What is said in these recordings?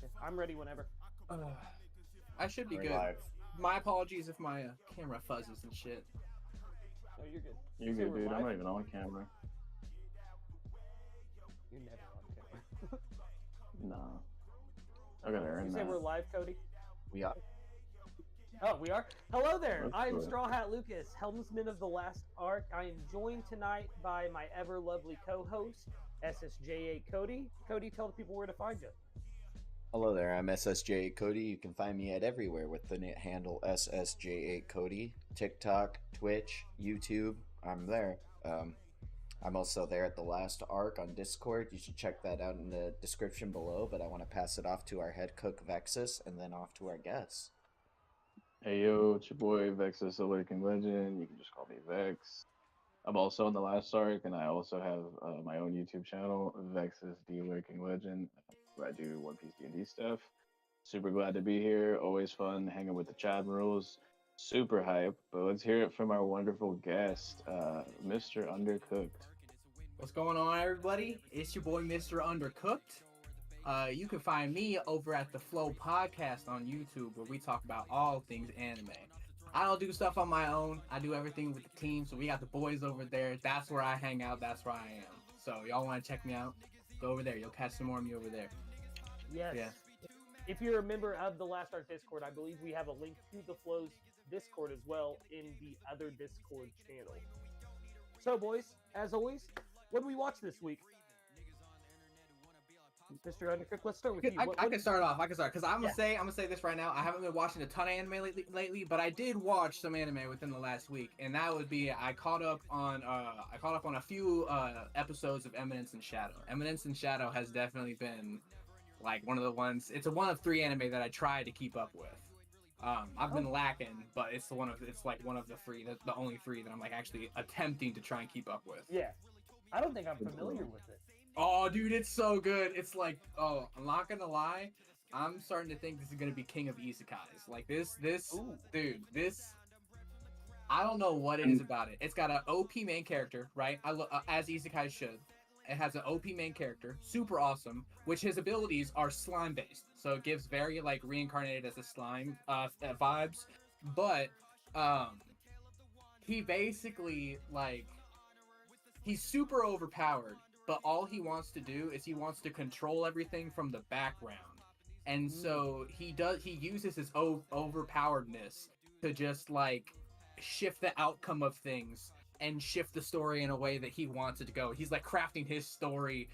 gotcha. I'm ready whenever. I should be We're good. live. My apologies if my camera fuzzes and shit. No, you're good. You're Say good, we're dude. I'm live? not even on camera. You're never on camera. Nah. I gotta earn You say that. we're live, Cody? We are. Oh, we are? Hello there. That's I'm good. Straw Hat Lucas, helmsman of the last arc. I am joined tonight by my ever lovely co-host, SSJ8 Cody. Cody, tell the people where to find you. Hello there, I'm SSJ Cody. You can find me at everywhere with the handle SSJ8 Cody. TikTok, Twitch, YouTube, I'm there. I'm also there at the last arc on Discord. You should check that out in the description below, but I want to pass it off to our head cook vexyz and then off to our guests. Hey yo, it's your boy Vexus Awakened Legend. You can just call me Vex. I'm also in the last arc, and I also have my own YouTube channel, Vexus the Awakened Legend, where I do One Piece D&D stuff. Super glad to be here. Always fun hanging with the Chadmirals. Super hype. But let's hear it from our wonderful guest, Mr. Undercooked. What's going on, everybody? It's your boy, Mr. Undercooked. You can find me over at the Flow Podcast on YouTube, where we talk about all things anime. I don't do stuff on my own. I do everything with the team. So we got the boys over there. That's where I hang out. That's where I am. So y'all want to check me out? Go over there. You'll catch some more of me over there. Yes. Yeah. If you're a member of the Last Arc Discord, I believe we have a link to the Flow's Discord as well in the other Discord channel. So, boys, as always, what do we watch this week? Mr. Undercook, let's start with you. I can start off. Because I'm Yeah. gonna say this right now. I haven't been watching a ton of anime lately, but I did watch some anime within the last week, and that would be I caught up on a few episodes of Eminence and Shadow. Eminence and Shadow has definitely been like one of the ones. It's one of 3 anime that I try to keep up with. I've been lacking, but it's one of the 3, the only 3 that I'm like actually attempting to try and keep up with. Yeah. I don't think I'm familiar with it. Oh, dude, it's so good. It's like, oh, I'm not gonna lie. I'm starting to think this is gonna be king of isekais. Like this, Ooh. dude, this. I don't know what it is about it. It's got an OP main character, right? As isekais should. It has an OP main character, super awesome, which his abilities are slime based, so it gives very like reincarnated as a slime vibes. But he basically like he's super overpowered. But all he wants to do is he wants to control everything from the background. And so he uses his overpoweredness to just like shift the outcome of things and shift the story in a way that he wants it to go. He's like crafting his story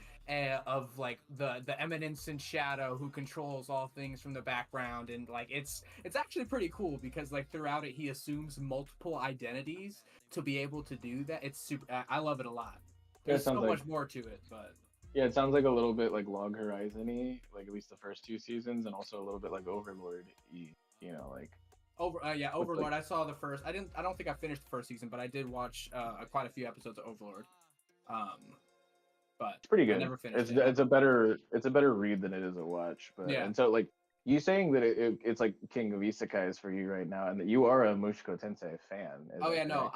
of like the Eminence and Shadow who controls all things from the background, and like it's actually pretty cool because like throughout it he assumes multiple identities to be able to do that. It's super. I love it a lot. There's so much more to it, but Yeah, it sounds like a little bit like Log Horizon-y, like at least the first 2 seasons, and also a little bit like Overlord-y, you know, like. Overlord. like- I saw the first. I don't think I finished the first season, but I did watch quite a few episodes of Overlord. But It's pretty I good. never finished it. It's a better read than it is a watch. But Yeah. And so like you saying that it's like King of Isekais for you right now, and that you are a Mushiko Tensei fan. Oh yeah, no,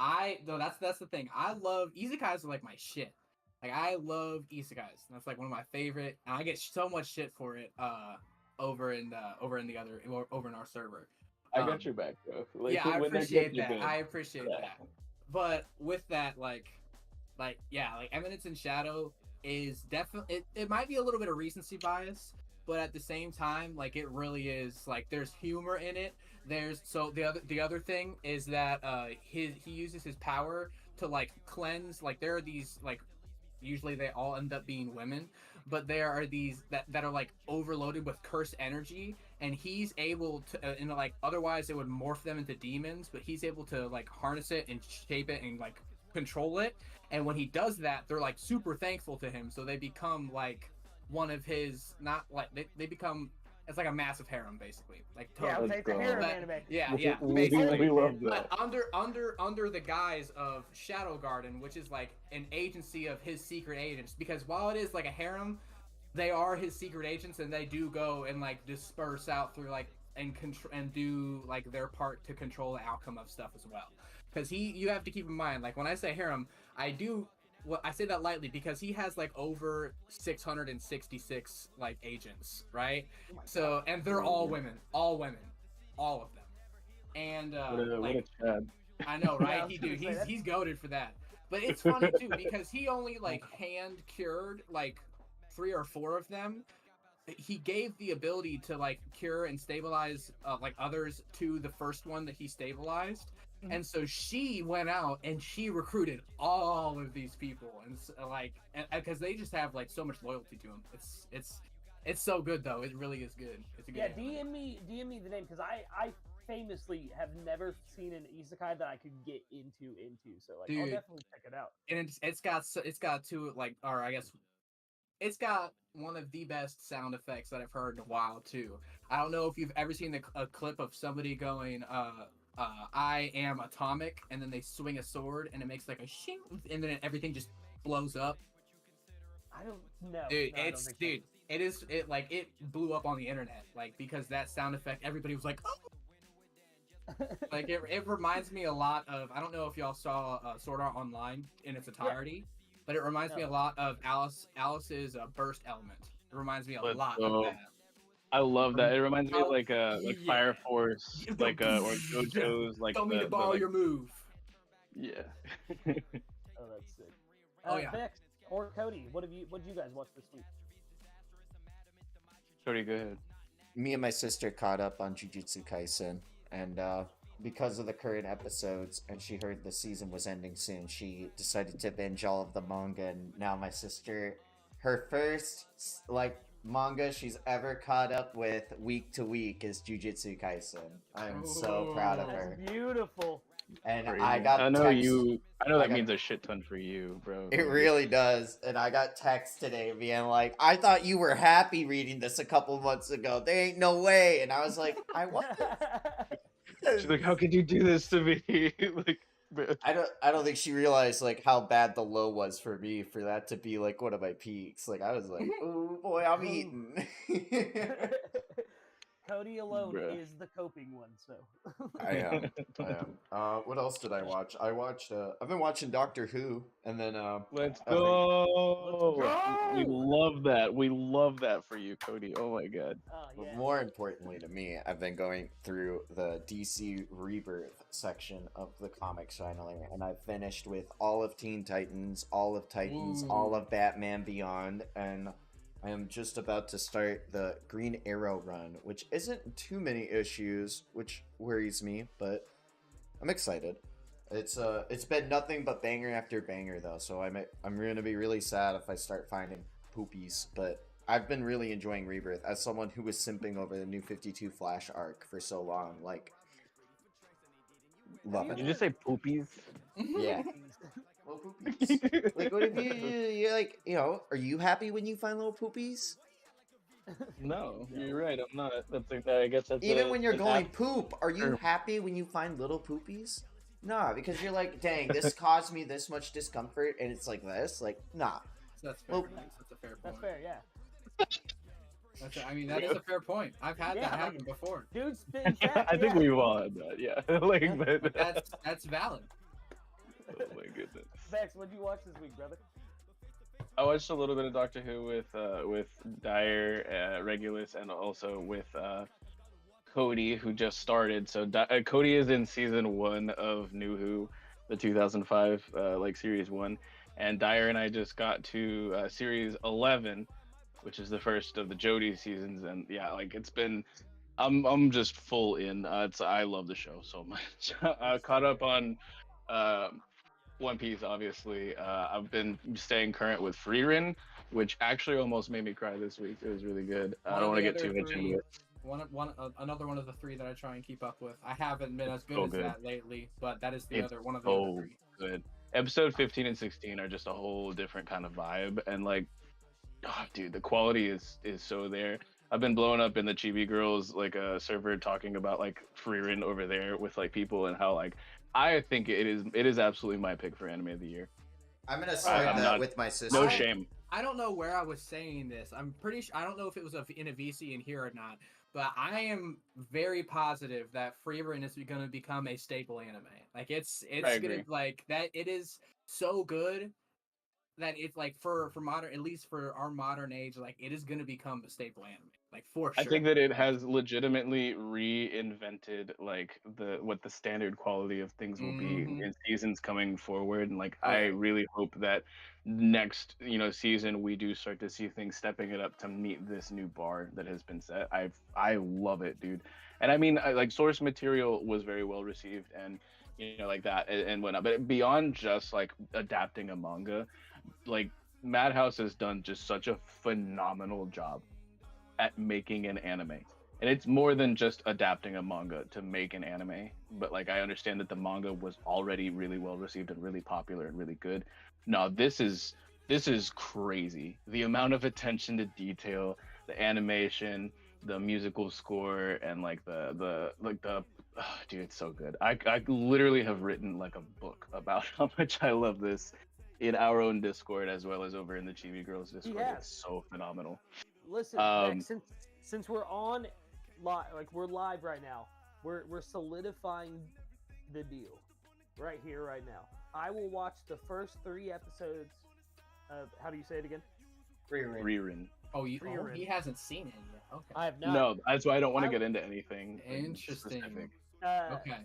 that's the thing. I love isekais are like my shit. Like I love isekais. That's like one of my favorite, and I get so much shit for it over in our server. I got your back, bro. Like, Yeah, I when they're appreciate good, that. you're good. I appreciate that. But with that, like Eminence and Shadow is definitely it might be a little bit of recency bias, but at the same time, like it really is like there's humor in it. The other thing is that he uses his power to like cleanse. Like there are these like usually they all end up being women, but there are these that are like overloaded with cursed energy, and he's able to and like otherwise it would morph them into demons, but he's able to like harness it and shape it and like control it. And when he does that, they're like super thankful to him, so they become like one of his they become it's like a massive harem basically, like Yeah, I would say it's a harem anime. Basically. We love that. But under the guise of Shadow Garden, which is like an agency of his secret agents, because while it is like a harem, they are his secret agents, and they do go and like disperse out through like and do like their part to control the outcome of stuff as well. Because you have to keep in mind, like when I say harem, I do well, I say that lightly because he has like over 666 like agents, right? Oh my So, and they're all women, all of them. And What a Chad. I know, Yeah, right? I was He gonna dude, say that. he's goated for that. But it's funny too because he only like hand cured like 3 or 4 of them. He gave the ability to like cure and stabilize like others to the first one that he stabilized. And so she went out and she recruited all of these people, and like, because they just have like so much loyalty to him. It's so good though. It really is good. It's a good. Yeah, DM me the name because I famously have never seen an isekai that I could get into. So like, I'll Dude. definitely check it out. And it's got two like, or I guess it's got one of the best sound effects that I've heard in a while too. I don't know if you've ever seen a clip of somebody going, I am atomic, and then they swing a sword and it makes like a shing, and then everything just blows up. I don't know. Dude, No, I don't think so. it blew up on the internet, like, because that sound effect, everybody was like, oh! Like, it reminds me a lot of, I don't know if y'all saw Sword Art Online in its entirety, but it reminds me a lot of Alice's Burst Element. It reminds me a lot of that. I love that. It reminds me of like Fire Force, Yeah. like or JoJo's, like Tell me to borrow your move. Yeah. Oh, that's sick. Oh, yeah. Vex or Cody, what did you guys watch this week? Cody, go ahead. Me and my sister caught up on Jujutsu Kaisen, and because of the current episodes, and she heard the season was ending soon, she decided to binge all of the manga. And now my sister, her first like manga she's ever caught up with week to week is Jujutsu Kaisen. I'm so proud of her. That's beautiful. And Crazy. I got I know text, I know that means a shit ton for you, bro. it really does. And I got text today being like, I thought you were happy reading this a couple months ago. There ain't no way. And I was like, I was. She's like, how could you do this to me? Like, bro. I don't think she realized like how bad the low was for me for that to be like one of my peaks. Like I was like, oh boy, I'm eating. Cody alone Bruh. is the coping one, so. I am. What else did I watch? I watched. I've been watching Doctor Who, and then Let's I think- go. Let's go! We love that. We love that for you, Cody. Oh my god. But Yeah. more importantly to me, I've been going through the DC Rebirth section of the comics finally, and I've finished with all of Teen Titans, all of Titans, all of Batman Beyond, and I am just about to start the Green Arrow run, which isn't too many issues, which worries me, but I'm excited. It's been nothing but banger after banger though, so I'm gonna be really sad if I start finding poopies, but I've been really enjoying Rebirth as someone who was simping over the New 52 Flash arc for so long. Like, love Did it. you just say poopies? Yeah. Little poopies. Like, what if you're like, are you happy when you find little poopies? No, you're right. I'm not. That's like that. I guess that's Even when you're that's going poop, are you happy when you find little poopies? Nah, because you're like, dang, this caused me this much discomfort, and it's like this. Like, nah. That's fair. Well, That's a fair point. That's fair, yeah. I mean, that is a fair point. I've had that happen before. Dude, spitting facts, I think yeah. we've all had that. Yeah. Like, but That's valid. oh my goodness. Vex, what'd you watch this week, brother? I watched a little bit of Doctor Who with Dyer, Regulus, and also with Cody, who just started. So Cody is in season 1 of New Who, the 2005 like series 1, and Dyer and I just got to series 11, which is the first of the Jodie seasons. And yeah, like it's been, I'm just full in. I love the show so much. I caught up on One Piece, obviously. I've been staying current with Freerin, which actually almost made me cry this week. It was really good. I don't want to get too much into it. Another one of the 3 that I try and keep up with. I haven't been as good as that lately, but that is It's other one of the other 3. Good. Episode 15 and 16 are just a whole different kind of vibe, and like, oh, dude, the quality is so there. I've been blowing up in the Chibi Girls like a server talking about like Freerin over there with like people, and how like I think it is absolutely my pick for anime of the year. I'm gonna start that with my sister. No shame. I don't know where I was saying this. I'm pretty sure, I don't know if it was in a VC in here or not, but I am very positive that Freerin is going to become a staple anime. Like it's going to like that. It is so good. that it's like for modern, at least for our modern age, like it is gonna become a staple anime, like for I sure. think that it has legitimately reinvented like what the standard quality of things will be in seasons coming forward, and like Oh, I yeah. really hope that next season we do start to see things stepping it up to meet this new bar that has been set. I love it, dude. And I mean, like source material was very well received, and like that and whatnot. But beyond just like adapting a manga, like Madhouse has done just such a phenomenal job at making an anime. And it's more than just adapting a manga to make an anime, but like I understand that the manga was already really well received and really popular and really good. No, this is crazy. The amount of attention to detail, the animation, the musical score, and like the dude, it's so good. I literally have written like a book about how much I love this in our own Discord as well as over in the Chibi Girls Discord. Yeah. It's so phenomenal. Listen, Max, since we're on live, like we're live right now, we're solidifying the deal right here, right now. I will watch the first 3 episodes of, how do you say it again? Ririn. Oh, he hasn't seen it yet. Okay. I have not. No, that's why I don't want to get into anything Interesting. specific. Okay.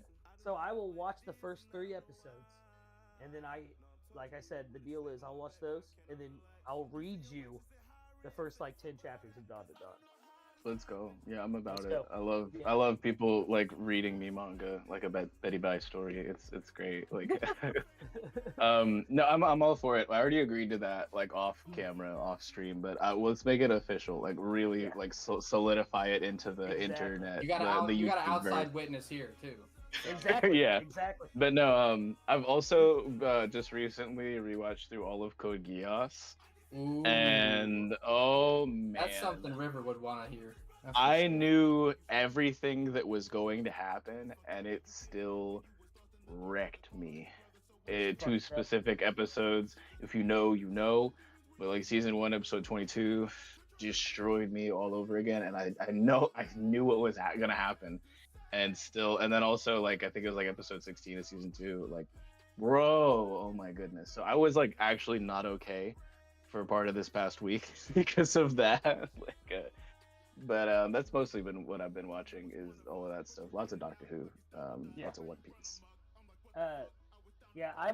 So I will watch the first 3 episodes, and then like I said, the deal is I'll watch those, and then I'll read you the first like 10 chapters of Dawn to Dawn. Let's go. Yeah, I'm about Let's it. go. I love people like reading me manga, like a Betty Bye story. It's great. Like, no, I'm all for it. I already agreed to that, like off camera, off stream. But let's make it official. Like, really, like solidify it into the internet. You got an outside witness here too. Exactly. Yeah. Exactly. But no, I've also just recently rewatched through all of Code Geass. Ooh. And oh man, that's something River would want to hear. I knew everything that was going to happen, and it still wrecked me. 2 specific episodes. If you know, you know. But like season 1, episode 22, destroyed me all over again. And I knew what was gonna happen, and then also like I think it was like episode 16 of season 2. Like, bro, oh my goodness. So I was like actually not okay for part of this past week because of that. Like, but that's mostly been what I've been watching is all of that stuff. Lots of Doctor Who, lots of One Piece. Yeah, I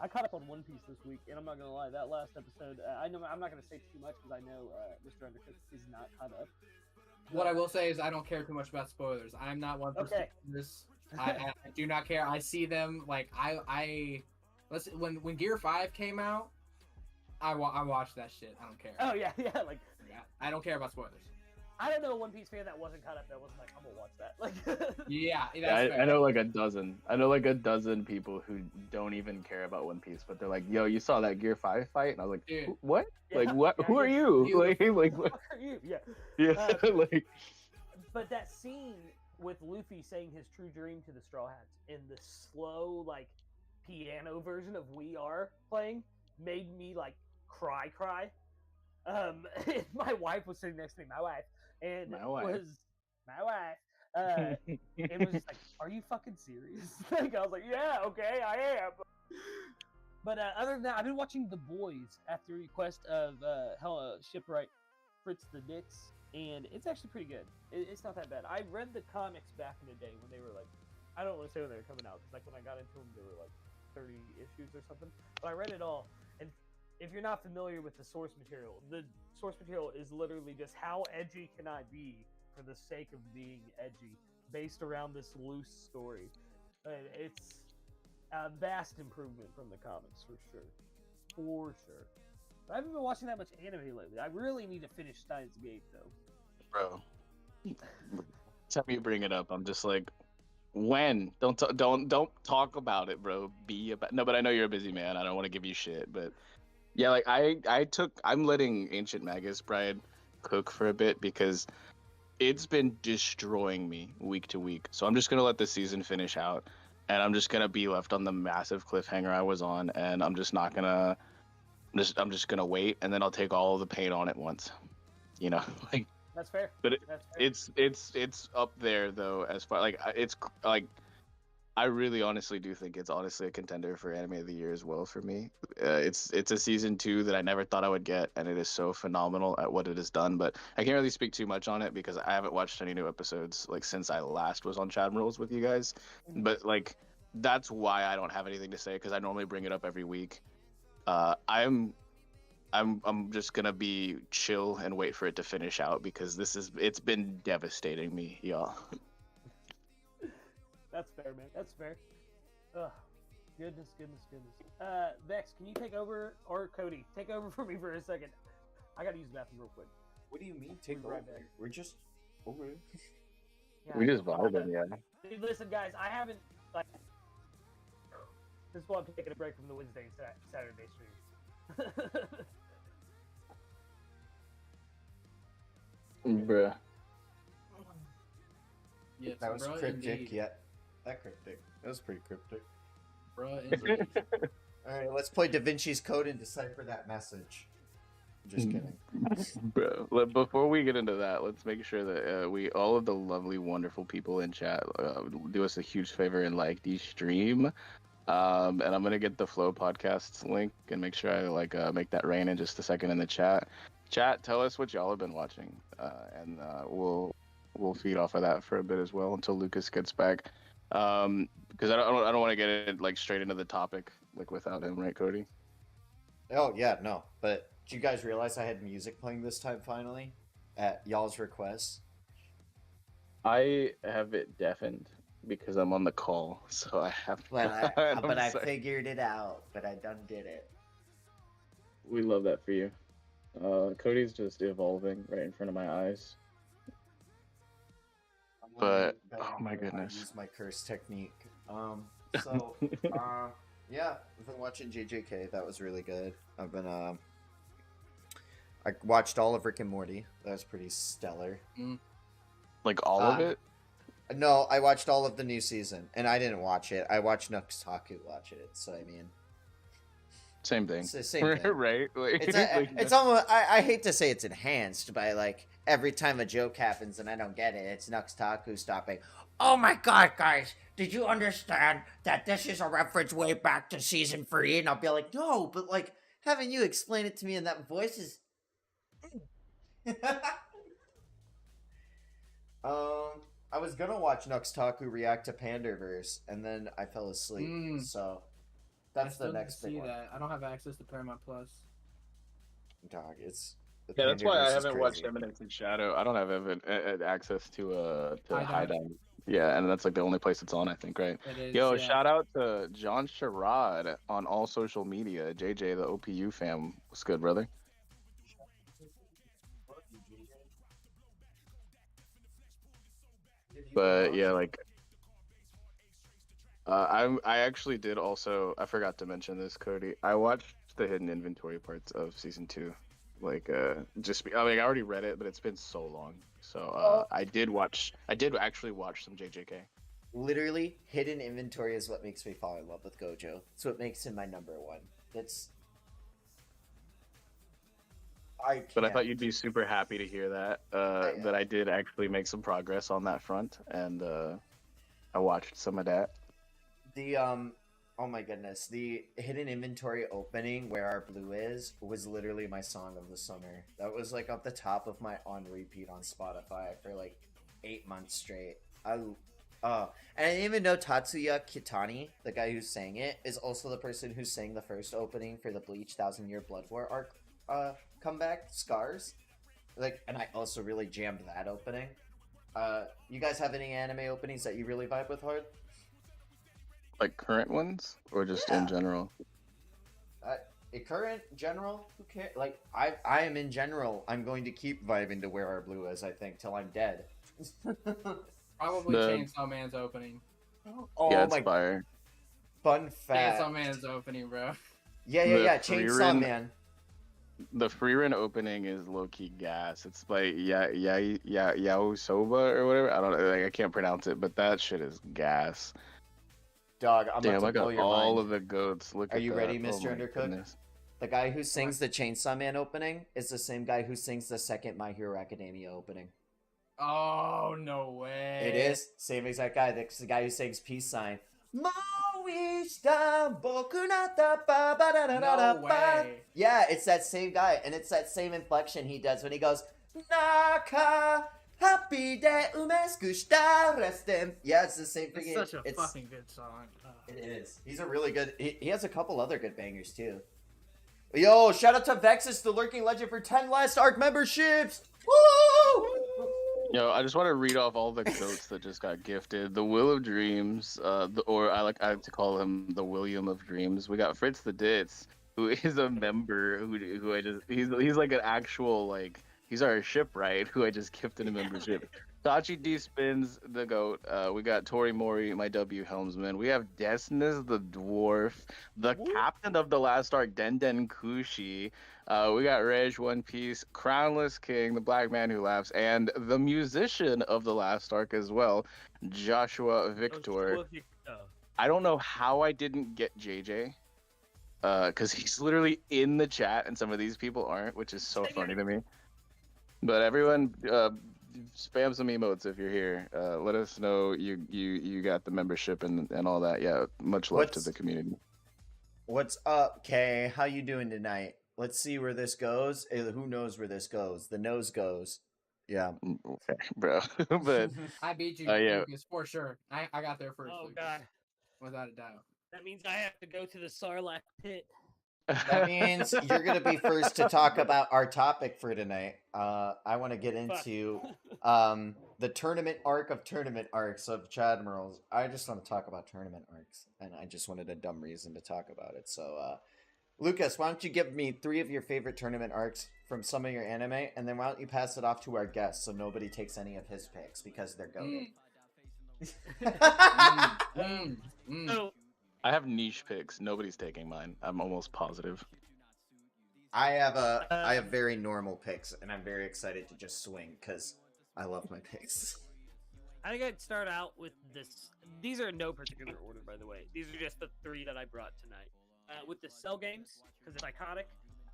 caught up on One Piece this week, and I'm not gonna lie, that last episode, I know I'm not gonna say too much because I know Mr. Undercook is not caught up. What I will say is I don't care too much about spoilers. I'm not one for this. I do not care. I see them like when Gear 5 came out, I watched that shit. I don't care. Oh yeah, like I don't care about spoilers. I don't know a One Piece fan that wasn't caught up that wasn't like, I'm gonna watch that. Like, yeah, I know like a dozen. I know like a dozen people who don't even care about One Piece, but they're like, "Yo, you saw that Gear 5 fight?" And I was like, "What? Yeah, like what? Who are you? Like what? Who are you?" Yeah. Yeah, like. But that scene with Luffy saying his true dream to the Straw Hats in the slow like piano version of We Are playing made me like cry. My wife was sitting next to me, my wife. It was just like, are you fucking serious? Like, I was like, yeah, okay, I am. But other than that, I've been watching The Boys at the request of shipwright Fritz the Dix, and it's actually pretty good. It's not that bad. I read the comics back in the day when they were like, I don't want to say when they were coming out, because like when I got into them, they were like 30 issues or something. But I read it all, and if you're not familiar with the source material is literally just how edgy can I be for the sake of being edgy, based around this loose story. It's a vast improvement from the comics, for sure. I haven't been watching that much anime lately. I really need to finish Steins Gate, though. Bro, time you bring it up, I'm just like, when? Don't talk about it, bro. No, but I know you're a busy man. I don't want to give you shit, but yeah, like I'm letting Ancient Magus Bride cook for a bit because it's been destroying me week to week. So I'm just gonna let the season finish out, and I'm just gonna be left on the massive cliffhanger I was on, and I'm just gonna wait, and then I'll take all of the pain on at once. Like that's fair. But that's fair. it's up there though, as far like it's like I really honestly do think it's honestly a contender for anime of the year as well for me. It's a season 2 that I never thought I would get, and it is so phenomenal at what it has done. But I can't really speak too much on it because I haven't watched any new episodes like since I last was on Chadmirals with you guys. But like that's why I don't have anything to say because I normally bring it up every week. I'm just gonna be chill and wait for it to finish out because it's been devastating me, y'all. That's fair, man. That's fair. Ugh. Goodness. Vex, can you take over, or Cody, take over for me for a second? I gotta use the bathroom real quick. What do you mean take We'll be over? right back. We're just over. Yeah, We just vibing, yeah. Dude, listen, guys, I haven't like. This is why I'm taking a break from the Wednesday and Saturday streams. Bruh. Yes, That was bruh, cryptic, indeed. yeah. That cryptic. That was pretty cryptic. Bruh, indeed. Alright, let's play Da Vinci's Code and decipher that message. Just kidding. Bro, before we get into that, let's make sure that we all of the lovely, wonderful people in chat do us a huge favor and like the stream. And I'm gonna get the Flow Podcasts link and make sure I make that rain in just a second in the chat. Chat, tell us what y'all have been watching, and we'll feed off of that for a bit as well until Lucas gets back. Because I don't want to get it like straight into the topic like without him, right, Cody? Oh, yeah, no. But did you guys realize I had music playing this time finally? At y'all's request? I have it deafened because I'm on the call, so I have. But I'm I sorry. figured it out. But I done did it. We love that for you. Cody's just evolving right in front of my eyes. But oh my goodness, Use my curse technique. So yeah, I've been watching JJK. That was really good. I've been I watched all of Rick and Morty. That was pretty stellar. like all of it. No, I watched all of the new season, and I didn't watch it. I watched Noxtaku watch it. So I mean, Same thing. it's the same thing. Right? Like, It's almost. I hate to say it's enhanced by like every time a joke happens and I don't get it, it's Noxtaku stopping. Oh my god, guys! Did you understand that this is a reference way back to season 3? And I'll be like, no, but like having you explain it to me in that voice is. I was gonna watch Noxtaku react to Pandaverse, and then I fell asleep. So that's the next big one. That. I don't have access to Paramount Plus. Dog, it's. the Yeah, that's why I Pandaverse is haven't watched crazy. Eminence in Shadow. I don't have access to High High Dive. Dive. Yeah, and that's like the only place it's on, I think, right? It is. Yo, yeah. shout out to John Sherrod on all social media. JJ, the OPU fam. What's good, brother? But yeah, like I actually did also. I forgot to mention this, Cody. I watched the hidden inventory parts of season 2. Like I mean, I already read it, but it's been so long. So I did actually watch some JJK. Literally, hidden inventory is what makes me fall in love with Gojo. It's what makes him my number one. It's. But I thought you'd be super happy to hear that that I did actually make some progress on that front, and I watched some of that. The oh my goodness, the hidden inventory opening where our blue is was literally my song of the summer. That was like up the top of my on repeat on Spotify for like 8 months straight. And I didn't even know Tatsuya Kitani, the guy who sang it, is also the person who sang the first opening for the Bleach 1000-Year Blood War arc comeback, Scars. Like, and I also really jammed that opening. You guys have any anime openings that you really vibe with hard? Like current ones, or just Yeah. in general? Current, general, who cares? Like, I am in general. I'm going to keep vibing to Where Our Blue Is, I think, till I'm dead. Probably The- Chainsaw Man's opening. Oh Yeah, it's my fire. fun fact. Chainsaw Man's opening, bro. Yeah, The Chainsaw Frieren- Man. The free run opening is low key gas. It's like Yao Soba or whatever. I don't know. Like, I can't pronounce it, but that shit is gas. Dog, I'm Damn, about I to blow got your all mind. of the goats. Look Are at you that. ready, Oh Mr. my Undercooked? goodness. The guy who sings the Chainsaw Man opening is the same guy who sings the second My Hero Academia opening. Oh, no way. It is. Same exact guy. That's the guy who sings Peace Sign. Moishita boku nata ba ba da da da da No ba. way. Yeah, it's that same guy, and it's that same inflection he does when he goes Naka happy de umesku shita restem. Yeah, it's the same It's freaking. such a fucking good song. It is. He's a really good. He has a couple other good bangers too. Yo, shout out to vexyz, the lurking legend, for 10 last arc memberships. Woo! Yo, I just want to read off all the goats that just got gifted. The Will of Dreams, or I like to call him the William of Dreams. We got Fritz the Ditz, who is a member who I just he's like an actual like he's our shipwright who I just gifted a membership. Tachi D spins the goat. We got Tori Mori, my W helmsman. We have Desnus the dwarf, the captain of the last arc, Den Kushi. We got Reg One Piece, Crownless King, the black man who laughs, and the musician of the last arc as well, Joshua Vythor. I don't know how I didn't get JJ, because he's literally in the chat, and some of these people aren't, which is so funny to me. But everyone, spam some emotes if you're here. Let us know you got the membership and all that. Yeah, much love to the community. What's up, Kay? How you doing tonight? Let's see where this goes. Who knows where this goes? The nose goes. Yeah. Okay, bro. But I beat you, yeah. Lucas, for sure. I got there first. Oh, Lucas, God. without a doubt. That means I have to go to the Sarlacc pit. That means you're going to be first to talk about our topic for tonight. I want to get into the tournament arc of tournament arcs of Chadmirals. I just want to talk about tournament arcs, and I just wanted a dumb reason to talk about it. So, Lucas, why don't you give me 3 of your favorite tournament arcs from some of your anime, and then why don't you pass it off to our guests so nobody takes any of his picks because they're goated. So, I have niche picks. Nobody's taking mine. I'm almost positive. I have very normal picks, and I'm very excited to just swing because I love my picks. I think I'd start out with this. These are in no particular order, by the way. These are just the 3 that I brought tonight. With the Cell games, because it's iconic.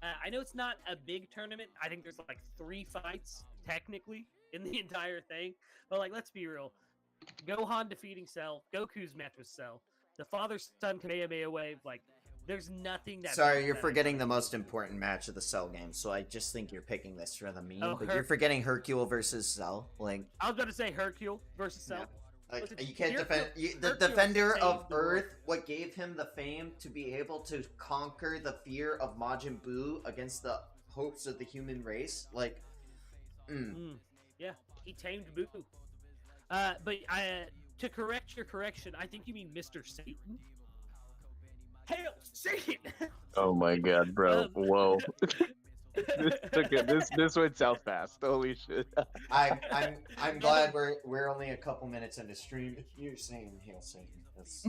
I know it's not a big tournament. I think there's like 3 fights, technically, in the entire thing. But, like, let's be real. Gohan defeating Cell. Goku's match with Cell. The father-son Kamehameha wave, like, there's nothing that... Sorry, you're forgetting the most important match of the Cell game, so I just think you're picking this for the meme, but you're forgetting Hercule versus Cell. Like, I was about to say Hercule versus Cell. Yeah. Like, you can't defend... the defender of Earth, what gave him the fame to be able to conquer the fear of Majin Buu against the hopes of the human race? Like, Yeah, he tamed Buu. But to correct your correction, I think you mean Mr. Satan. Hail Satan! Oh my god, bro. Whoa. This went south fast. Holy shit. I'm glad we're only a couple minutes into stream. If you're saying Hail Satan, that's...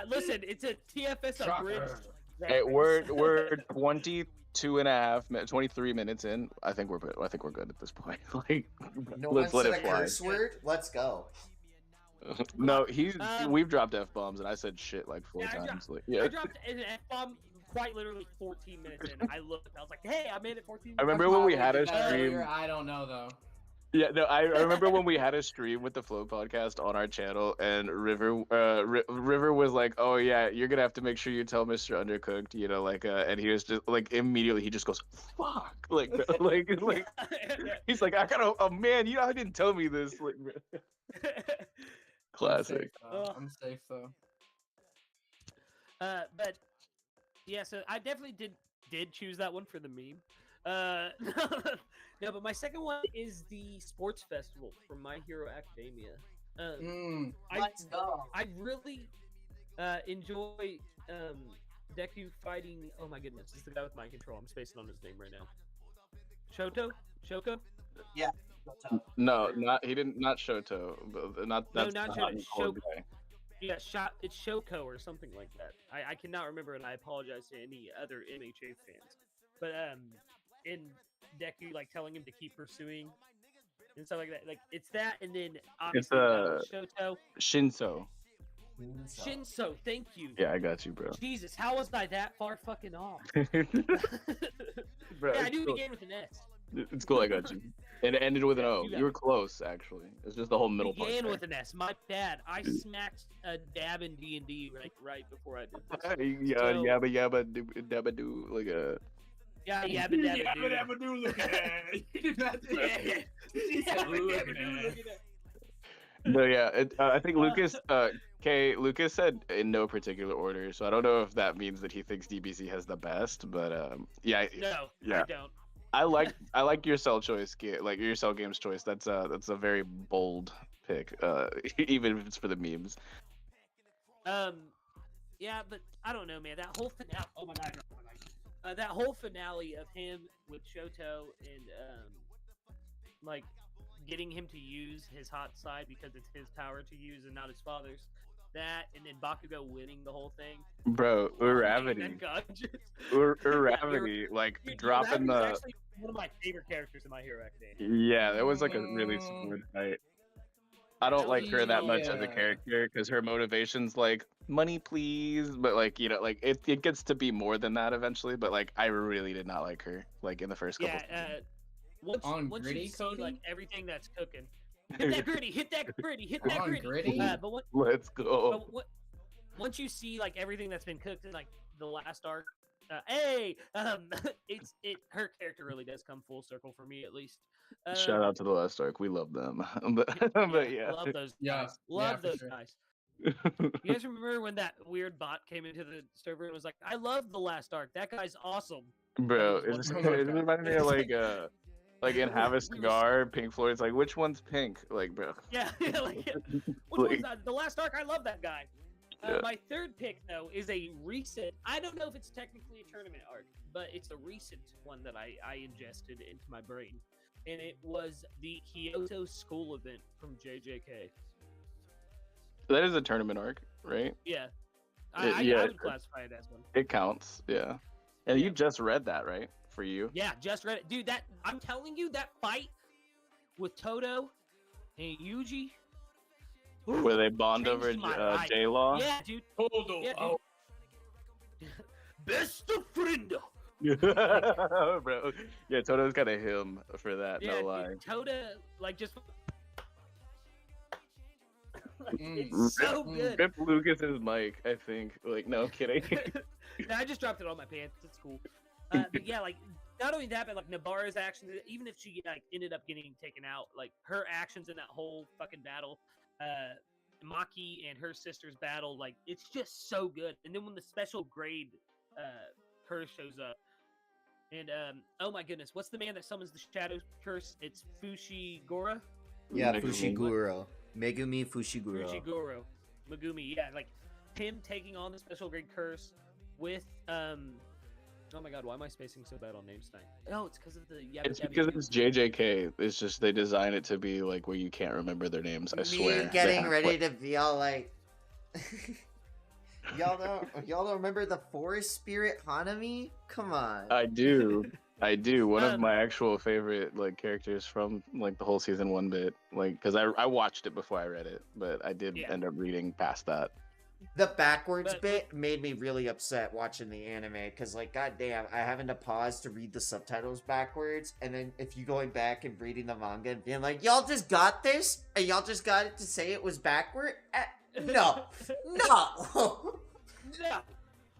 Listen, it's a TFS abridged. Hey, we're 22 and a half, 23 minutes in. I think we're good at this point. Like, no let's one let said it a fly. curse word. Let's go. No, we've dropped F-bombs and I said shit like 4 times. I dropped an F-bomb quite literally 14 minutes in. I looked, I was like, hey, I made it 14 minutes. I remember when we had a stream. I don't know though. Yeah, no, I remember when we had a stream with the Flow podcast on our channel, and River was like, "Oh yeah, you're gonna have to make sure you tell Mr. Undercooked," you know, like, and he was just like, immediately he just goes, "Fuck," like, he's like, "I got a man, I didn't tell me this." Like, classic. I'm safe though. But yeah, so I definitely did choose that one for the meme. No, but my second one is the sports festival from My Hero Academia. Let's go. I really enjoy Deku fighting. Oh my goodness, this is the guy with mind control. I'm spacing on his name right now. Shoko? Yeah. No, not Shoto, but not Shoto. guy. Yeah, it's Shoko or something like that. I cannot remember, and I apologize to any other MHA fans. But in Deku, like, telling him to keep pursuing and stuff like that. Like, it's that, and then obviously Shoto. Shinso, thank you. Yeah, I got you, bro. Jesus, how was I that far fucking off? Bro, yeah, I knew it began with an S. It's cool, I got you. And it ended with an O. You got You were close, actually. It's just the whole middle part. Began there. with an S. My bad. I smacked a dab in D&D right before I did this. Yeah, So- yabba dabba do like a. Yeah, yabba dabba doo. Yabba do look at that. You did not do that. He said, Yabba "Look dabba at doo, that." look at that. No, yeah. I think Lucas. Lucas said in no particular order, so I don't know if that means that he thinks DBZ has the best, but yeah. No, Yeah. I don't. I like your cell choice, like your cell games choice. That's a very bold pick, even if it's for the memes. Yeah, but I don't know, man. That whole finale. Oh my god. That whole finale of him with Shoto and like getting him to use his hot side because it's his power to use and not his father's. That and then Bakugo winning the whole thing. Bro, Wow, Uravity. man, God, just- Uravity, like Dude, dropping Uravity's the. actually one of my favorite characters in My Hero Academia. Yeah, that was like a really solid fight. I don't like her that much as a Yeah. character because her motivation's like money, please. But like like it gets to be more than that eventually. But like I really did not like her like in the first couple. Yeah, once On you Gritty, see Cody? like everything that's cooking, hit that gritty, hit that gritty, hit that On gritty. Gritty? But what? Let's go. But what? Once you see like everything that's been cooked in like the last arc, her character really does come full circle for me at least. Shout out to the last arc. We love them. But yeah. love those Yeah, guys. Love for those sure. guys. You guys remember when that weird bot came into the server and was like, "I love the last arc. That guy's awesome." Bro, That it was just one of it those reminded me of like in Have a Cigar, Pink Floyd's like, which one's pink? Like, bro. Yeah, like, which Like- one's that? The last arc. I love that guy. Yeah. My third pick though is a recent. I don't know if it's technically a tournament arc, but it's a recent one that I ingested into my brain, and it was the Kyoto School event from JJK. That is a tournament arc, right? Yeah, Yeah. I would classify it as one. It counts, yeah. And Yeah. you just read that, right? For you? Yeah, just read it, dude. That I'm telling you, that fight with Toto and Yuji. Where they bond Changed over my life. J-Law? Yeah, dude. Hold on. Yeah, dude. Oh, Best of friend. Bro. Yeah, Toto's kind of him for that, Yeah, no lie. dude, Toto like just. Mm. It's so good. Rip Lucas's mic, I think. Like, no, I'm kidding. No, I just dropped it on my pants. It's cool. But yeah, like not only that, but like Nabara's actions. Even if she like ended up getting taken out, like her actions in that whole fucking battle, Maki and her sister's battle, like it's just so good. And then when the special grade curse shows up, and oh my goodness, what's the man that summons the shadow curse? It's Fushiguro. Yeah, Megumi. Fushiguro. Megumi Fushiguro. Fushiguro. Megumi, yeah, like him taking on the special grade curse with oh my god, why am I spacing so bad on names tonight? Oh, it's because of the Yabba It's Dabba because Doo. it's JJK. It's just they design it to be like where you can't remember their names, I Me swear. They getting have, ready like- to be all like y'all don't remember the forest spirit Hanami? Come on. I do. One of Um, my actual favorite like characters from like the whole season 1 bit. Like, because I watched it before I read it, but I did Yeah. end up reading past that. The backwards But- bit made me really upset watching the anime because, like, goddamn, I having to pause to read the subtitles backwards, and then if you going back and reading the manga and being like, "Y'all just got this, and y'all just got it to say it was backward." No, no. Yeah.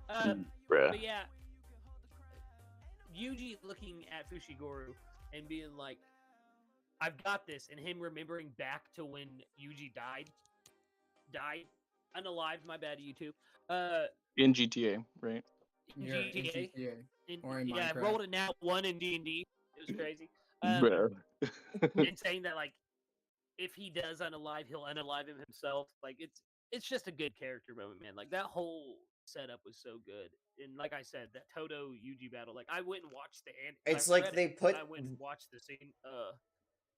Bruh. But yeah, Yuji looking at Fushiguro and being like, "I've got this," and him remembering back to when Yuji died, unalived. My bad, YouTube. In GTA, right? you're in GTA. GTA. In, Or in yeah, Minecraft. rolled a nat 1 in D&D. It was crazy. Bruh. And saying that like, if he does unalive, he'll unalive him himself. Like it's just a good character moment, man. Like that whole setup was so good. And like I said, that Toto Yuji battle, like I went and watched the end. It's I like read they it, put- I went and watched the scene.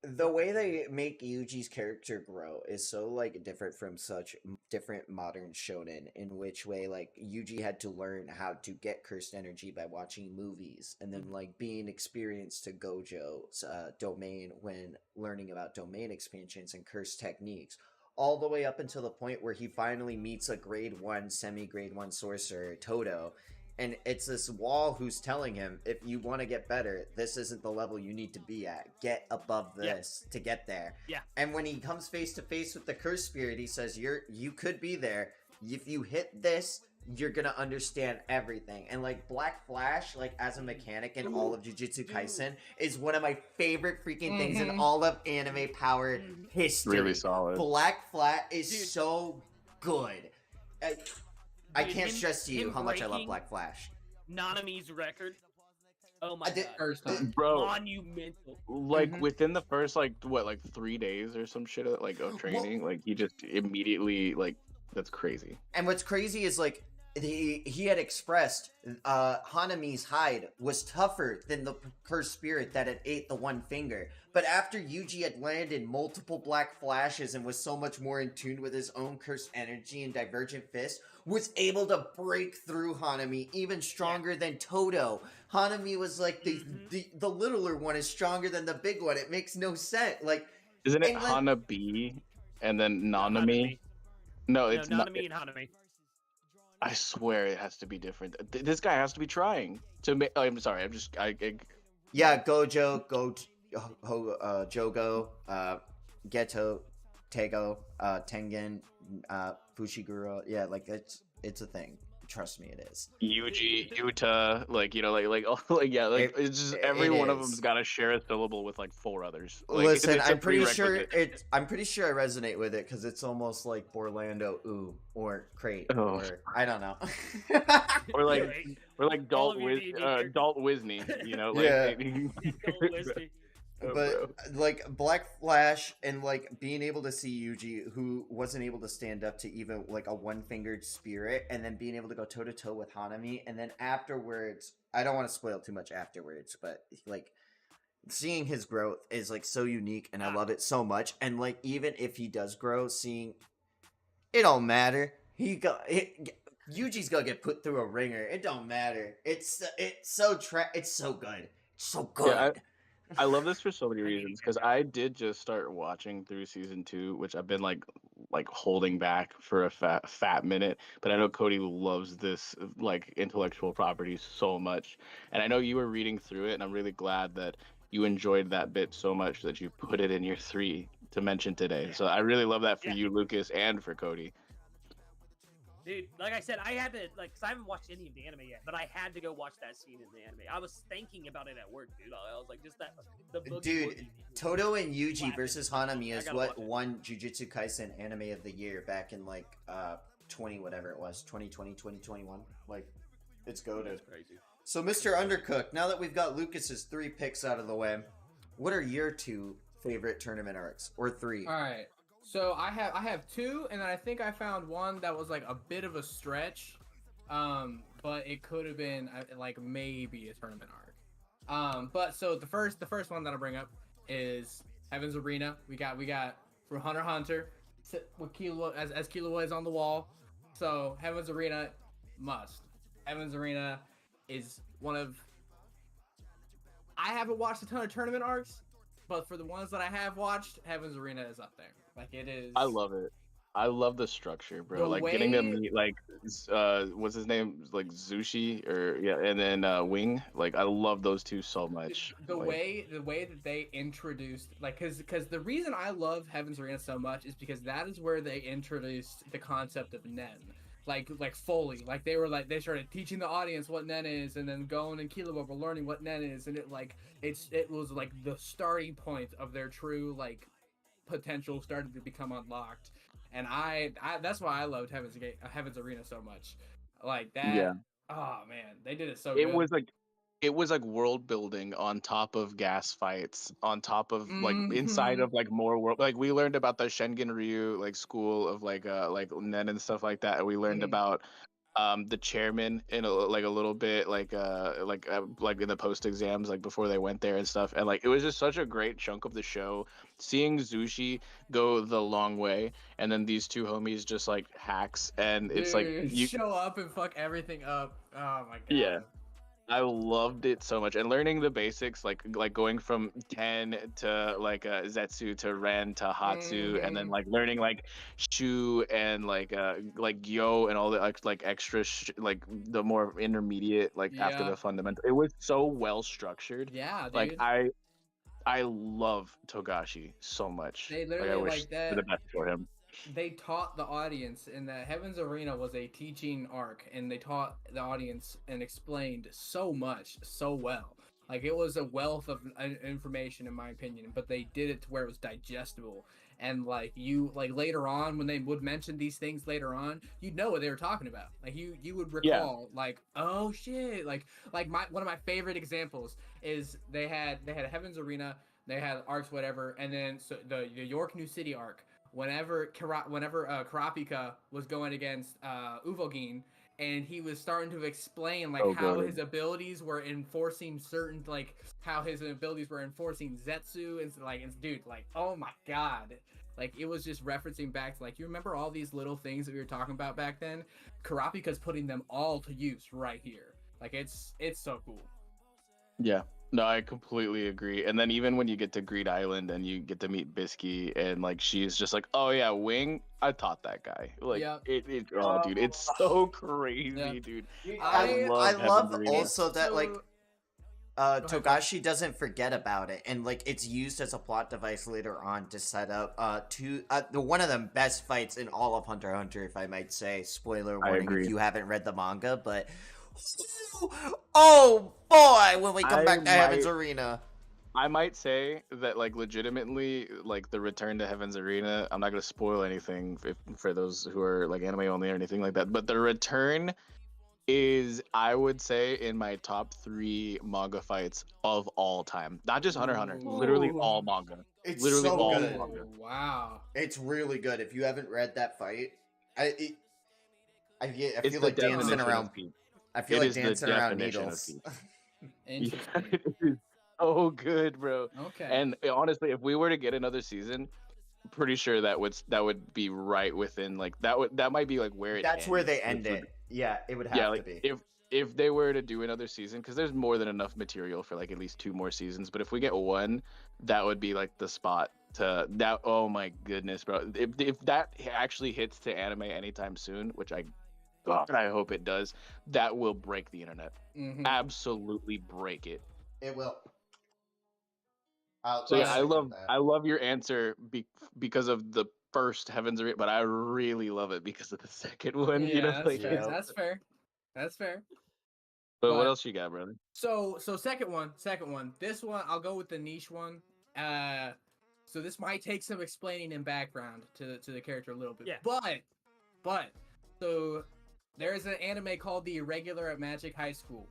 The way they make Yuji's character grow is so like different from such different modern shonen, in which way like Yuji had to learn how to get cursed energy by watching movies, and then like being experienced to Gojo's domain when learning about domain expansions and cursed techniques, all the way up until the point where he finally meets a grade 1 semi-grade 1 sorcerer, Toto, and it's this wall who's telling him, if you want to get better, this isn't the level you need to be at. Get above this to get there. Yeah. And when he comes face to face with the cursed spirit, he says, you could be there. If you hit this, you're gonna understand everything. And like Black Flash, like as a mechanic in all of Jujutsu Kaisen, is one of my favorite freaking things in all of anime power history. Really solid. Black Flash is so good. I can't stress to you how much I love Black Flash. Nanami's record. Oh my god. First time. Bro, Monumental. like within the first like 3 days or some shit of training, like he just immediately like that's crazy. And what's crazy is like he had expressed Hanami's hide was tougher than the cursed spirit that had ate the one finger. But after Yuji had landed multiple black flashes and was so much more in tune with his own cursed energy and divergent fist, was able to break through Hanami even stronger than Todo. Hanami was like the littler one is stronger than the big one. It makes no sense. Like, isn't it Hanabi and then Nanami? No, it's Nanami and Hanami. I swear it has to be different. This guy has to be trying to make. Oh, I'm sorry. Yeah, Gojo, Jogo, Geto, Tego, Tengen, Fushiguro. Yeah, like it's a thing. Trust me, it is. Yuji, Yuta, it's just every one of them's got to share a syllable with like 4 others. Like, listen, I'm pretty sure I resonate with it because it's almost like Borlando, or Crate, or I don't know. or like Dalt Wisney, you know, like yeah. But like Black Flash and like being able to see Yuji, who wasn't able to stand up to even like a one-fingered spirit, and then being able to go toe-to-toe with Hanami, and then afterwards, I don't want to spoil too much afterwards, but like seeing his growth is like so unique, and I love it so much. And like even if he does grow, seeing it don't matter. Yuji's gonna get put through a ringer. It don't matter. It's so good. It's so good. Yeah, I love this for so many reasons, because I did just start watching through season 2, which I've been like holding back for a fat minute. But I know Cody loves this like intellectual property so much, and I know you were reading through it, and I'm really glad that you enjoyed that bit so much that you put it in your 3 to mention today. Yeah. So I really love that for you, Lucas, and for Cody. Dude, like I said, I had to, like, because I haven't watched any of the anime yet, but I had to go watch that scene in the anime. I was thinking about it at work, dude. I was like, just that, the book. Dude, Todo and Yuji versus Hanami is what won Jujutsu Kaisen Anime of the Year back in, like, 2020, 2021. Like, it's goated. That's crazy. So, Mr. Undercooked, now that we've got Lucas's 3 picks out of the way, what are your 2 favorite tournament arcs? Or 3? All right. So I have 2, and then I think I found one that was like a bit of a stretch, but it could have been like maybe a tournament arc. But so the first one that I bring up is Heaven's Arena. We got from Hunter x Hunter with Killua as Killua is on the wall. So Heaven's Arena must. Heaven's Arena is one of. I haven't watched a ton of tournament arcs, but for the ones that I have watched, Heaven's Arena is up there. Like it is. I love it. I love the structure, bro. Like getting to meet like what's his name? Like Zushi and then Wing. Like I love those 2 so much. The way that they introduced because the reason I love Heaven's Arena so much is because that is where they introduced the concept of Nen. Like fully. Like they started teaching the audience what Nen is, and then Gon and Killua were learning what Nen is, and it was like the starting point of their true like potential started to become unlocked, and I that's why I loved Heaven's Arena so much. Like that. Yeah. Oh man, they did it so good. It was like world building on top of gas fights, on top of like inside of like more world. Like we learned about the Shengen Ryu like school of like Nen and stuff like that, and we learned about the chairman in a little bit like in the post exams, like before they went there and stuff. And like it was just such a great chunk of the show, seeing Zushi go the long way, and then these 2 homies just like hacks, and it's like you show up and fuck everything up. Oh my god. Yeah. I loved it so much, and learning the basics, like going from Ten to like Zetsu to Ren to Hatsu, and then like learning like Shu and like Gyo and all the like extra like the more intermediate like after Yeah. the fundamental. It was so well structured. Yeah, dude. Like I love Togashi so much. They Like I literally wish like that. for the best for him. They taught the audience, and that Heaven's Arena was a teaching arc, and they taught the audience and explained so much so well. Like, it was a wealth of information, in my opinion, but they did it to where it was digestible. And like you, like later on, when they would mention these things later on, you'd know what they were talking about. Like you would recall, like, oh shit, like one of my favorite examples is they had a Heaven's Arena, they had arcs, whatever, and then so the York New City arc. Whenever Karapika was going against Uvogin, and he was starting to explain like how his abilities were enforcing certain, like how his abilities were enforcing Zetsu, and like, and dude, like, oh my god, like it was just referencing back to like, you remember all these little things that we were talking about back then? Karapika's putting them all to use right here. Like it's so cool. Yeah. No, I completely agree. And then even when you get to Greed Island and you get to meet Bisky, and like she's just like, oh yeah, Wing, I taught that guy. Like oh dude, it's so crazy, dude. I love also that so, like Togashi doesn't forget about it, and like it's used as a plot device later on to set up one of the best fights in all of Hunter x Hunter, if I might say. Spoiler warning if you haven't read the manga, but oh boy, when we come back to Heaven's Arena. I might say that, like, legitimately, like, the return to Heaven's Arena, I'm not going to spoil anything for those who are, like, anime only or anything like that, but the return is, I would say, in my top 3 manga fights of all time. Not just Hunter x Hunter, literally all manga. It's literally so all good. Manga. Wow. It's really good. If you haven't read that fight, I feel like dancing around. I feel like dancing around needles. Interesting. It is so good, bro. Okay. And honestly, if we were to get another season, I'm pretty sure that would be right within, like, that might be like where it That's ends, where they end it. Yeah, it would have to be. If they were to do another season, because there's more than enough material for like at least 2 more seasons, but if we get one, that would be like the spot to that. Oh my goodness, bro. If that actually hits to anime anytime soon, which God, I hope it does, that will break the internet. Absolutely break it. It will. So yeah, I love your answer because of the first Heaven's Arena, but I really love it because of the second one. Yeah, you know, that's fair. That's fair. But what else you got, brother? So second one. This one, I'll go with the niche one. So this might take some explaining and background to the character a little bit. Yeah. But so there is an anime called The Irregular at Magic High School.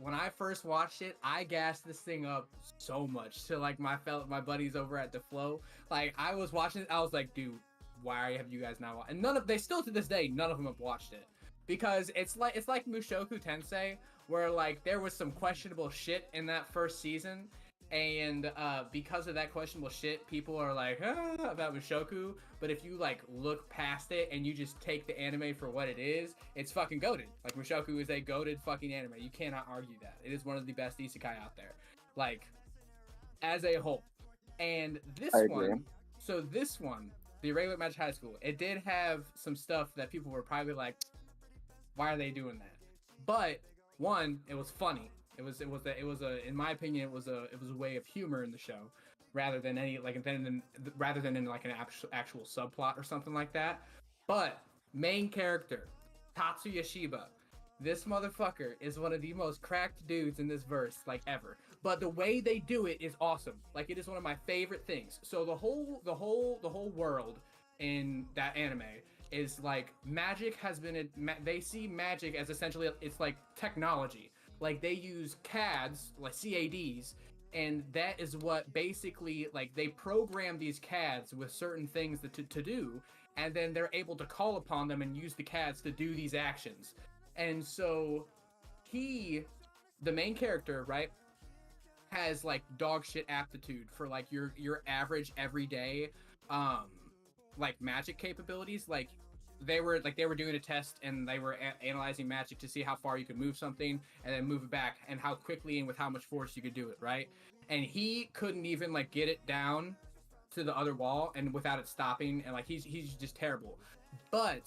When I first watched it, I gassed this thing up so much to like my buddies over at the Flow. Like, I was watching it, I was like, dude, why have you guys not watched? And they still to this day, none of them have watched it, because it's like Mushoku Tensei, where like there was some questionable shit in that first season, and because of that questionable shit, people are like about Mushoku. But if you like look past it and you just take the anime for what it is, it's fucking goated. Like, Mushoku is a goated fucking anime. You cannot argue that. It is one of the best isekai out there, like, as a whole. And this one, The Irregular Magic High School, it did have some stuff that people were probably like, why are they doing that? But one, it was funny. It was in my opinion, it was a way of humor in the show, rather than in like an actual subplot or something like that. But main character, Tatsuya Shiba, this motherfucker is one of the most cracked dudes in this verse, like, ever. But the way they do it is awesome. Like, it is one of my favorite things. So the whole world in that anime is like, magic has been they see magic as essentially, it's like technology. Like, they use CADs, like CADs, and that is what basically, like, they program these CADs with certain things to do, and then they're able to call upon them and use the CADs to do these actions. And so the main character, right, has like dog shit aptitude for like your average everyday like magic capabilities. Like, they were doing a test and they were analyzing magic to see how far you could move something and then move it back and how quickly and with how much force you could do it, right? And he couldn't even like get it down to the other wall and without it stopping, and like he's just terrible. But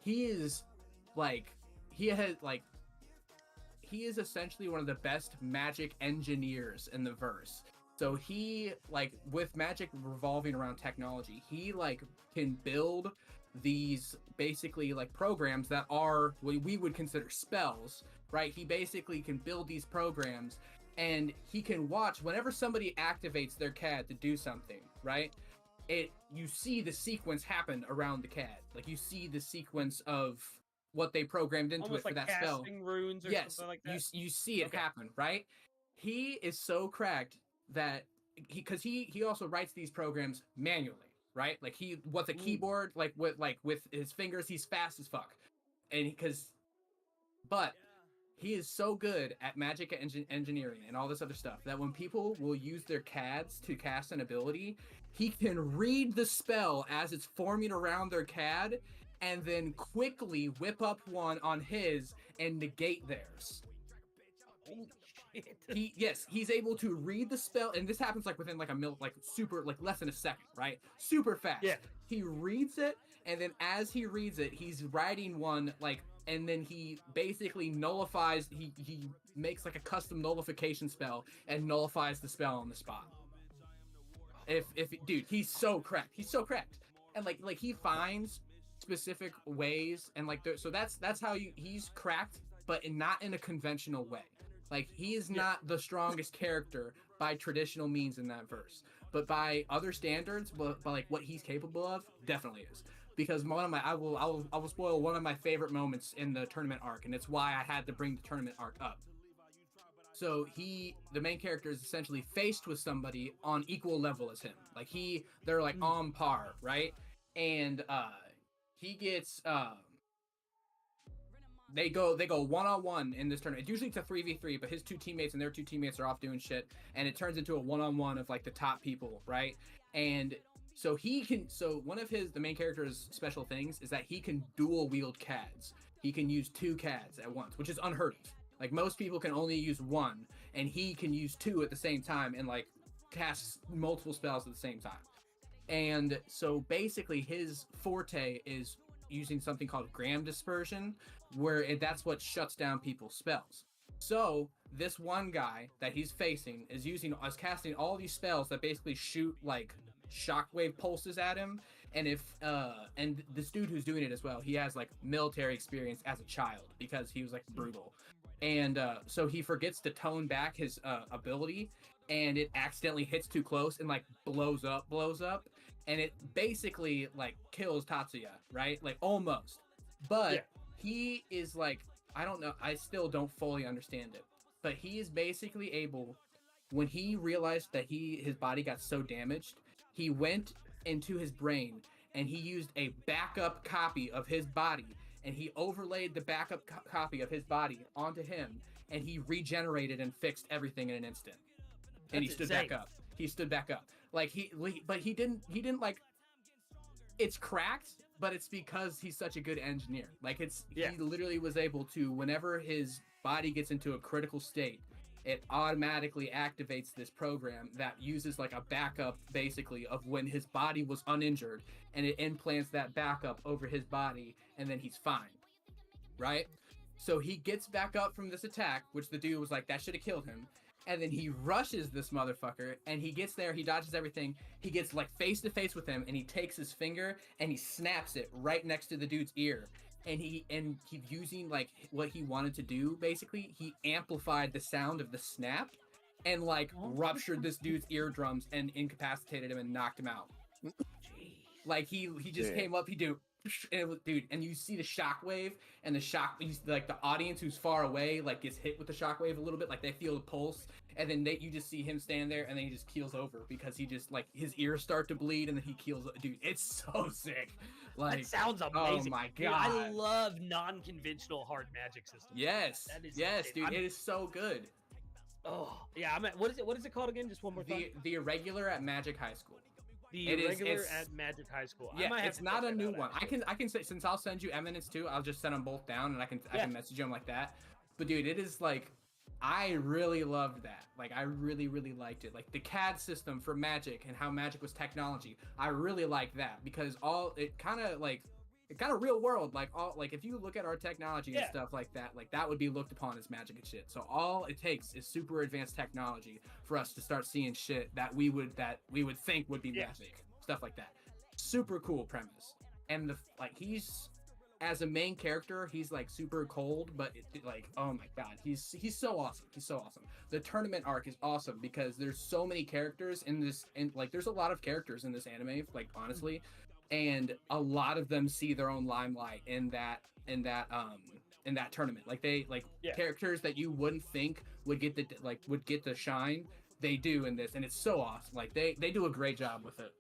he is like he is essentially one of the best magic engineers in the verse. So he, like, with magic revolving around technology, he like can build these basically like programs that are what we would consider spells, right? He basically can build these programs, and he can watch whenever somebody activates their CAD to do something, right? You see the sequence happen around the CAD. Like you see the sequence of what they programmed into Almost it for like that spell. casting runes or something like that. You see it happen, right? He is so cracked that he also writes these programs manually, right? Like he with a keyboard, like with his fingers, he's fast as fuck. And but he is so good at magic engineering and all this other stuff that when people will use their CADs to cast an ability, he can read the spell as it's forming around their CAD and then quickly whip up one on his and negate theirs. Holy shit. He's able to read the spell, and this happens like within like super like less than a second, right? Super fast. Yeah. He reads it, and then as he reads it, he's writing one like, and then he basically nullifies. He makes like a custom nullification spell and nullifies the spell on the spot. Dude, he's so cracked. He's so cracked, and like he finds specific ways, and like so that's how he's cracked, but not in a conventional way. Like he is not the strongest character by traditional means in that verse, but by other standards, but by like what he's capable of, definitely is. Because I will spoil one of my favorite moments in the tournament arc, and it's why I had to bring the tournament arc up. So the main character is essentially faced with somebody on equal level as him. Like they're like on par, right? And he gets they go one-on-one in this tournament. Usually it's a 3v3, but his two teammates and their two teammates are off doing shit, and it turns into a one-on-one of like the top people, right? And so one of the main character's special things is that he can dual wield CADs. He can use two CADs at once, which is unheard of. Like most people can only use one, and he can use two at the same time and like cast multiple spells at the same time. And so basically his forte is using something called gram dispersion, where that's what shuts down people's spells. So this one guy that he's facing is casting all these spells that basically shoot like shockwave pulses at him. And and this dude who's doing it as well, he has like military experience as a child because he was like brutal. And so he forgets to tone back his ability, and it accidentally hits too close and like blows up, and it basically like kills Tatsuya, right? Like almost. But he is like, I don't know, I still don't fully understand it, but he is basically able, when he realized that his body got so damaged, he went into his brain and he used a backup copy of his body, and he overlaid the backup copy of his body onto him, and he regenerated and fixed everything in an instant. And he stood back up. He stood back up. Like he didn't like, it's cracked, but it's because he's such a good engineer. Like he literally was able to, whenever his body gets into a critical state, it automatically activates this program that uses like a backup basically of when his body was uninjured, and it implants that backup over his body, and then he's fine, right? So he gets back up from this attack, which the dude was like, that should have killed him. And then he rushes this motherfucker, and he gets there, he dodges everything, he gets like face to face with him, and he takes his finger and he snaps it right next to the dude's ear. And he's using like what he wanted to do, basically, he amplified the sound of the snap and like ruptured this dude's eardrums and incapacitated him and knocked him out. Jeez. Like he just came up, and it was, dude, and you see the shockwave, and like the audience who's far away like gets hit with the shockwave a little bit, like they feel the pulse, and then you just see him stand there, and then he just keels over because he just like his ears start to bleed, and then he keels. Dude, it's so sick. Like, that sounds amazing. Oh my god, dude, I love non-conventional hard magic systems. Yes, dude, it is so good. Oh yeah, what is it called again? Just one more time. The Irregular at Magic High School. The It is- regular it's- at Magic High School. I Yeah, might have it's to not check a that new out, one. actually. I can say, since I'll send you Eminence too, I'll just send them both down and I Yeah. can message them like that. But dude, it is like, I really loved that. Like, I really, really liked it. Like the CAD system for Magic and how Magic was technology. I really liked that because it kind of real world. Like if you look at our technology and Yeah. stuff like that would be looked upon as Magic and shit. So all it takes is super advanced technology for us to start seeing shit that we would think would be Yeah. Magic. Stuff like that. Super cool premise. And he's, as a main character, he's like super cold, but oh my god, he's so awesome. He's so awesome. The tournament arc is awesome because there's so many characters in this, and like there's a lot of characters in this anime, like honestly, and a lot of them see their own limelight in that tournament. Like Yeah. characters that you wouldn't think would get the shine, they do in this, and it's so awesome. Like they do a great job with it.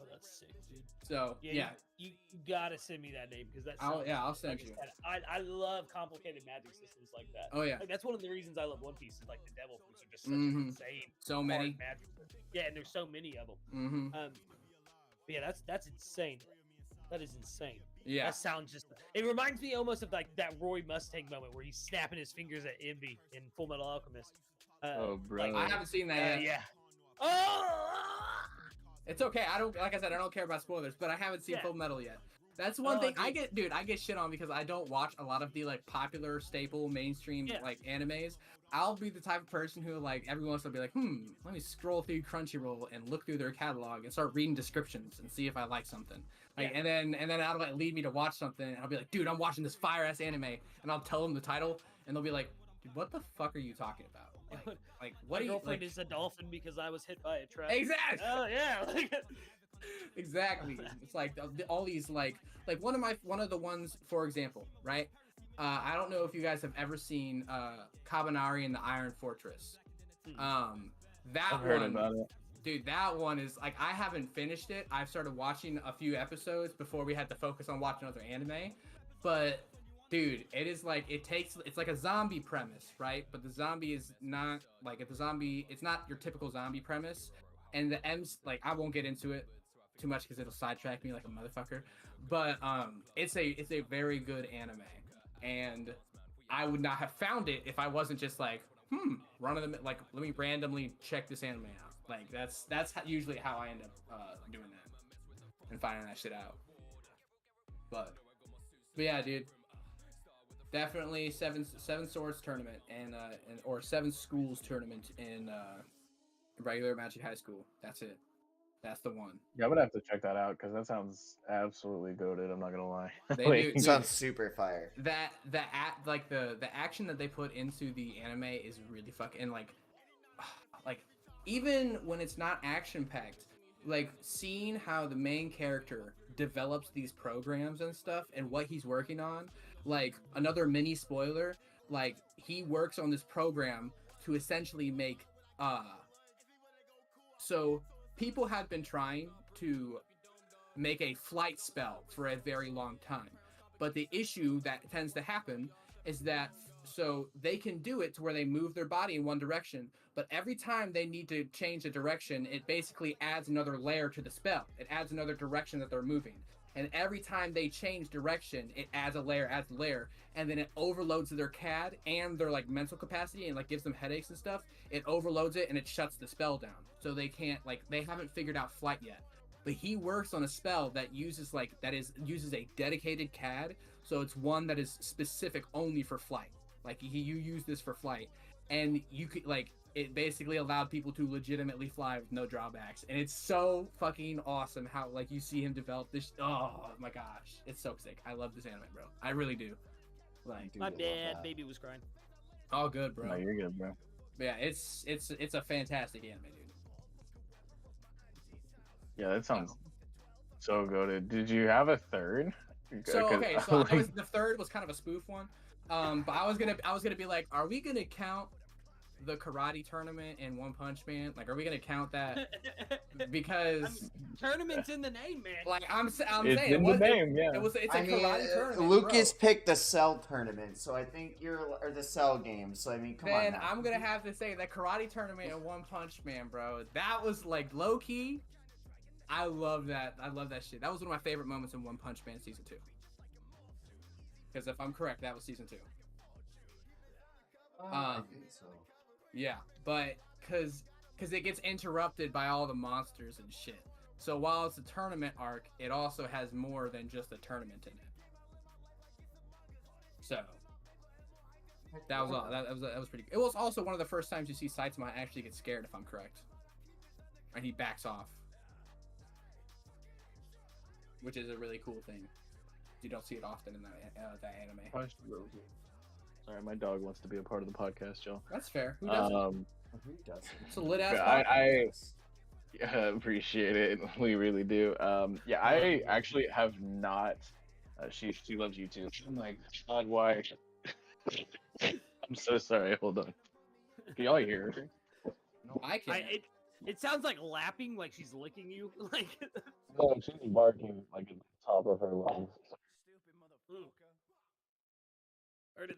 Oh, that's sick, dude. So yeah. You gotta send me that name because that's. I'll send you. I love complicated magic systems like that. Oh yeah. Like that's one of the reasons I love One Piece. Is like the devil fruits are just such Mhm. insane. So hard many. magic. Yeah, and there's so many of them. Mm-hmm. But yeah, that's insane. That is insane. Yeah. That sounds just. It reminds me almost of like that Roy Mustang moment where he's snapping his fingers at Envy in Full Metal Alchemist. Oh, bro. I haven't seen that yet. Yeah. Oh. It's okay. I don't, like I said, I don't care about spoilers, but I haven't seen Yeah. Full Metal yet. That's one Oh, thing dude. I get shit on because I don't watch a lot of the like popular staple mainstream Yeah. like animes. I'll be the type of person who like every once in a while be like, let me scroll through Crunchyroll and look through their catalog and start reading descriptions and see if I like something. Like, Yeah. and then that'll like lead me to watch something. And I'll be like, dude, I'm watching this fire ass anime, and I'll tell them the title, and they'll be like, dude, what the fuck are you talking about? Like what My are you girlfriend like? is a dolphin because I was hit by a trap. Exactly. Oh yeah. Exactly. It's like all these like one of the ones, for example, right? I don't know if you guys have ever seen Kabanari and the Iron Fortress. That I've heard one, about it. dude, that one is like, I haven't finished it. I've started watching a few episodes before we had to focus on watching other anime, but dude, it is like it's like a zombie premise, right? But the zombie is not like it's not your typical zombie premise, and the M's like, I won't get into it too much because it'll sidetrack me like a motherfucker. But it's a very good anime, and I would not have found it if I wasn't just like, let me randomly check this anime out. Like that's usually how I end up doing that and finding that shit out. But yeah, dude, definitely seven swords tournament or seven schools tournament in regular Magic High School. That's it. That's the one. Yeah, I would have to check that out because that sounds absolutely goated. I'm not gonna lie. They Like, do. Sounds super fire. The action that they put into the anime is really fucking, and like even when it's not action packed, like seeing how the main character develops these programs and stuff and what he's working on, like another mini spoiler, like he works on this program to essentially make so people have been trying to make a flight spell for a very long time, but the issue that tends to happen is that so they can do it to where they move their body in one direction, but every time they need to change the direction, it basically adds another layer to the spell. It adds another direction that they're moving. And every time they change direction, it adds a layer, and then it overloads their CAD and their like mental capacity and like gives them headaches and stuff. It overloads it and it shuts the spell down. So they can't they haven't figured out flight yet. But he works on a spell that uses a dedicated CAD, so it's one that is specific only for flight. Like you use this for flight, and you could it basically allowed people to legitimately fly with no drawbacks, and it's so fucking awesome how you see him develop this. Oh my gosh, it's so sick. I love this anime, bro. I really do. Like, My bad, baby was crying. all good, bro. No, you're good, bro. But yeah, it's a fantastic anime, dude. Yeah, that sounds so goated. Did you have a third? So 'Cause okay, so the third was kind of a spoof one. But I was gonna be like, are we gonna count the karate tournament in One Punch Man? Like, are we gonna count that? Because tournament's in the name, man. like I'm It's saying, in the name, yeah. it's a I mean, karate tournament. Lucas bro. picked the Cell tournament, so I think or the Cell game. So I mean, come on. Then Now. I'm gonna have to say that karate tournament in One Punch Man, bro. That was like low key. I love that. I love that shit. That was one of my favorite moments in One Punch Man season 2. Because if I'm correct, that was season 2. I think so. Yeah, but because it gets interrupted by all the monsters and shit. So while it's a tournament arc, it also has more than just a tournament in it. So that was all. That was pretty. It was also one of the first times you see Saitama actually get scared, if I'm correct, and he backs off, which is a really cool thing. You don't see it often in that anime. Sorry, my dog wants to be a part of the podcast, y'all. That's fair. Who doesn't? Who doesn't? It's a lit ass. I appreciate it. We really do. Yeah, I actually have not. She loves you too. I'm like, God, why? I'm so sorry. Hold on. Can y'all hear her? No, I can't. It sounds like lapping, like she's licking you. Like No, she's barking like at the top of her lungs.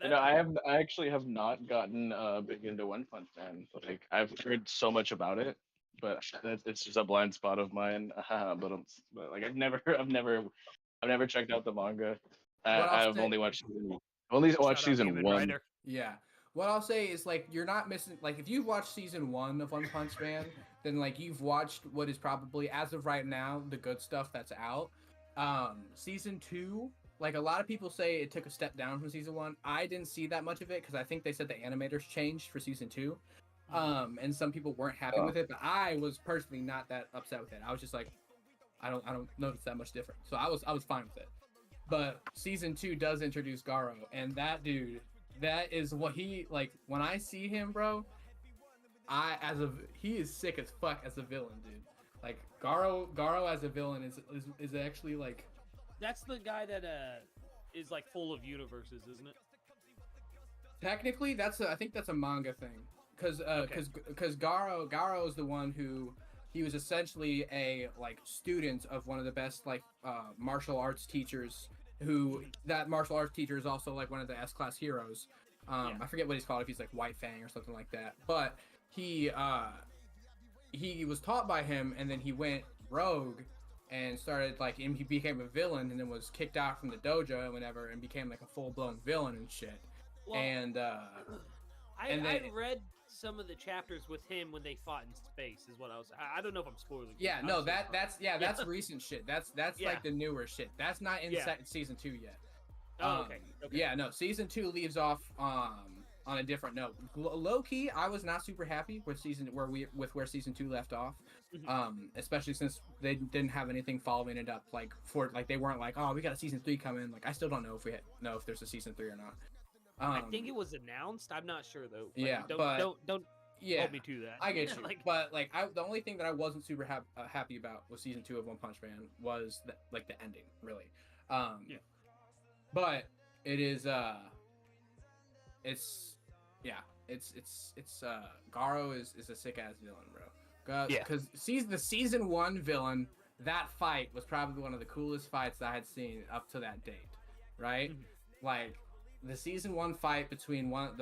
I actually have not gotten big into One Punch Man. Like I've heard so much about it, but it's just a blind spot of mine. But like I've never checked out the manga. I've only watched season 1. Yeah. What I'll say is like you're not missing. Like if you've watched season 1 of One Punch Man, then like you've watched what is probably as of right now the good stuff that's out. Season 2. Like, a lot of people say it took a step down from season 1. I didn't see that much of it, because I think they said the animators changed for season 2. And some people weren't happy with it, but I was personally not that upset with it. I was just like, I don't notice that much different. So I was fine with it. But season 2 does introduce Garo, and that dude, that is what he, like, when I see him, bro, he is sick as fuck as a villain, dude. Like, Garo as a villain is actually, like... That's the guy that is like full of universes, isn't it? Technically, I think that's a manga thing, because Garo is the one who he was essentially a like student of one of the best like martial arts teachers. That martial arts teacher is also like one of the S-class heroes. I forget what he's called, if he's like White Fang or something like that. But he was taught by him, and then he went rogue. And started like he became a villain, and then was kicked out from the dojo and whatever, and became like a full-blown villain and shit. Well, and I read some of the chapters with him when they fought in space. Is what I was. I don't know if I'm spoiling. Yeah, no, that's recent shit. That's like the newer shit. That's not in season 2 yet. Oh, okay. Yeah, no, season 2 leaves off on a different note. Low key, I was not super happy with where season 2 left off. Especially since they didn't have anything following it up, like they weren't like, oh, we got a season 3 coming. Like I still don't know if there's a season 3 or not. I think it was announced. I'm not sure though. Like, yeah, don't hold me to that. I get you. But like the only thing that I wasn't super happy about with season 2 of One Punch Man was the ending, really. But it is it's Garo is a sick ass villain, bro. Because the season 1 villain, that fight was probably one of the coolest fights I had seen up to that date, right? Like the season 1 fight between One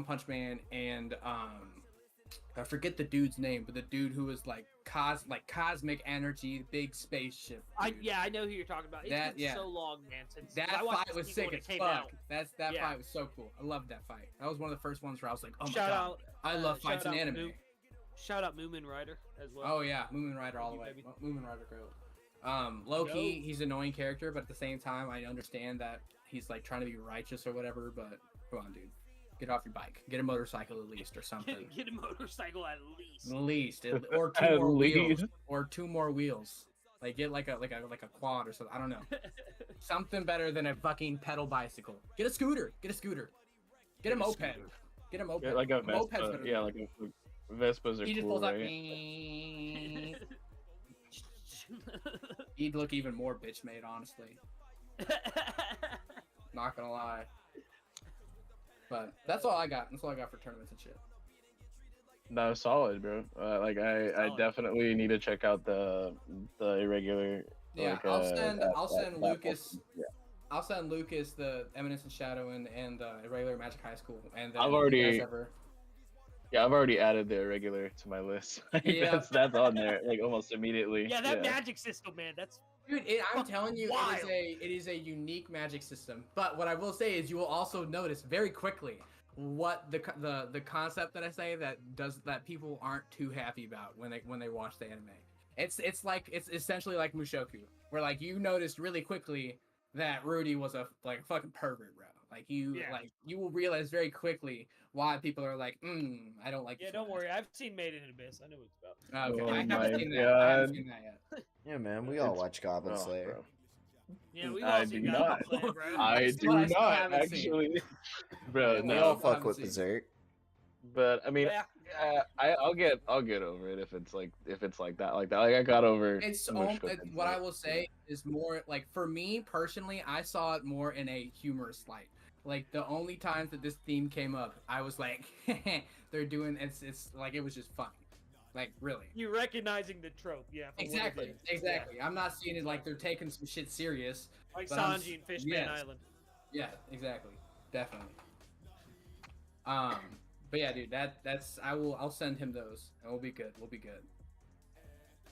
Punch Man and I forget the dude's name, but the dude who was like cosmic energy, big spaceship. Dude. I know who you're talking about. It's been so long, man. Since that fight was sick as fuck. That fight was so cool. I loved that fight. That was one of the first ones where I was like, oh my god, I love fights in anime. Shout out Moomin Rider as well. Oh yeah, Moomin Rider all the way. Moomin Rider girl. Low key, he's an annoying character, but at the same time, I understand that he's like trying to be righteous or whatever. But come on, dude, get off your bike, get a motorcycle at least or something. Get a motorcycle at least. Or two more wheels. Or 2 more wheels. Like get like a quad or something. I don't know. Something better than a fucking pedal bicycle. Get a scooter. Get a moped. Get a moped. Yeah, like a Vespa. Yeah, like a Vespas are he just cool, pulls up. right? He'd look even more bitch made, honestly. Not gonna lie. But that's all I got. That's all I got for tournaments and shit. That was solid, bro. Like I Solid. definitely need to check out the irregular. Yeah, Like, I'll send Lucas. Yeah. I'll send Lucas the Eminence and Shadow and Irregular Magic High School, and then I've if you already guys ever. Yeah, I've already added the irregular to my list. Like, Yeah. that's on there like almost immediately. Yeah, that magic system, man. That's Dude, I'm telling you, wild. it is a unique magic system. But what I will say is, you will also notice very quickly what the concept that I say that people aren't too happy about when they watch the anime. It's essentially like Mushoku, where like you noticed really quickly that Rudy was a fucking pervert, bro. Like you will realize very quickly why people are like, I don't like. Yeah, don't worry. I've seen Made in Abyss. I know what it's about. Okay, Oh I my haven't seen that. I God. haven't seen that yet. Yeah, man, we all watch Goblin Oh, Slayer. bro. Yeah, we I all do seen not. Goblin Slayer, bro. I That's do what I still not haven't seen. actually, bro. Yeah, We No, all I fuck haven't with seen it. Berserk. but I mean, Yeah. I'll get over it if it's like that. Like I got over. It's Mushroom what I Insect. will say is more like, for me personally, I saw it more in a humorous light. Like the only times that this theme came up, I was like, they're doing it's like, it was just funny. Like, really. You recognizing the trope, yeah. for what it Exactly. is. Exactly. I'm not seeing it like they're taking some shit serious. Like But I'm Sanji and Fishman yes. Island. Yeah, exactly. Definitely. But yeah, dude, I'll send him those and we'll be good. We'll be good.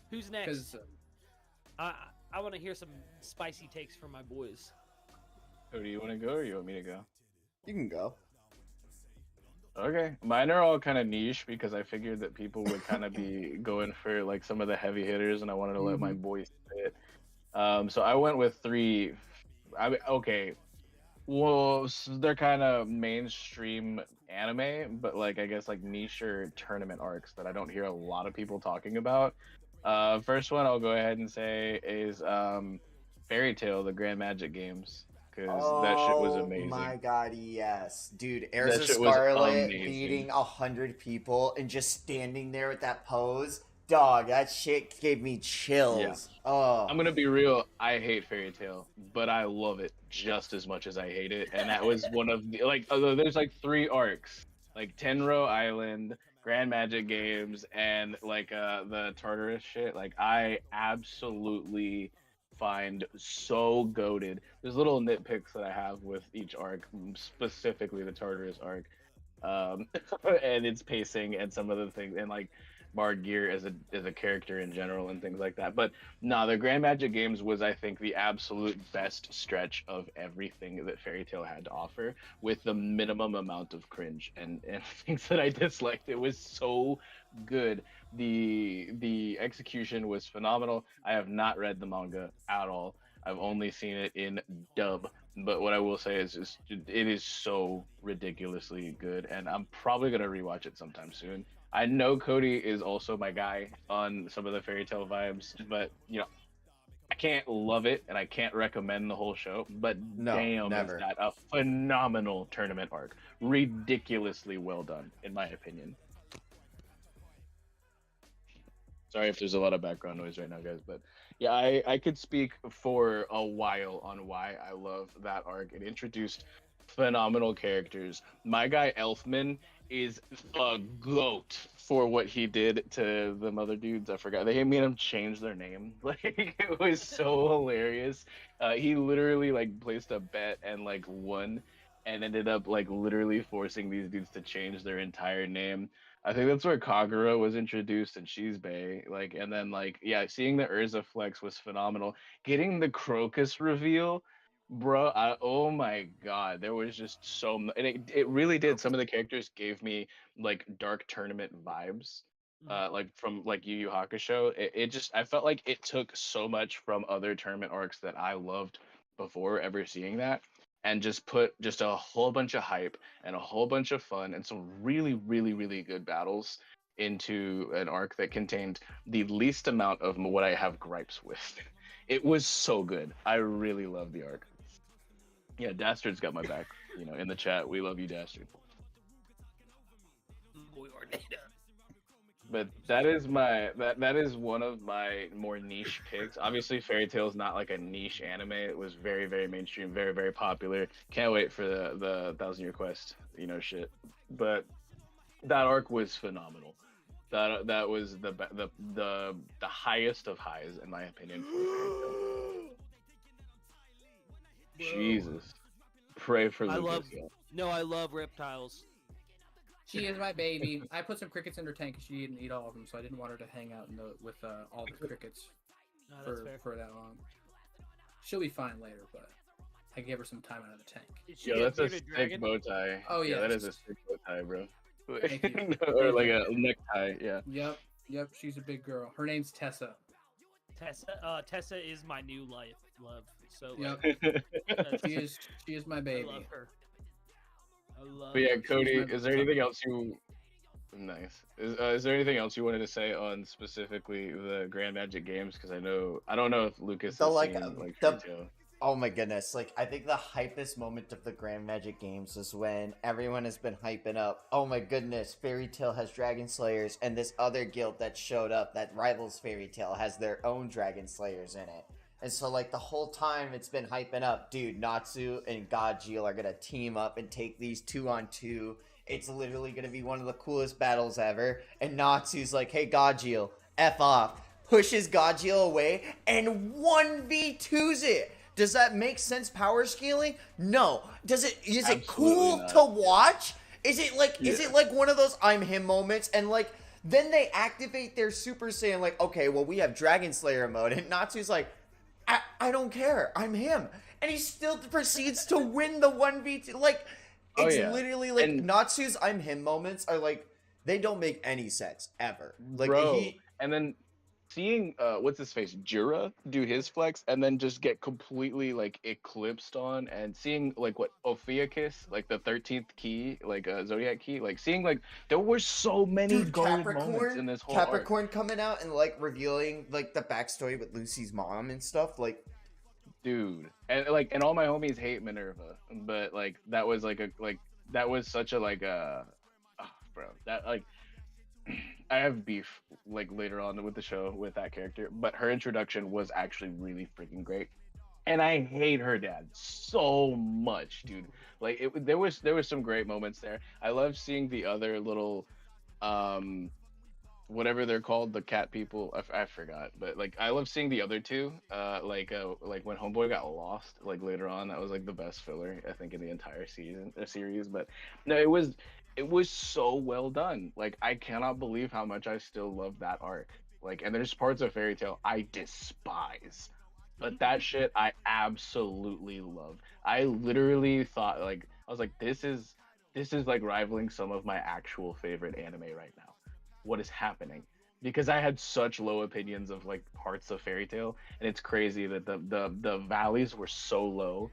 Who's next? Cuz I want to hear some spicy takes from my boys. Oh, do you want to go or you want me to go? You can go. Okay, mine are all kind of niche because I figured that people would kind of be going for like some of the heavy hitters, and I wanted to let my boys spit. So I went with three. Okay, well, they're kind of mainstream anime, but like I guess like niche or tournament arcs that I don't hear a lot of people talking about. First one I'll go ahead and say is Fairy Tail, the Grand Magic games. Because that shit was amazing. Oh my god, yes. Dude, That Erza shit was Scarlet amazing. beating 100 people and just standing there with that pose. Dog, that shit gave me chills. Yeah. Oh. I'm gonna be real. I hate Fairy Tail, but I love it just as much as I hate it. And that was one of the, like, although there's like 3 arcs, like Tenro Island, Grand Magic Games, and like the Tartarus shit. Like I absolutely find so goated. There's little nitpicks that I have with each arc, specifically the Tartarus arc, and its pacing and some of the things, and like Bard Gear as a character in general and things like that. But no, the Grand Magic Games was, I think, the absolute best stretch of everything that Fairy Tail had to offer, with the minimum amount of cringe and things that I disliked. It was so good. The execution was phenomenal. I have not read the manga at all. I've only seen it in dub. But what I will say is just, it is so ridiculously good, and I'm probably gonna rewatch it sometime soon. I know Cody is also my guy on some of the Fairy Tail vibes, but you know, I can't love it and I can't recommend the whole show. But No, damn, never. is that a phenomenal tournament arc? Ridiculously well done, in my opinion. Sorry if there's a lot of background noise right now, guys, but yeah, I could speak for a while on why I love that arc. It introduced phenomenal characters. My guy Elfman is a goat for what he did to the mother dudes. I forgot, they made him change their name. Like, it was so hilarious. He literally like placed a bet and like won, and ended up like literally forcing these dudes to change their entire name. I think that's where Kagura was introduced, and she's Bay. Like, and then like, yeah, seeing the Urza flex was phenomenal. Getting the Crocus reveal, bro, oh my god, there was just so much, and it really did. Some of the characters gave me like dark tournament vibes, like from like Yu Yu Hakusho. It just, I felt like it took so much from other tournament arcs that I loved before ever seeing that, and just put just a whole bunch of hype and a whole bunch of fun and some really, really, really good battles into an arc that contained the least amount of what I have gripes with. It was so good. I really love the arc. Yeah, Dastard's got my back. You know, in the chat, we love you, Dastard. But that is that is one of my more niche picks. Obviously, Fairy Tail is not like a niche anime. It was very, very mainstream, very, very popular. Can't wait for the 1,000 Year Quest, you know, shit. But that arc was phenomenal. That was the highest of highs in my opinion for Fairy Tail. Jesus, pray for I Lucas. love. No, I love reptiles. She is my baby. I put some crickets in her tank because she didn't eat all of them, so I didn't want her to hang out with all the crickets for that long. She'll be fine later, but I gave her some time out of the tank. Yo, that's a sick bow tie. Oh yeah, that is a sick bow tie, bro. Thank you. Or like a necktie, yeah. Yep. She's a big girl. Her name's Tessa. Tessa is my new love. So Yep. She is my baby. I love her. But yeah, Cody, is there anything else you? Nice. Is there anything else you wanted to say on specifically the Grand Magic games? Because I don't know if Lucas has seen Fairy Tail. Oh my goodness, like, I think the hypest moment of the Grand Magic games is when everyone has been hyping up, oh my goodness, Fairy Tail has Dragon Slayers, and this other guild that showed up that rivals Fairy Tail has their own Dragon Slayers in it. And so, like, the whole time it's been hyping up, dude, Natsu and Godjiel are gonna team up and take these 2-on-2. It's literally gonna be one of the coolest battles ever. And Natsu's like, hey, Godjiel, F off. Pushes Godjiel away and 1v2s it. Does that make sense power scaling? No. Is it cool to watch? Is it like one of those I'm him moments? And like, then they activate their Super Saiyan like, okay, well, we have Dragon Slayer mode. And Natsu's like, I don't care. I'm him. And he still proceeds to win the 1v2. Like, it's literally like Natsu's I'm him moments are like, they don't make any sense ever. Like, bro, and then seeing what's his face, Jura, do his flex and then just get completely like eclipsed on, and seeing like what Ophiuchus, like the 13th key, like Zodiac key, like seeing like there were so many gold moments in this whole Capricorn coming out and like revealing like the backstory with Lucy's mom and stuff, like, dude, and all my homies hate Minerva, but like that was such a bro, that like I have beef like later on with the show with that character, but her introduction was actually really freaking great, and I hate her dad so much, dude. Like there was some great moments there. I love seeing the other little whatever they're called, the cat people. I forgot, but like I love seeing the other two. Like when Homeboy got lost, like later on, that was like the best filler I think in the entire series. But no, it was so well done. Like I cannot believe how much I still love that arc. Like, and there's parts of Fairy Tail I despise, but that shit I absolutely love. I literally thought like I was like, this is like rivaling some of my actual favorite anime right now. What is happening? Because I had such low opinions of like parts of Fairy Tail, and it's crazy that the valleys were so low,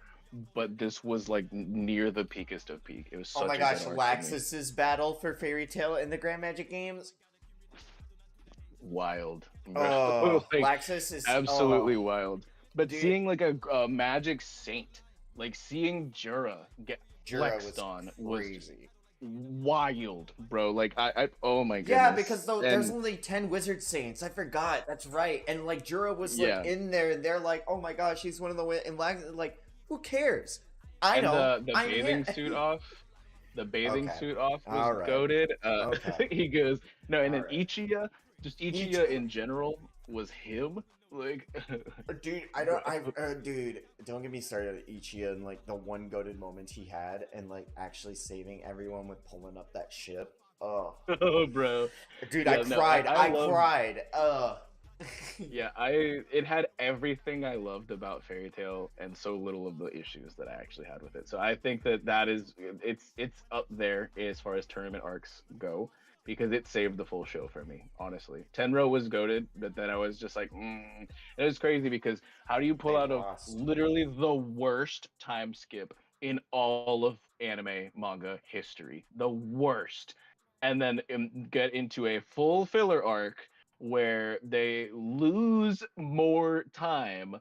but this was like near the peakest of peak. It was such oh my a gosh, good arc Laxus's battle for Fairy Tail in the Grand Magic games, wild. Oh, like, Laxus is absolutely wild. But dude, seeing like a magic saint, like seeing Jura get flexed on was crazy. Wild, bro. Like I oh my goodness. Yeah, because there's only 10 wizard saints. I forgot. That's right. And like Jura was like in there, and they're like, oh my gosh, he's one of the and like, who cares? I know. The bathing suit off. The bathing suit off was goated. He goes no, and then Ichiya, just Ichiya in general was him. Like, dude, dude, don't get me started on Ichiya and like the one goated moment he had, and like actually saving everyone with pulling up that ship. Oh, bro, dude, I cried. I cried. Yeah, it had everything I loved about Fairy Tail and so little of the issues that I actually had with it. So I think that is it's up there as far as tournament arcs go, because it saved the full show for me, honestly. Tenro was goated, but then I was just like, It was crazy because how do you pull out of literally the worst time skip in all of anime manga history? The worst. And then get into a full filler arc where they lose more time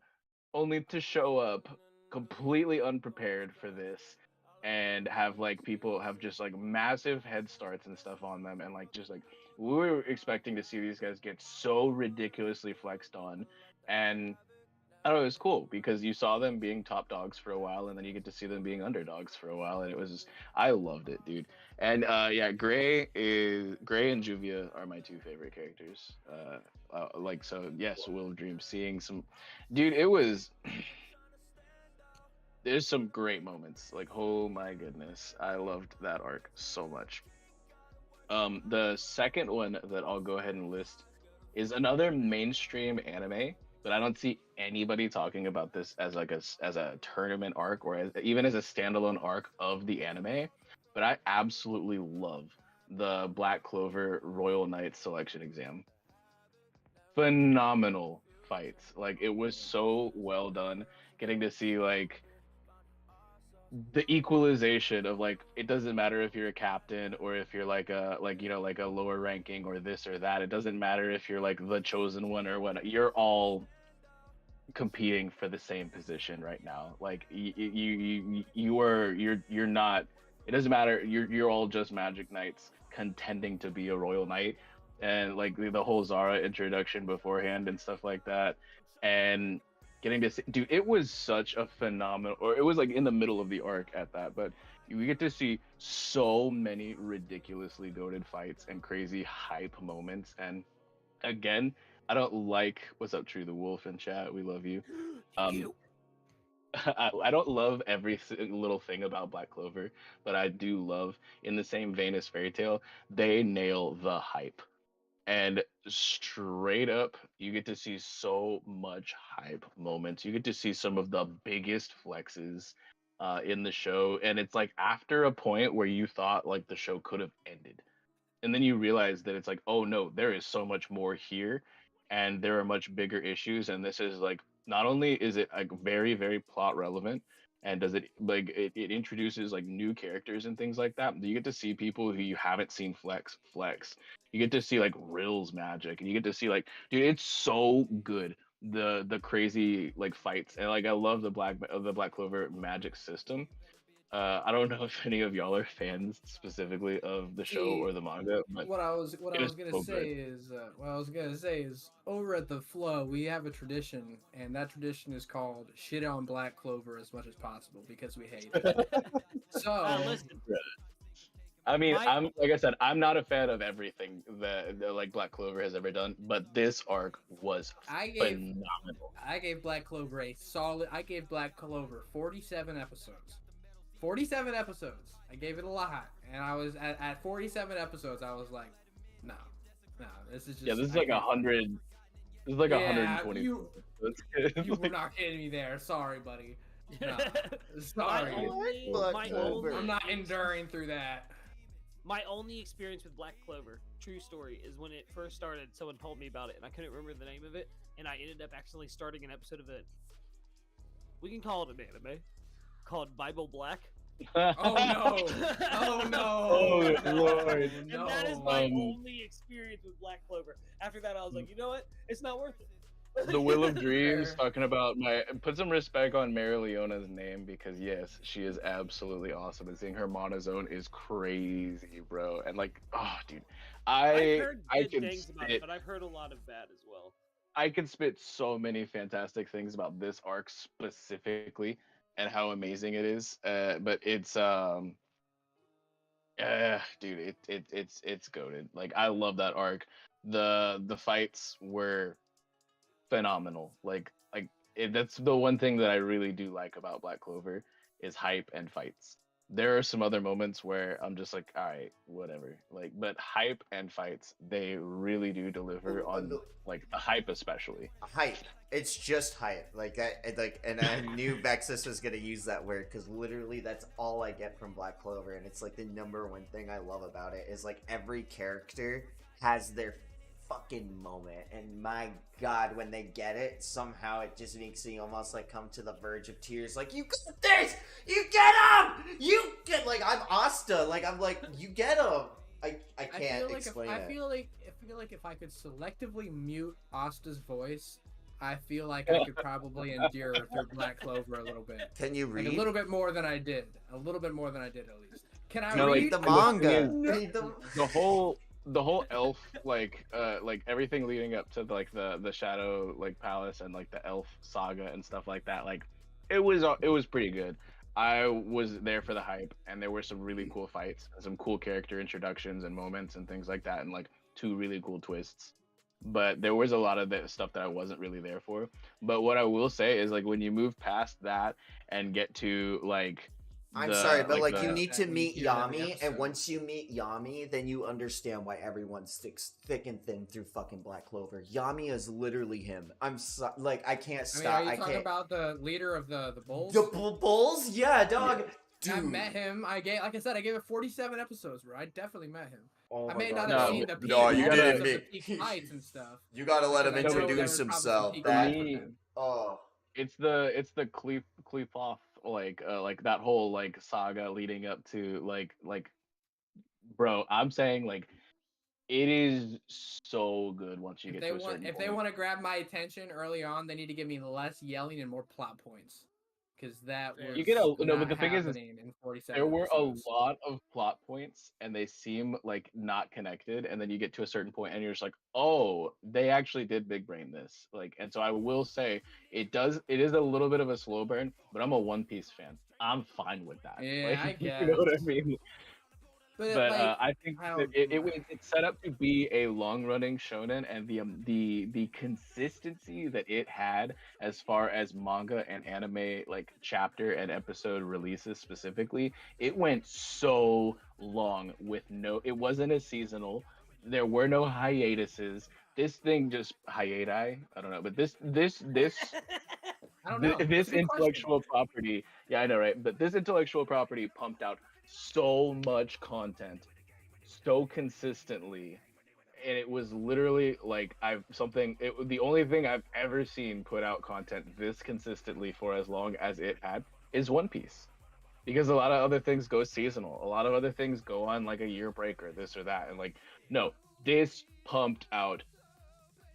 only to show up completely unprepared for this and have like people have just like massive head starts and stuff on them, and like just like we were expecting to see these guys get so ridiculously flexed on, and I don't know, it was cool because you saw them being top dogs for a while, and then you get to see them being underdogs for a while, and it was just, I loved it, dude. And yeah, Gray and Juvia are my two favorite characters. Like so, yes, Will of Dreams. Seeing some, dude, it was. There's some great moments. Like, oh my goodness, I loved that arc so much. The second one that I'll go ahead and list is another mainstream anime, but I don't see anybody talking about this as like as a tournament arc or even as a standalone arc of the anime. But I absolutely love the Black Clover Royal Knight selection exam. Phenomenal fights. Like it was so well done. Getting to see like the equalization of like it doesn't matter if you're a captain or if you're like a like a lower ranking or this or that. It doesn't matter if you're like the chosen one or what. You're all competing for the same position right now. Like you're not. It doesn't matter. You're all just Magic Knights contending to be a Royal Knight, and like the whole Zara introduction beforehand and stuff like that, and getting to see, dude, it was such a phenomenal, or it was like in the middle of the arc at that, but we get to see so many ridiculously goated fights and crazy hype moments. And again, I don't like, what's up, True the Wolf in chat, we love you. I don't love every little thing about Black Clover, but I do love, in the same vein as Fairy Tail, they nail the hype. And straight up, you get to see so much hype moments. You get to see some of the biggest flexes in the show. And it's like after a point where you thought like the show could have ended. And then you realize that it's like, oh no, there is so much more here. And there are much bigger issues. And this is like, not only is it like very, very plot relevant, and does it like it introduces like new characters and things like that. You get to see people who you haven't seen flex. You get to see like Rill's magic, and you get to see like, dude, it's so good. The crazy like fights, and like I love the Black Clover magic system. I don't know if any of y'all are fans specifically of the show or the manga, but what I was gonna say is over at the Flow we have a tradition, and that tradition is called shit on Black Clover as much as possible because we hate it. So listen. I mean, I'm like I said, I'm not a fan of everything that like Black Clover has ever done, but this arc was phenomenal. I gave Black Clover a solid. I gave Black Clover 47 episodes. 47 episodes. I gave it a lot, and I was at 47 episodes. I was like, no, this is just. Yeah, this is like 100. This is like 120. You were not kidding me there. Sorry, buddy. No, sorry. I'm not enduring through that. My only experience with Black Clover, true story, is when it first started. Someone told me about it, and I couldn't remember the name of it, and I ended up actually starting an episode of it. We can call it an anime called Bible Black. Oh no! Oh no! Oh Lord! And that is my only experience with Black Clover. After that, I was like, you know what? It's not worth it. The Will of Dreams talking about put some respect on Mary Leona's name, because yes, she is absolutely awesome, and seeing her monozone is crazy, bro. And like, oh dude, I've heard good things about it, but I've heard a lot of bad as well. I can spit so many fantastic things about this arc specifically and how amazing it is. But it's dude, it's goated. Like I love that arc. The fights were phenomenal. That's the one thing that I really do like about Black Clover is hype and fights. There are some other moments where I'm just like, all right, whatever. Like, but hype and fights, they really do deliver on like the hype, especially. Hype. It's just hype. And I knew vexyz was gonna use that word because literally that's all I get from Black Clover, and it's like the number one thing I love about it is like every character has their fucking moment, and my god, when they get it, somehow it just makes me almost like come to the verge of tears. Like, you got this, you get him, you get, like, I'm Asta, like, I'm like, you get him. I can't explain it. I feel like if I could selectively mute Asta's voice, I feel like I could probably endure through Black Clover a little bit. Can you read? Like a little bit more than I did. A little bit more than I did, at least. Can I read the manga? The the whole elf like everything leading up to like the shadow like palace and like the elf saga and stuff like that, like it was pretty good. I was there for the hype, and there were some really cool fights and some cool character introductions and moments and things like that, and like two really cool twists. But there was a lot of the stuff that I wasn't really there for. But what I will say is like when you move past that and get to like I'm sorry, but like you the, need to That meet week here in the Yami, and episode. once you meet Yami, then you understand why everyone sticks thick and thin through fucking Black Clover. Yami is literally him. Like I can't I mean, stop. are you I talking can't. about the leader of the bulls? The Bulls? Yeah, dog. Yeah. I Dude. met him. Like I said, I gave it 47 episodes, bro. I definitely met him. Oh I my may God. not have No, seen the peak, no, you gotta- moments of didn't the peak fights and stuff. You gotta let him Because I know there introduce were probably some himself. peak For fights me- with him. Oh. it's the Kleef off like that whole like saga leading up to like bro, I'm saying like it is so good once you If get they to a want, certain if point. they want to grab my attention early on, they need to give me less yelling and more plot points. Because that was You get a- no, not but the thing is happening in 47 there were episodes. a lot of plot points and they seem like not connected, and then you get to a certain point and you're just like, oh, they actually did big brain this. Like, and so I will say it is a little bit of a slow burn, but I'm a One Piece fan. I'm fine with that. Yeah, I You know what I guess. mean? But, But like, I think I that don't- it's set up to be a long running shonen, and the consistency that it had as far as manga and anime like chapter and episode releases specifically, it went so long with it wasn't as seasonal. There were no hiatuses. This thing just hiati. I don't know, but this I don't know. this That's a good intellectual property, yeah, I know, right? But this intellectual property pumped out so much content so consistently, and it was literally like the only thing I've ever seen put out content this consistently for as long as it had is One Piece. Because a lot of other things go seasonal. A lot of other things go on like a year break or this or that. And like, no, this pumped out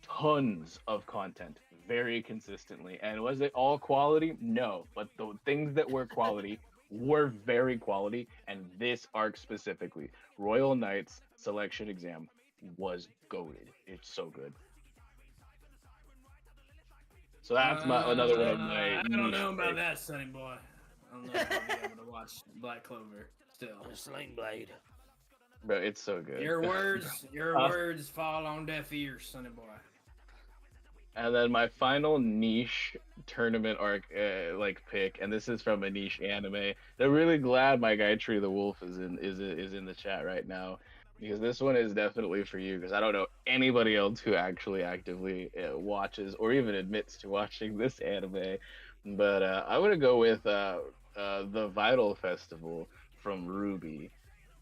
tons of content very consistently. And was it all quality? No. But the things that were quality were very quality. And this arc specifically, Royal Knights selection exam, was goated. It's so good. So that's another one of my. I don't niche know about picks. that, sonny boy. I don't know if I'll be able to watch Black Clover still. Sling Blade. Bro, it's so good. Your words fall on deaf ears, sonny boy. And then my final niche tournament arc, like pick, and this is from a niche anime. They're really glad my guy Tree the Wolf is in the chat right now, because this one is definitely for you. Because I don't know anybody else who actually actively watches or even admits to watching this anime. But I'm gonna go with the Vital Festival from Ruby,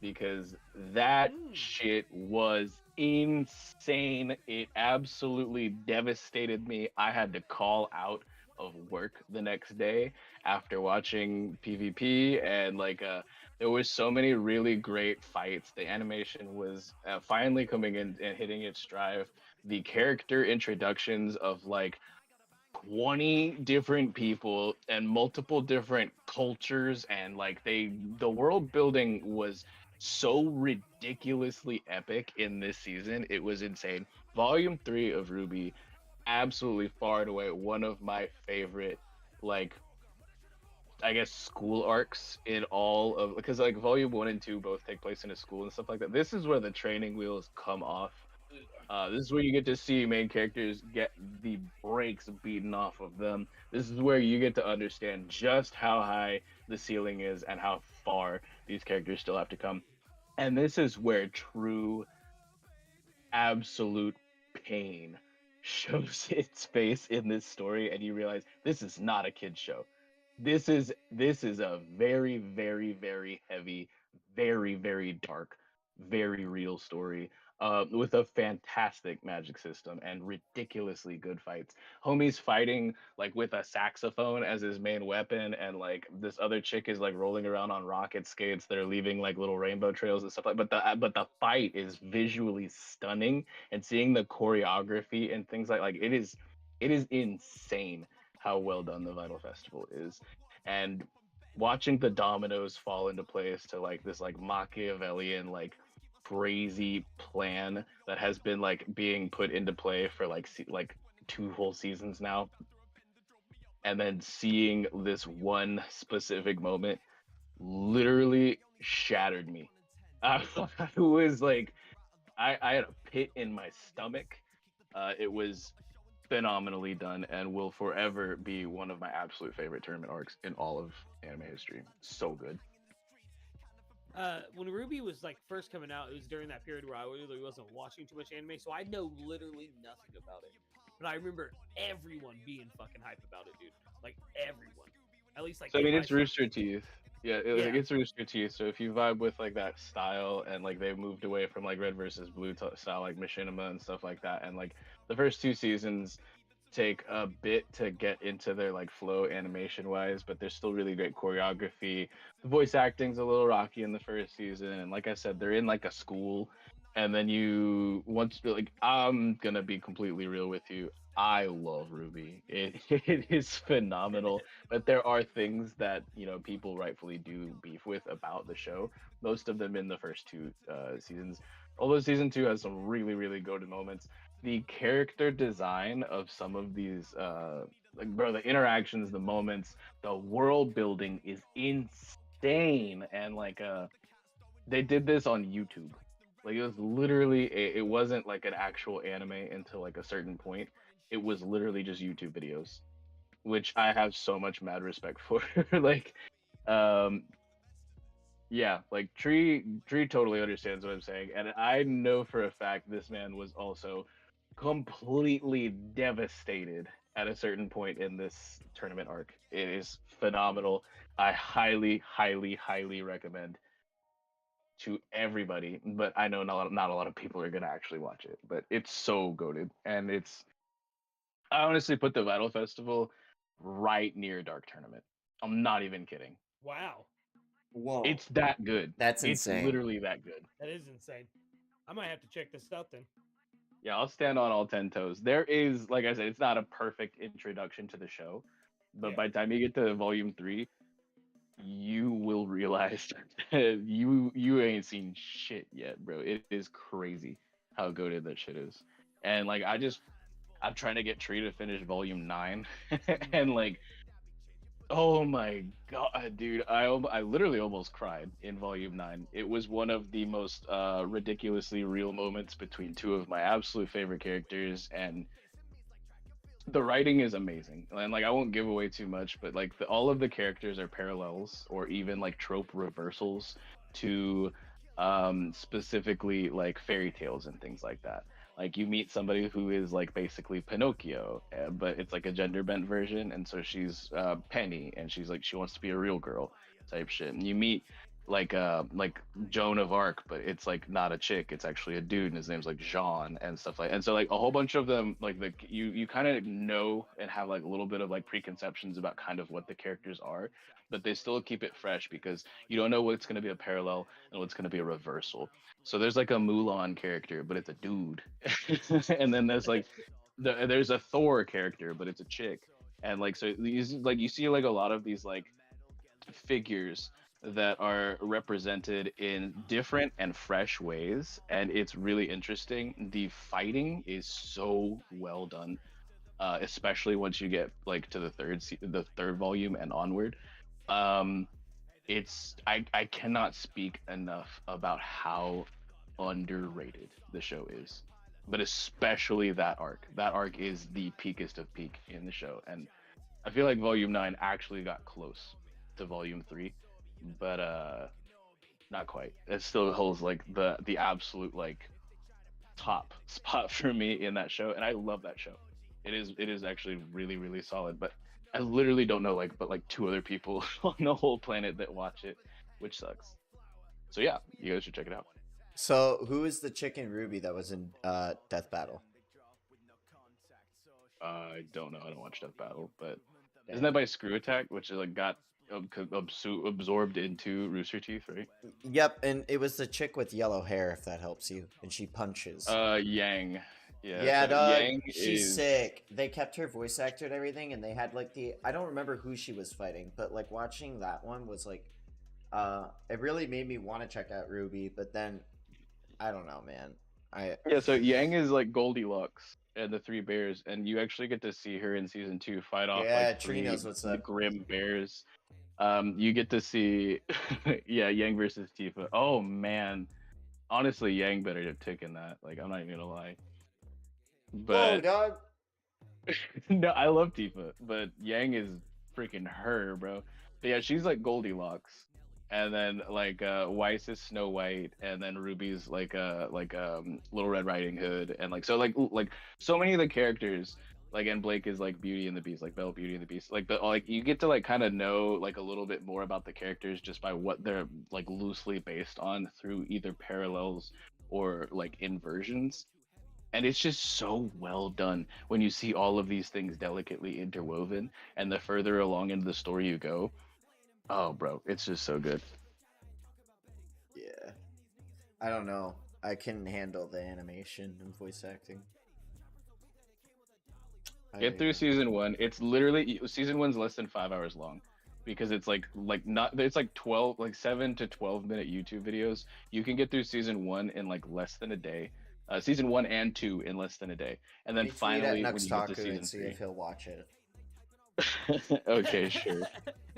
because that shit was insane. It absolutely devastated me. I had to call out of work the next day after watching PvP, and like there was so many really great fights. The animation was finally coming in and hitting its stride. The character introductions of like 20 different people and multiple different cultures, and like the world building was so ridiculously epic in this season. It was insane. Volume 3 of Ruby, absolutely far and away one of my favorite, like, I guess, school arcs in all of, because like volume 1 and 2 both take place in a school and stuff like that. This is where the training wheels come off. This is where you get to see main characters get the brakes beaten off of them. This is where you get to understand just how high the ceiling is and how far these characters still have to come. And this is where true, absolute pain shows its face in this story, and you realize this is not a kid's show. This is a very, very, very heavy, very, very dark, very real story. With a fantastic magic system and ridiculously good fights. Homie's fighting like with a saxophone as his main weapon, and like this other chick is like rolling around on rocket skates that are leaving like little rainbow trails and stuff like. But the fight is visually stunning, and seeing the choreography and things like it is insane how well done the Vital Festival is, and watching the dominoes fall into place to like this like Machiavellian like crazy plan that has been like being put into play for like 2 whole seasons now, and then seeing this one specific moment literally shattered me. I was like, I had a pit in my stomach. It was phenomenally done and will forever be one of my absolute favorite tournament arcs in all of anime history. So good. When Ruby was like first coming out, it was during that period where I really wasn't watching too much anime, so I know literally nothing about it. But I remember everyone being fucking hype about it, dude. Like everyone. At least like. So I mean, in my it's Rooster Teeth. Yeah, Yeah. like it's Rooster Teeth. So if you vibe with like that style, and like they've moved away from like Red versus Blue style, like Machinima and stuff like that, and like the first 2 seasons take a bit to get into their like flow animation wise, but there's still really great choreography. The voice acting's a little rocky in the first season, and like I said, they're in like a school, and then I'm gonna be completely real with you. I love Ruby. It is phenomenal, but there are things that people rightfully do beef with about the show. Most of them in the first 2 seasons. Although season 2 has some really really golden moments. The character design of some of these, the interactions, the moments, the world building is insane, and they did this on YouTube. Like it was literally, it wasn't like an actual anime until like a certain point. It was literally just YouTube videos, which I have so much mad respect for. like, um, yeah, like Tree totally understands what I'm saying, and I know for a fact this man was also completely devastated at a certain point in this tournament arc. It is phenomenal. I highly, highly, highly recommend to everybody, but I know not a lot of people are gonna actually watch it. But it's so goated, and I honestly put the Battle Festival right near Dark Tournament. I'm not even kidding. Wow. Whoa, It's that good. that's It's insane. literally that good. That is insane. I might have to check this out then. Yeah, I'll stand on all 10 toes. There is, like I said, it's not a perfect introduction to the show, but Yeah. by the time you get to volume 3, you will realize you ain't seen shit yet, bro. It is crazy how goated that shit is. And like I'm trying to get Tree to finish volume 9 and like, oh my god, dude, I literally almost cried in volume 9. It was one of the most ridiculously real moments between two of my absolute favorite characters, and the writing is amazing. And like I won't give away too much, but like all of the characters are parallels or even like trope reversals to specifically like fairy tales and things like that. Like you meet somebody who is like basically Pinocchio, but it's like a gender bent version, and so she's Penny, and she's like she wants to be a real girl type shit. And you meet like Joan of Arc, but it's like not a chick, it's actually a dude, and his name's like Jean and stuff like. And so like a whole bunch of them, like you kind of know and have like a little bit of like preconceptions about kind of what the characters are, but they still keep it fresh because you don't know what's going to be a parallel and what's going to be a reversal. So there's like a Mulan character, but it's a dude, and then there's like there's a Thor character, but it's a chick, and like so you see like a lot of these like figures that are represented in different and fresh ways, and it's really interesting. The fighting is so well done, especially once you get like to the third volume and onward. It's I cannot speak enough about how underrated the show is, but especially that arc. That arc is the peakest of peak in the show, and I feel like volume 9 actually got close to volume 3, but not quite. It still holds like the absolute like top spot for me in that show, and I love that show. It is actually really really solid, but I literally don't know but like 2 other people on the whole planet that watch it, which sucks. So yeah, you guys should check it out. So, who is the chicken Ruby that was in Death Battle? I don't know. I don't watch Death Battle, but isn't that by Screw Attack, which is like got absorbed into Rooster Teeth, right? Yep, and it was the chick with yellow hair, if that helps you, and she punches. Yang. Yeah, so dog. Yang She's is... sick. They kept her voice actor and everything, and they had like I don't remember who she was fighting, but like watching that one was like, it really made me want to check out Ruby. But then I don't know, man. Yeah, so Yang is like Goldilocks and the three bears, and you actually get to see her in season 2 fight off Yeah, like Tree three knows what's the up. grim bears. You get to see, yeah, Yang versus Tifa. Oh man, honestly, Yang better have taken that. Like, I'm not even gonna lie. Whoa, But dog. no, I love Tifa, but Yang is freaking her, bro. But yeah, she's like Goldilocks, and then like Weiss is Snow White, and then Ruby's like Little Red Riding Hood, and like so like so many of the characters. Like and Blake is like Beauty and the Beast, like Belle, Beauty and the Beast. Like but like you get to like kind of know like a little bit more about the characters just by what they're like loosely based on through either parallels or like inversions, and it's just so well done when you see all of these things delicately interwoven, and the further along into the story you go, oh bro, it's just so good. Yeah. I don't know. I can handle the animation and voice acting. Get through season 1. It's literally season 1's less than 5 hours long because it's like not it's like 12 like 7 to 12 minute YouTube videos. You can get through season 1 in like less than a day. Season 1 and 2 in less than a day, and then finally when you get to season and see 3, if he'll watch it. okay, sure.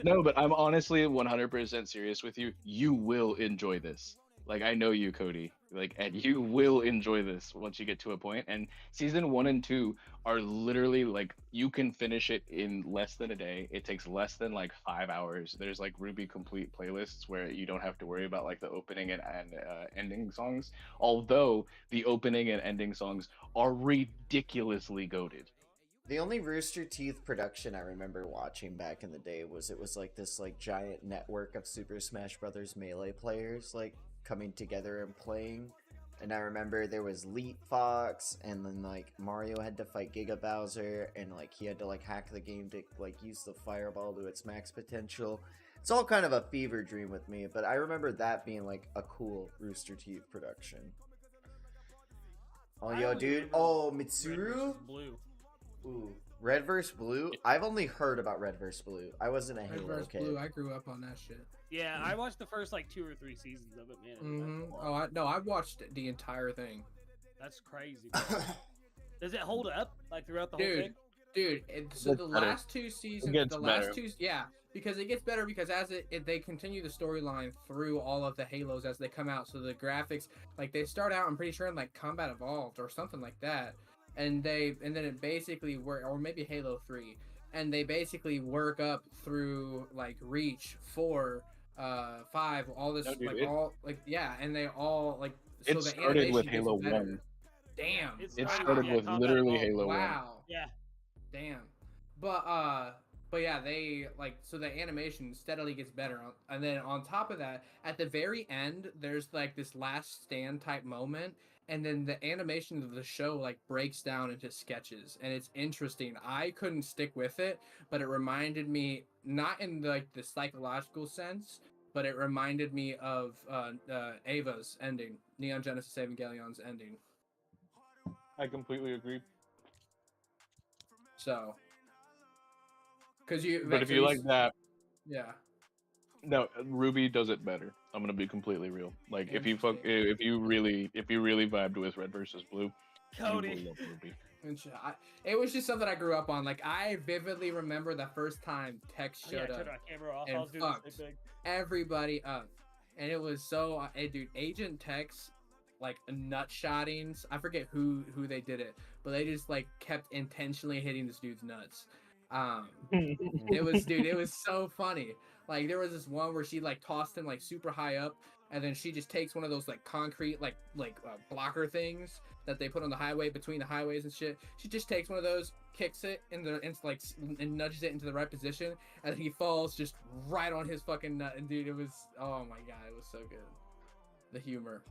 No, but I'm honestly 100% serious with you. You will enjoy this. Like, I know you, Cody. Like, and you will enjoy this once you get to a point. And season 1 and 2 are literally like you can finish it in less than a day. It takes less than like 5 hours. There's like Ruby complete playlists where you don't have to worry about like the opening and ending songs. Although the opening and ending songs are ridiculously goated. The only Rooster Teeth production I remember watching back in the day was like this like giant network of Super Smash Brothers Melee players like coming together and playing. And I remember there was Leet Fox, and then like Mario had to fight Giga Bowser, and like he had to like hack the game to like use the fireball to its max potential. It's all kind of a fever dream with me, but I remember that being like a cool Rooster Teeth production. Oh, yo, dude. Oh, Mitsuru? Blue. Ooh, Red vs. Blue? I've only heard about Red vs. Blue. I wasn't a Red Halo vs. kid. Blue, I grew up on that shit. Yeah, I watched the first like 2 or 3 seasons of it, man. Oh, I watched the entire thing. That's crazy, bro. Does it hold up like throughout the whole thing? Dude, so the better. last 2 seasons, yeah, because it gets better because as they continue the storyline through all of the Halos as they come out. So the graphics, like they start out, I'm pretty sure in like Combat Evolved or something like that, and then it basically or maybe Halo 3, and they basically work up through like Reach 4, 5, all this and they all like. So It the started with animation Halo gets better. 1. Damn. It started with literally Halo 1. Wow. Yeah. Damn. But yeah, they like so the animation steadily gets better, and then on top of that, at the very end, there's like this last stand type moment, and then the animation of the show like breaks down into sketches, and it's interesting. I couldn't stick with it, but it reminded me, not in like the psychological sense, but it reminded me of Ava's ending, Neon Genesis Evangelion's ending. I completely agree. So, but if you like that, yeah. no, Ruby does it better. I'm gonna be completely real. Like if you really vibed with Red versus Blue, Cody. you will love Ruby. It was just something I grew up on. Like I vividly remember the first time Tex showed up Camera off. and I was doing the same thing. everybody up, and it was so. Dude, Agent Tex, like nut-shottings. I forget who they did it, but they just like kept intentionally hitting this dude's nuts. It was so funny. Like there was this one where she like tossed him like super high up, and then she just takes one of those like concrete like blocker things that they put on the highway between the highways and shit. She just takes one of those, kicks it and nudges it into the right position, and he falls just right on his fucking nut. And dude, it was, oh my god, it was so good. The humor.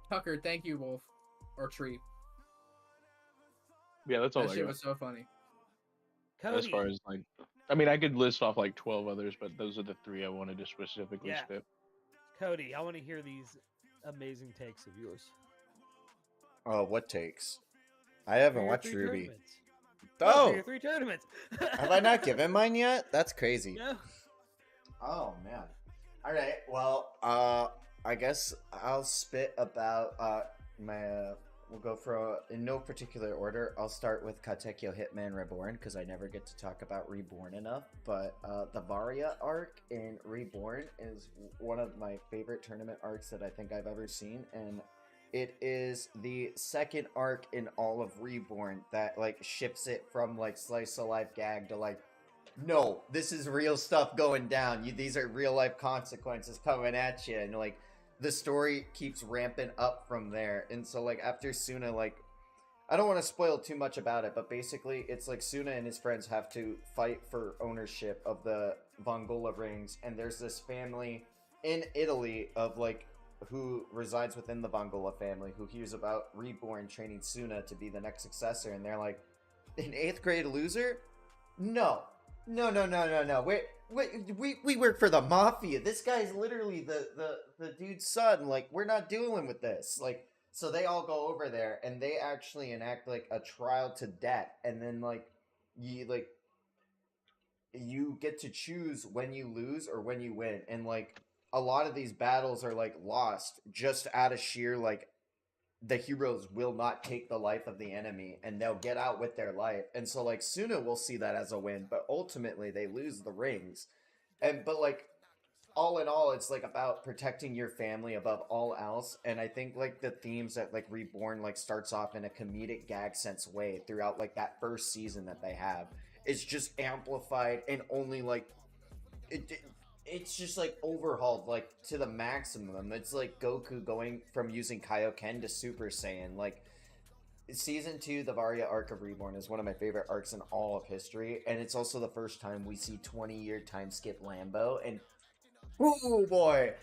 Tucker, thank you, Wolf or Tree. Yeah, that's all That I shit got. was so funny. Cody. As far as like, I mean, I could list off like 12 others, but those are the 3 I wanted to specifically spit. Cody, I want to hear these amazing takes of yours. Oh, what takes? I haven't watched Ruby. Oh, Oh, 3 tournaments. have I not given mine yet? That's crazy. No. Oh man, All right. Well, I guess I'll spit about my. We'll go for in no particular order. I'll start with Katekyo Hitman Reborn because I never get to talk about Reborn enough. But the Varia arc in Reborn is one of my favorite tournament arcs that I think I've ever seen, and it is the second arc in all of Reborn that like ships it from like slice of life gag to like, no, this is real stuff going down. These are real life consequences coming at you, and like. The story keeps ramping up from there. And so like after Suna, like I don't want to spoil too much about it, but basically it's like Suna and his friends have to fight for ownership of the Vongola rings, and there's this family in Italy of like who resides within the Vongola family who hears about Reborn training Suna to be the next successor, and they're like, an 8th grade loser? No. We work for the mafia. This guy's literally the dude's son. Like, we're not dealing with this. Like, so they all go over there and they actually enact like a trial to death, and then like you get to choose when you lose or when you win, and like a lot of these battles are like lost just out of sheer like the heroes will not take the life of the enemy and they'll get out with their life. And so like Suna will see that as a win, but ultimately they lose the rings. But like all in all, it's like about protecting your family above all else. And I think like the themes that like Reborn like starts off in a comedic gag sense way throughout like that first season that they have, it's just amplified and only like it's just like overhauled like to the maximum. It's like Goku going from using Kaioken to Super Saiyan. Like season 2, the Varia arc of Reborn is one of my favorite arcs in all of history, and it's also the first time we see 20-year time skip Lambo. And oh boy,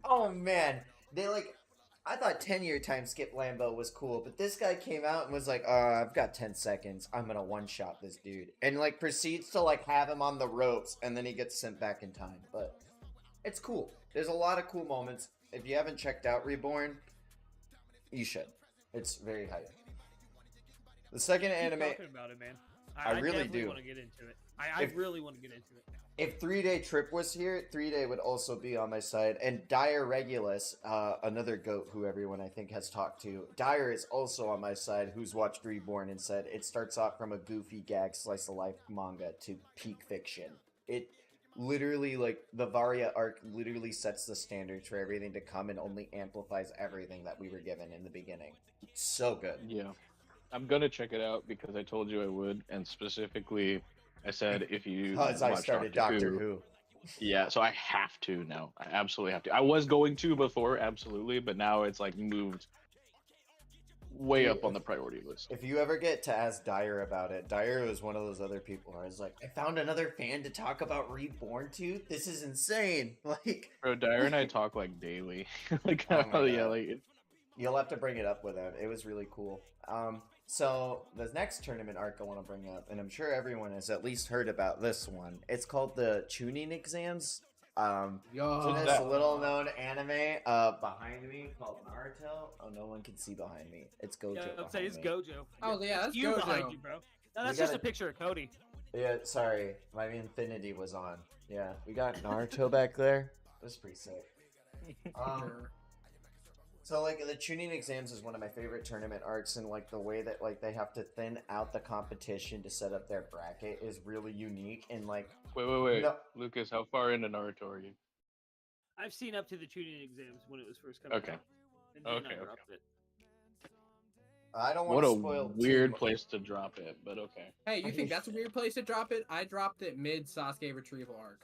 oh man, they like I thought 10-year time skip Lambo was cool, but this guy came out and was like, I've got 10 seconds. I'm gonna one-shot this dude. And, like, proceeds to, like, have him on the ropes, and then he gets sent back in time. But it's cool. There's a lot of cool moments. If you haven't checked out Reborn, you should. It's very hype. The second anime... Keep talking about it, man. I really do. Want to get into it. I really want to get into it. If 3-Day Trip was here, 3-Day would also be on my side. And Dire Regulus, another GOAT who everyone I think has talked to. Dire is also on my side, who's watched Reborn and said it starts off from a goofy gag slice of life manga to peak fiction. It literally, like, the Varia arc literally sets the standards for everything to come and only amplifies everything that we were given in the beginning. It's so good. Yeah. I'm gonna check it out because I told you I would, and specifically... I said if you because I started Doctor Who. Yeah, so I have to now. I absolutely have to. I was going to before, absolutely, but now it's like moved way up on the priority list. If you ever get to ask Dyer about it, Dyer is one of those other people who is like, I found another fan to talk about Reborn to? This is insane. Like, bro, Dyer and I talk like daily. Like, oh yeah, like you'll have to bring it up with him. It was really cool. So the next tournament arc I want to bring up, and I'm sure everyone has at least heard about this one. It's called the Chunin exams. So this little known anime behind me called Naruto. Oh, no one can see behind me. It's Gojo. Yeah, behind say it's me. Gojo. Oh yeah, that's you Gojo. behind you, bro. No, that's just a picture of Cody. Yeah, sorry, my infinity was on. Yeah, we got Naruto back there. That's pretty sick. So, like, the Chunin exams is one of my favorite tournament arcs, and, like, the way that, like, they have to thin out the competition to set up their bracket is really unique, and, like... Wait. No. Lucas, how far into Naruto are you? I've seen up to the Chunin exams when it was first coming out. And then I dropped it. I don't want to spoil... What a weird place to drop it, but okay. Hey, you think that's a weird place to drop it? I dropped it mid Sasuke retrieval arc.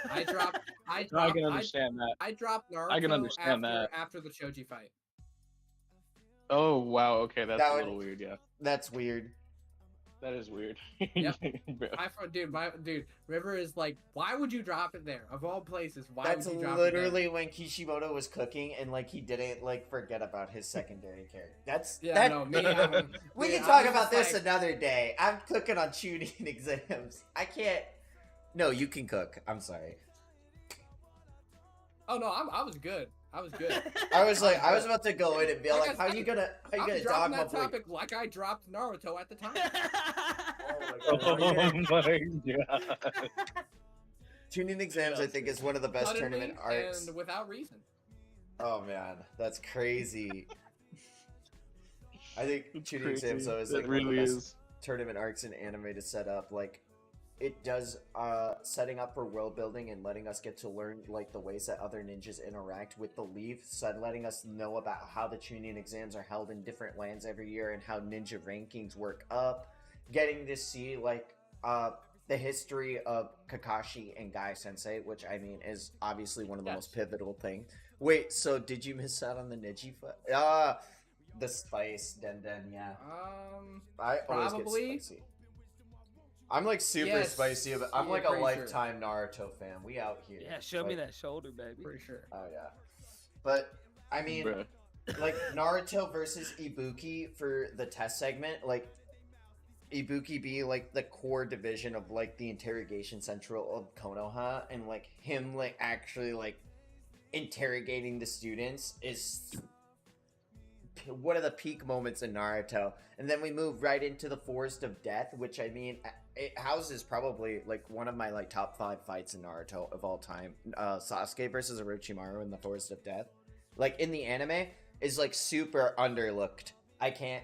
I can understand that. I dropped Naruto I can understand after the Choji fight. Oh, wow. Okay, that's a little weird, yeah. That's weird. That is weird. Yep. Dude, River is like, why would you drop it there? Of all places, why would you drop it there? That's literally when Kishimoto was cooking and, like, he didn't, like, forget about his secondary character. We can talk about this another day. I'm cooking on Chunin exams. I can't... No, you can cook. I'm sorry. Oh no, I was good. I was was about to go in and be like, how you gonna dog my topic like I dropped Naruto at the time. Oh my god. Tuning exams, I think, is one of the best Suddenly tournament arcs. and without reason. Oh man, that's crazy. I think It's tuning crazy. exams though is It like one of the really best is. tournament arcs in anime to set up. Like, it does setting up for world building and letting us get to learn like the ways that other ninjas interact with the Leaf, so letting us know about how the tuning exams are held in different lands every year and how ninja rankings work up. Getting to see like the history of Kakashi and Guy Sensei, which I mean is obviously one of the most pivotal things. Wait, so did you miss out on the Neji fight? The spice, Den, yeah. I always get Probably. spicy. I'm like super spicy, but I'm like a pretty lifetime Naruto fan. We out here. Yeah, show me that shoulder, baby. Pretty sure. Oh yeah. But I mean, Bruh. like Naruto versus Ibuki for the test segment, like Ibuki being like the core division of like the interrogation central of Konoha, and like him like actually like interrogating the students is one of the peak moments in Naruto. And then we move right into the Forest of Death, which I mean, it houses probably like one of my like top 5 fights in Naruto of all time. Sasuke versus Orochimaru in the Forest of Death, like in the anime, is like super underlooked. I can't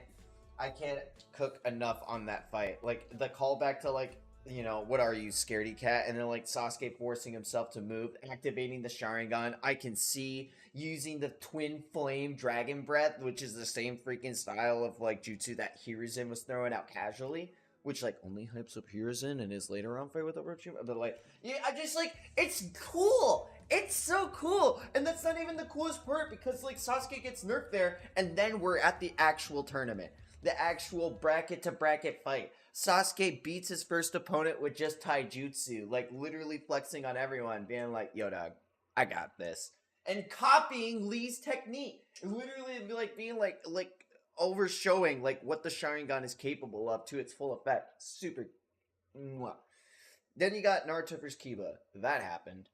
cook enough on that fight. Like the callback to like, you know, what are you, scaredy cat? And then like Sasuke forcing himself to move, activating the Sharingan. I can see using the twin flame dragon breath, which is the same freaking style of like jutsu that Hiruzen was throwing out casually, which like only hypes up Hiruzen in his later on fight with Orochimaru. But like, yeah, I just like, it's cool. It's so cool. And that's not even the coolest part, because like Sasuke gets nerfed there, and then we're at the actual tournament. The actual bracket to bracket fight. Sasuke beats his first opponent with just taijutsu, like literally flexing on everyone, being like, yo dog, I got this. And copying Lee's technique. Literally like being like overshowing like what the Sharingan is capable of to its full effect. Super. Mwah. Then you got Naruto vs. Kiba. That happened.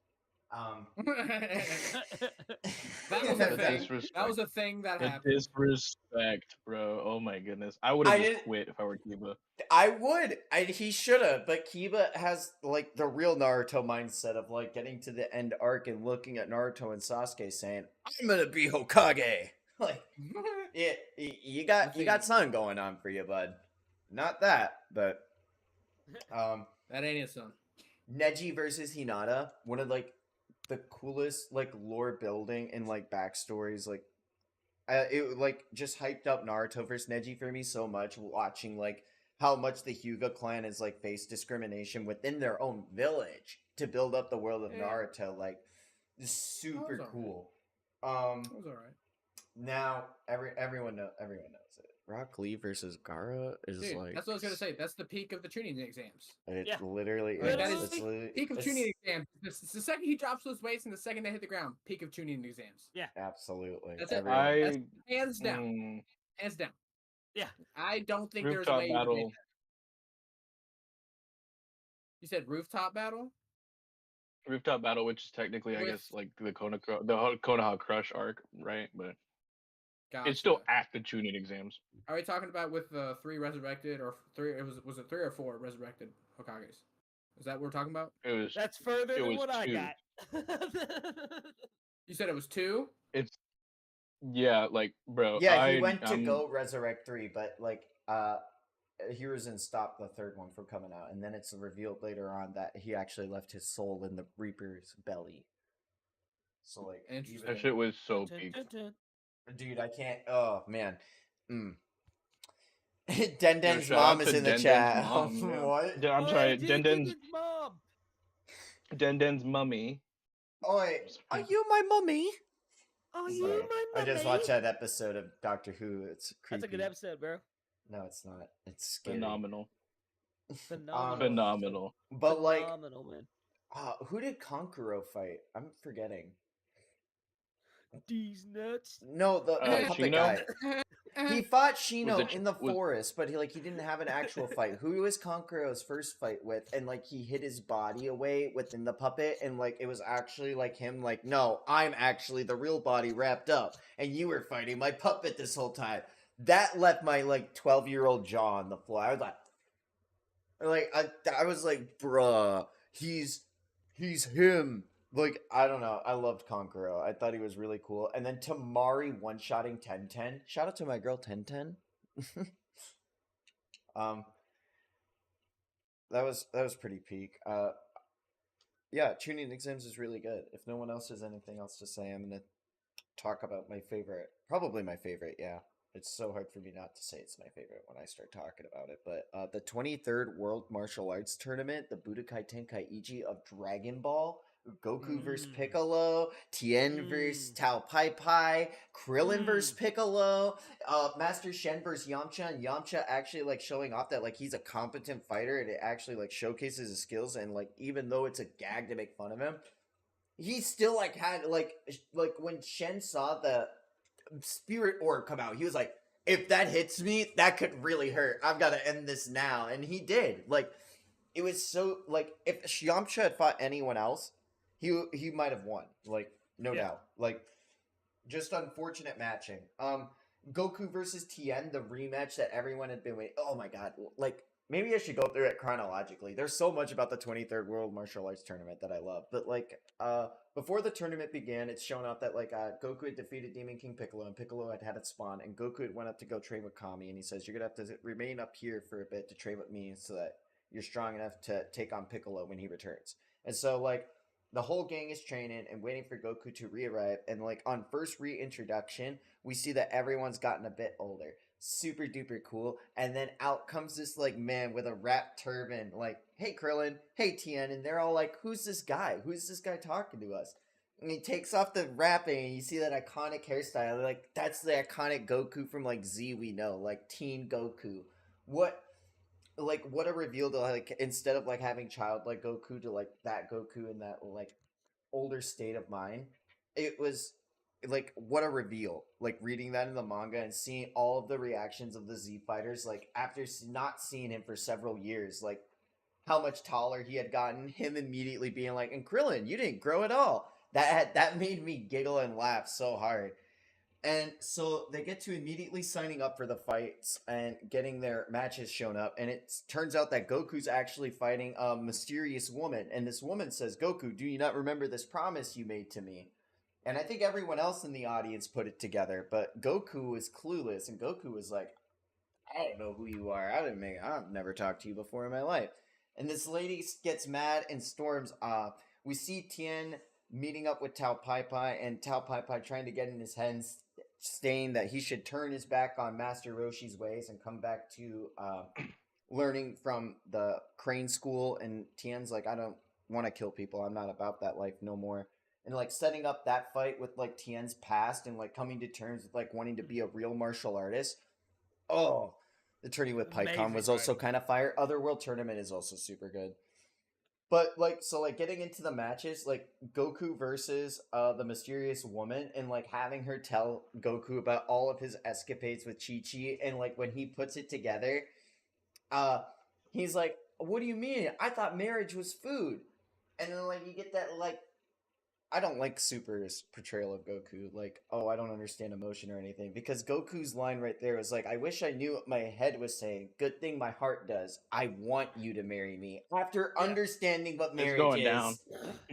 That was a thing. That was a thing that The happened. disrespect, bro. Oh my goodness. I would have just quit if I were Kiba. I would. He should have. But Kiba has like the real Naruto mindset of like getting to the end arc and looking at Naruto and Sasuke saying, "I'm gonna be Hokage." Like, yeah, you got something going on for you, bud. Not that, but that ain't his son. Neji versus Hinata, one of like the coolest like lore building and like backstories. Like it like just hyped up Naruto versus Neji for me so much, watching like how much the Hyuga clan is like face discrimination within their own village to build up the world of Naruto. Like, super cool. That was alright. Now everyone knows it. Rock Lee versus Gaara is like, that's what I was gonna say. That's the peak of the tuning exams. It literally Like, is. that is It's literally, peak of tuning exams. It's the second he drops those weights and the second they hit the ground. Peak of tuning exams. Yeah, absolutely. That's it. Everyone- That's hands down. Hands down. Yeah. I don't think there's a Rooftop way battle. you can make that. You said rooftop battle? Rooftop battle, which is technically, I guess, like the Konoha Crush arc, right? But it's still at the tuning exams. Are we talking about with the 3 resurrected or 3? Was it 3 or 4 resurrected Hokages? Is that what we're talking about? It was. That's further than what I 2. got. You said it was 2? It's like, bro. Yeah, he went to go resurrect 3, but like Hiruzen stopped the 3rd one from coming out, and then it's revealed later on that he actually left his soul in the Reaper's belly. So like, that shit was so peak. Dude, I can't. Oh man. Denden's Yo, mom is in the chat. Mom, yeah. What? I'm sorry, Denden's mom. Denden's mummy. Oi, are you my mummy? Oh, Sorry. you my I just mummy? watched that episode of Doctor Who. It's creepy. That's a good episode, bro. No, it's not. It's scary. Phenomenal. Phenomenal. But like, Phenomenal, man. who did Konkuro fight? I'm forgetting. These nuts. No, the puppet Shino? guy. He fought Shino Was it- in the was- forest, but he didn't have an actual fight. Who was Konkuro's first fight with? And like he hid his body away within the puppet, and like it was actually like him like, no, I'm actually the real body wrapped up, and you were fighting my puppet this whole time. That left my like 12-year-old jaw on the floor. I was like I was like, bruh, he's he's him. Like, I don't know. I loved Konkuro. I thought he was really cool. And then Tamari one-shotting 1010. Shout out to my girl 1010. um, that was pretty peak. Yeah, tuning exams is really good. If no one else has anything else to say, I'm gonna talk about my favorite. Probably my favorite. Yeah, it's so hard for me not to say it's my favorite when I start talking about it. But the 23rd World Martial Arts Tournament, the Budokai Tenkaichi of Dragon Ball. Goku versus Piccolo, Tien versus Tao Pai Pai, Krillin versus Piccolo, Master Shen versus Yamcha, and Yamcha actually like showing off that like he's a competent fighter and it actually like showcases his skills, and like even though it's a gag to make fun of him, he still like had like when Shen saw the spirit orb come out, he was like, if that hits me, that could really hurt. I've got to end this now, and he did. Like, it was so like if Yamcha had fought anyone else, he might have won, like no doubt. Like, just unfortunate matching. Goku versus Tien, the rematch that everyone had been waiting. Oh my god! Like, maybe I should go through it chronologically. There's so much about the 23rd World Martial Arts Tournament that I love. But like, before the tournament began, it's shown up that like Goku had defeated Demon King Piccolo, and Piccolo had its spawn, and Goku had went up to go train with Kami, and he says, "You're gonna have to remain up here for a bit to train with me, so that you're strong enough to take on Piccolo when he returns." And so like, the whole gang is training and waiting for Goku to re-arrive, and like on first reintroduction, we see that everyone's gotten a bit older. Super duper cool. And then out comes this like man with a wrapped turban, like, "Hey Krillin, hey Tien," and they're all like, "Who's this guy? Who's this guy talking to us?" And he takes off the wrapping, and you see that iconic hairstyle. Like, that's the iconic Goku from like Z we know, like Teen Goku. What a reveal to like, instead of like having childlike Goku to like that Goku in that like older state of mind. It was like, what a reveal. Like, reading that in the manga and seeing all of the reactions of the Z fighters, like after not seeing him for several years, like how much taller he had gotten, him immediately being like, "And Krillin, you didn't grow at all." That made me giggle and laugh so hard. And so they get to immediately signing up for the fights and getting their matches shown up. And it turns out that Goku's actually fighting a mysterious woman. And this woman says, "Goku, do you not remember this promise you made to me?" And I think everyone else in the audience put it together. But Goku was clueless. And Goku was like, "I don't know who you are. I've never talked to you before in my life." And this lady gets mad and storms off. We see Tien meeting up with Tao Pai Pai, and Tao Pai Pai trying to get in his head, saying that he should turn his back on Master Roshi's ways and come back to learning from the Crane School. And Tien's like, "I don't want to kill people. I'm not about that life no more." And like setting up that fight with like Tien's past and like coming to terms with like wanting to be a real martial artist. Oh, the tourney with PyCon was also kind of fire. Otherworld Tournament is also super good. But like, so like getting into the matches, like Goku versus the mysterious woman, and like having her tell Goku about all of his escapades with Chi-Chi, and like when he puts it together, he's like, "What do you mean? I thought marriage was food." And then like you get that like, I don't like Super's portrayal of Goku. Like, "Oh, I don't understand emotion or anything." Because Goku's line right there was like, "I wish I knew what my head was saying. Good thing my heart does. I want you to marry me." After understanding what marriage is, down.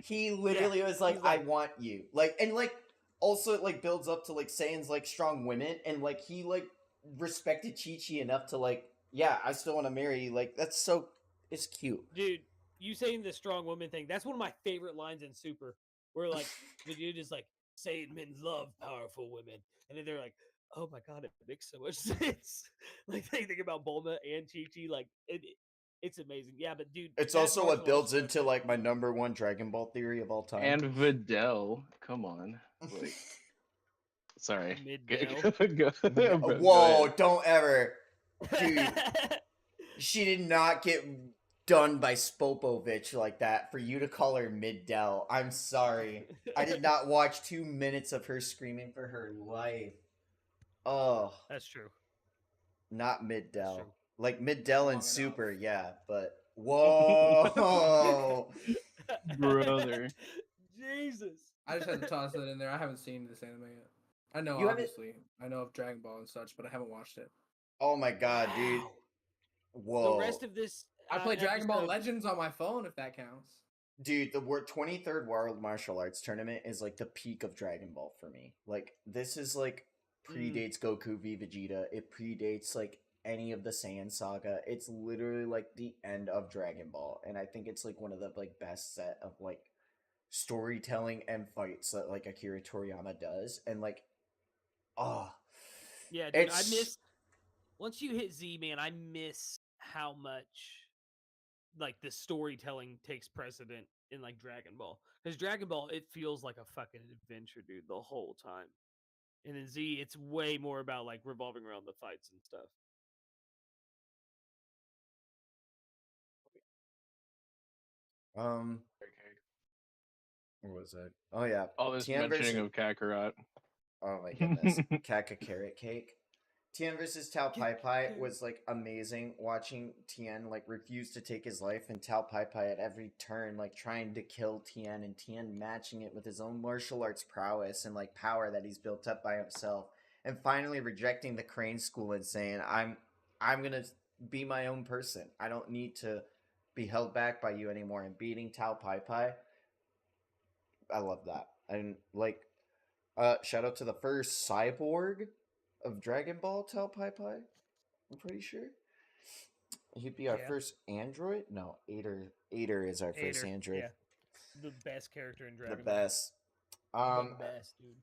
he literally was like, "I want you." Like, and like, also it like builds up to like Saiyan's like strong women, and like he like respected Chi-Chi enough to like, "Yeah, I still want to marry you." Like, that's so, it's cute. Dude, you saying the strong woman thing, that's one of my favorite lines in Super. Where like the dude is like, "Saiyan men love powerful women," and then they're like, "Oh my god, it makes so much sense." Like they think about Bulma and Chi-Chi, like it's amazing. Yeah, but dude, It's that also what martial builds arts into like my number one Dragon Ball theory of all time. And Videl, come on, like, sorry. Mid-Dell. Whoa, don't ever. Dude, she did not get done by Spopovich like that for you to call her Mid-Dell. I'm sorry. I did not watch 2 minutes of her screaming for her life. Oh, That's true. not Mid-Dell. true. Like Mid-Dell and Long Super, enough. yeah, but whoa. Brother. Jesus. I just had to toss that in there. I haven't seen this anime yet. I know, You haven't- obviously. I know of Dragon Ball and such, but I haven't watched it. Oh my god, dude. Wow. Whoa. The rest of this, I play Dragon Ball episode- Legends on my phone, if that counts. Dude, the 23rd World Martial Arts Tournament is like the peak of Dragon Ball for me. Like, this is like predates Goku v Vegeta. It predates like any of the Saiyan saga. It's literally like the end of Dragon Ball, and I think it's like one of the like best set of like storytelling and fights that like Akira Toriyama does. And like, oh, Yeah, dude, I it's miss once you hit Z, man. I miss how much like the storytelling takes precedent in like Dragon Ball, because Dragon Ball, it feels like a fucking adventure, dude, the whole time. And in Z, it's way more about like revolving around the fights and stuff. what was that? Oh yeah, All this Tien mentioning versus of Kakarot. oh my goodness, Kaka Carrot Cake. Tien versus Tao Pai Pai was like amazing. Watching Tien like refuse to take his life, and Tao Pai Pai at every turn like trying to kill Tien, and Tien matching it with his own martial arts prowess and like power that he's built up by himself, and finally rejecting the Crane School and saying, I'm gonna be my own person. I don't need to be held back by you anymore." And beating Tao Pai Pai, I love that. And like, shout out to the first cyborg of Dragon Ball, Tao Pai Pai. I'm pretty sure he'd be our Yeah. first android. No, Ader is our first android. Yeah, the best character in Dragon The Ball. best. The best, dude.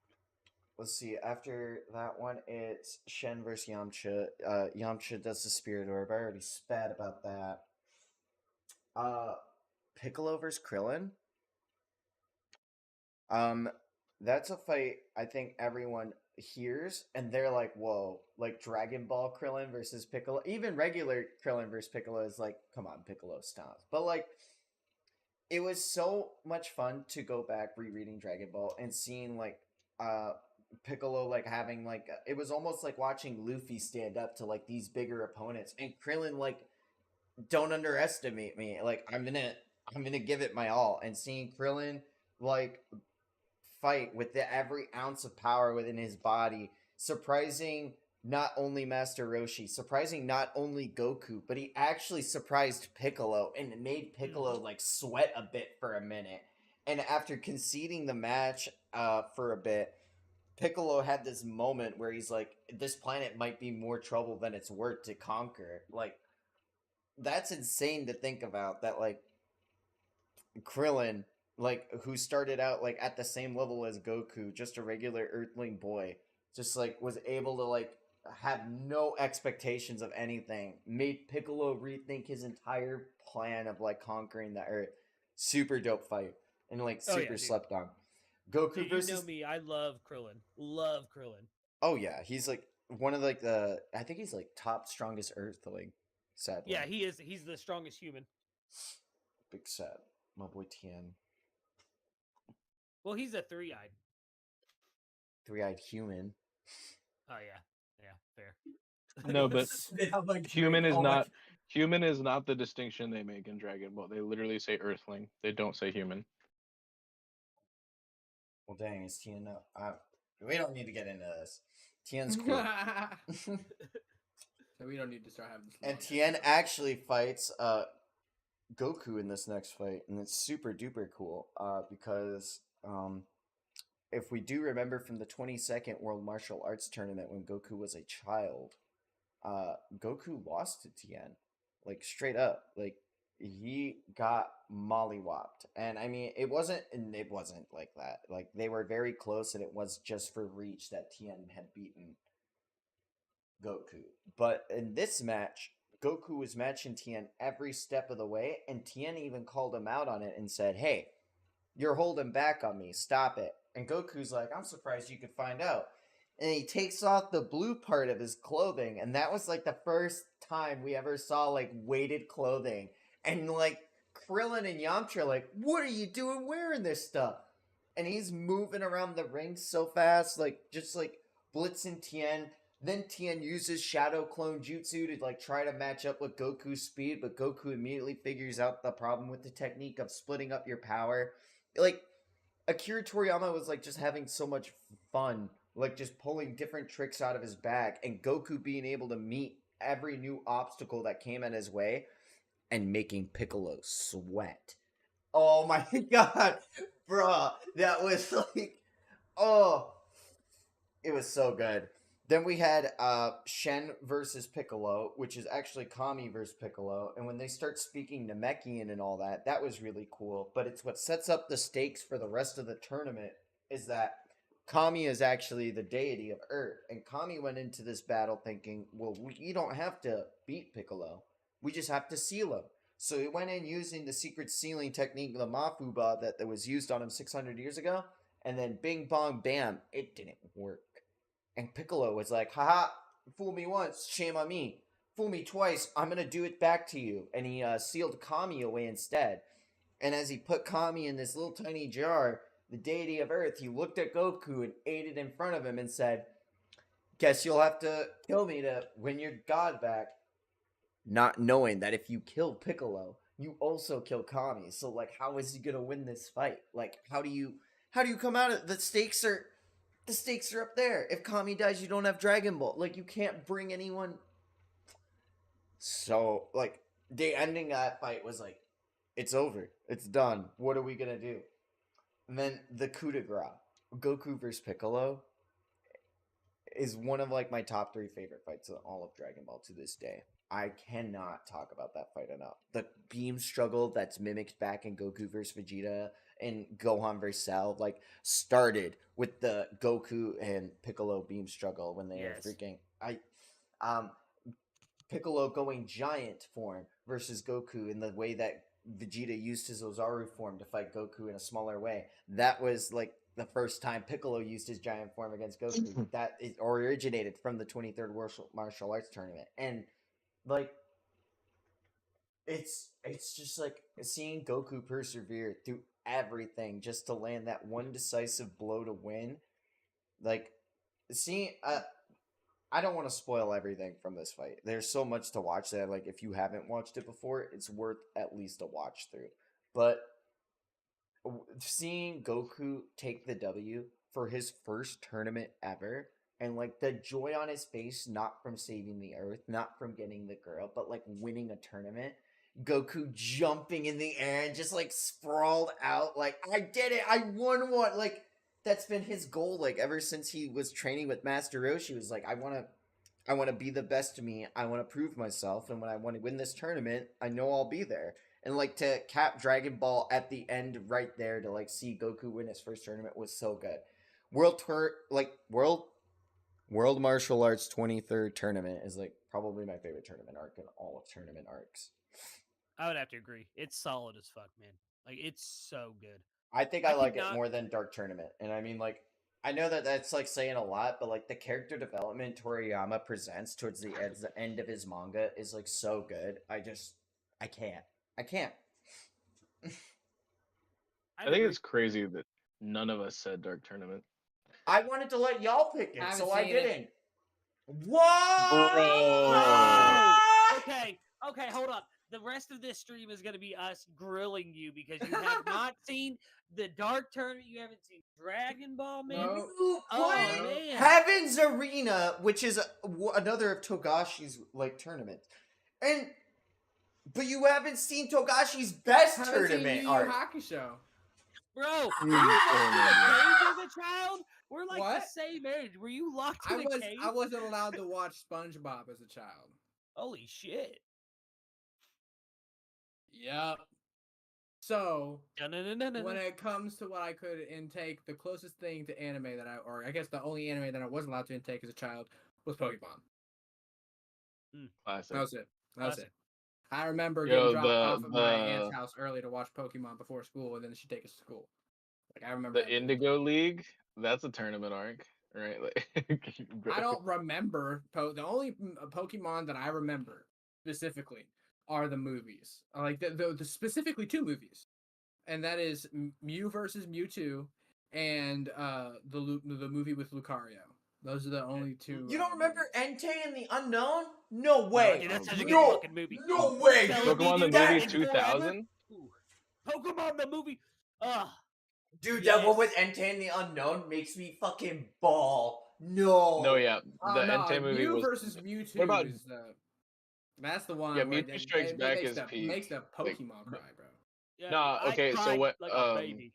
Let's see. After that one, it's Shen versus Yamcha. Yamcha does the Spirit Orb. I already spat about that. Piccolo versus Krillin. That's a fight I think everyone hears and they're like, whoa, like Dragon Ball Krillin versus Piccolo. Even regular Krillin versus Piccolo is like, come on, Piccolo, stop. But like, it was so much fun to go back rereading Dragon Ball and seeing like Piccolo like having like, it was almost like watching Luffy stand up to like these bigger opponents, and Krillin like, don't underestimate me. Like, I'm gonna give it my all. And seeing Krillin like fight with every ounce of power within his body, surprising not only Master Roshi, surprising not only Goku, but he actually surprised Piccolo and made Piccolo like sweat a bit for a minute. And after conceding the match for a bit, Piccolo had this moment where he's like, this planet might be more trouble than it's worth to conquer. Like, that's insane to think about, that like Krillin, like, who started out like at the same level as Goku, just a regular earthling boy, just like was able to like have no expectations of anything, made Piccolo rethink his entire plan of like conquering the earth. Super dope fight, and like super slept on. Goku Dude, versus, you know me, I love Krillin. Love Krillin. oh yeah, he's like one of like the, I think he's like top strongest earthling. Sadly. Yeah, he is. He's the strongest human. Big sad. My boy Tien. Well, he's a three-eyed. Three-eyed human. Oh yeah, yeah, fair. No, but Spit out my human drink. is Oh my- not human is not the distinction they make in Dragon Ball. They literally say Earthling. They don't say human. Well, dang, is Tien up? We don't need to get into this. Tien's cool. So we don't need to start having this. And long Tien episode. actually fights Goku in this next fight, and it's super duper cool because if we do remember from the 22nd World Martial Arts Tournament when Goku was a child, Goku lost to Tien, like straight up, like he got mollywopped. And I mean, it wasn't like that. Like they were very close, and it was just for reach that Tien had beaten Goku. But in this match, Goku was matching Tien every step of the way, and Tien even called him out on it and said, "Hey, you're holding back on me. Stop it." And Goku's like, "I'm surprised you could find out." And he takes off the blue part of his clothing, and that was like the first time we ever saw like weighted clothing. And like Krillin and Yamcha are like, "What are you doing wearing this stuff?" And he's moving around the ring so fast, like just like blitzing Tien. Then Tien uses Shadow Clone Jutsu to like try to match up with Goku's speed, but Goku immediately figures out the problem with the technique of splitting up your power. Like, Akira Toriyama was like just having so much fun, like just pulling different tricks out of his bag, and Goku being able to meet every new obstacle that came in his way and making Piccolo sweat. Oh my god, bruh, that was like, oh, it was so good. Then we had Shen versus Piccolo, which is actually Kami versus Piccolo. And when they start speaking Namekian and all that, that was really cool. But it's what sets up the stakes for the rest of the tournament is that Kami is actually the deity of Earth. And Kami went into this battle thinking, well, we don't have to beat Piccolo. We just have to seal him. So he went in using the secret sealing technique, the Mafuba, that was used on him 600 years ago. And then bing, bong, bam, it didn't work. And Piccolo was like, haha, fool me once, shame on me. Fool me twice, I'm gonna do it back to you. And he sealed Kami away instead. And as he put Kami in this little tiny jar, the deity of Earth, he looked at Goku and ate it in front of him and said, guess you'll have to kill me to win your god back. Not knowing that if you kill Piccolo, you also kill Kami. So, like, how is he gonna win this fight? Like, how do you come out of the stakes are up there. If Kami dies, you don't have Dragon Ball. Like, you can't bring anyone. So, like, the ending of that fight was like, it's over. It's done. What are we going to do? And then the coup de grace, Goku versus Piccolo, is one of, like, my top 3 favorite fights in all of Dragon Ball to this day. I cannot talk about that fight enough. The beam struggle that's mimicked back in Goku versus Vegeta and Gohan versus Cell, like, started with the Goku and Piccolo beam struggle when they were freaking Piccolo going giant form versus Goku in the way that Vegeta used his Ozaru form to fight Goku in a smaller way. That was like the first time Piccolo used his giant form against Goku. That is originated from the 23rd Martial Arts Tournament. And like, it's just like seeing Goku persevere through everything just to land that one decisive blow to win. Like, seeing I don't want to spoil everything from this fight. There's so much to watch that, like, if you haven't watched it before, it's worth at least a watch through. But seeing Goku take the W for his first tournament ever, and, like, the joy on his face, not from saving the Earth, not from getting the girl, but, like, winning a tournament. Goku jumping in the air and just, like, sprawled out, like, I did it! I won one! Like, that's been his goal, like, ever since he was training with Master Roshi. Was like, I want to be the best of me. I want to prove myself, and when I want to win this tournament, I know I'll be there. And, like, to cap Dragon Ball at the end right there to, like, see Goku win his first tournament was so good. World Martial Arts 23rd tournament is, like, probably my favorite tournament arc in all of tournament arcs. I would have to agree. It's solid as fuck, man. Like, it's so good. I think I like it more than Dark Tournament. And I mean, like, I know that that's, like, saying a lot, but, like, the character development Toriyama presents towards the end of his manga is, like, so good. I can't. I think it's crazy that none of us said Dark Tournament. I wanted to let y'all pick it, so I didn't. What? Okay, hold up. The rest of this stream is going to be us grilling you because you have not seen the Dark Tournament. You haven't seen Dragon Ball, man. No. Oh, man. Heaven's Arena, which is another of Togashi's, like, tournaments. But you haven't seen Togashi's best tournament arc. Hakusho. Bro, were you locked in a cage as a child? We're like the same age. Were you locked in a cage? I wasn't allowed to watch SpongeBob as a child. Holy shit. Yep. So, when when it comes to what I could intake, the closest thing to anime or I guess the only anime that I wasn't allowed to intake as a child was Pokemon. Classic. That was it. I remember getting dropped off at my aunt's house early to watch Pokemon before school, and then she'd take us to school. Like, I remember the Indigo League. That's a tournament arc, right? Like, I don't remember the only Pokemon that I remember specifically are the movies, like the specifically 2 movies, and that is Mew versus Mewtwo and the movie with Lucario. Those are the only 2. You don't remember Entei and the Unknown? No way. Dude, that's such a good fucking movie. No way. Pokemon the movie 2000. Pokemon the movie. Dude, that one with Entei and the Unknown makes me fucking bawl. No, yeah, the Entei movie Mew was. versus Mewtwo. What about? That's the one. Yeah, Mewtwo Strikes Back is peak. Makes the Pokemon cry, bro. Yeah, Nah, I okay, so cried what? like a baby.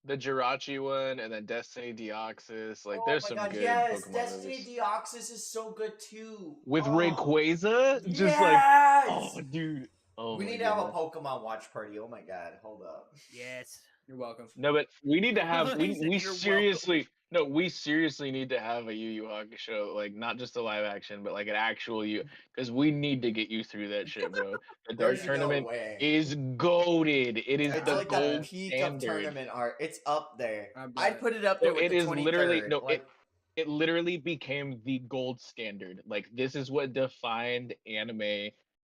The Jirachi one, and then Destiny Deoxys. Like, Oh there's my some god, good yes! Pokemon Destiny movies. Deoxys is so good too. With Oh, Rayquaza, just like, yes! oh, dude, oh We my need to have a goodness. Pokemon watch party. Oh my god, hold up. Yes. You're welcome. No, but we need to have He said, we "You're seriously no, we seriously need to have a Yu Yu Hakusho, like not just a live action, but like an actual you, because we need to get you through that shit, bro. The Dark There's no Tournament way. is goated. It is It's the like the gold peak of standard. tournament art. It's up there. I I'd bet. put it up No, there with it the is literally 23rd. no, Like, it literally became the gold standard. Like this is what defined anime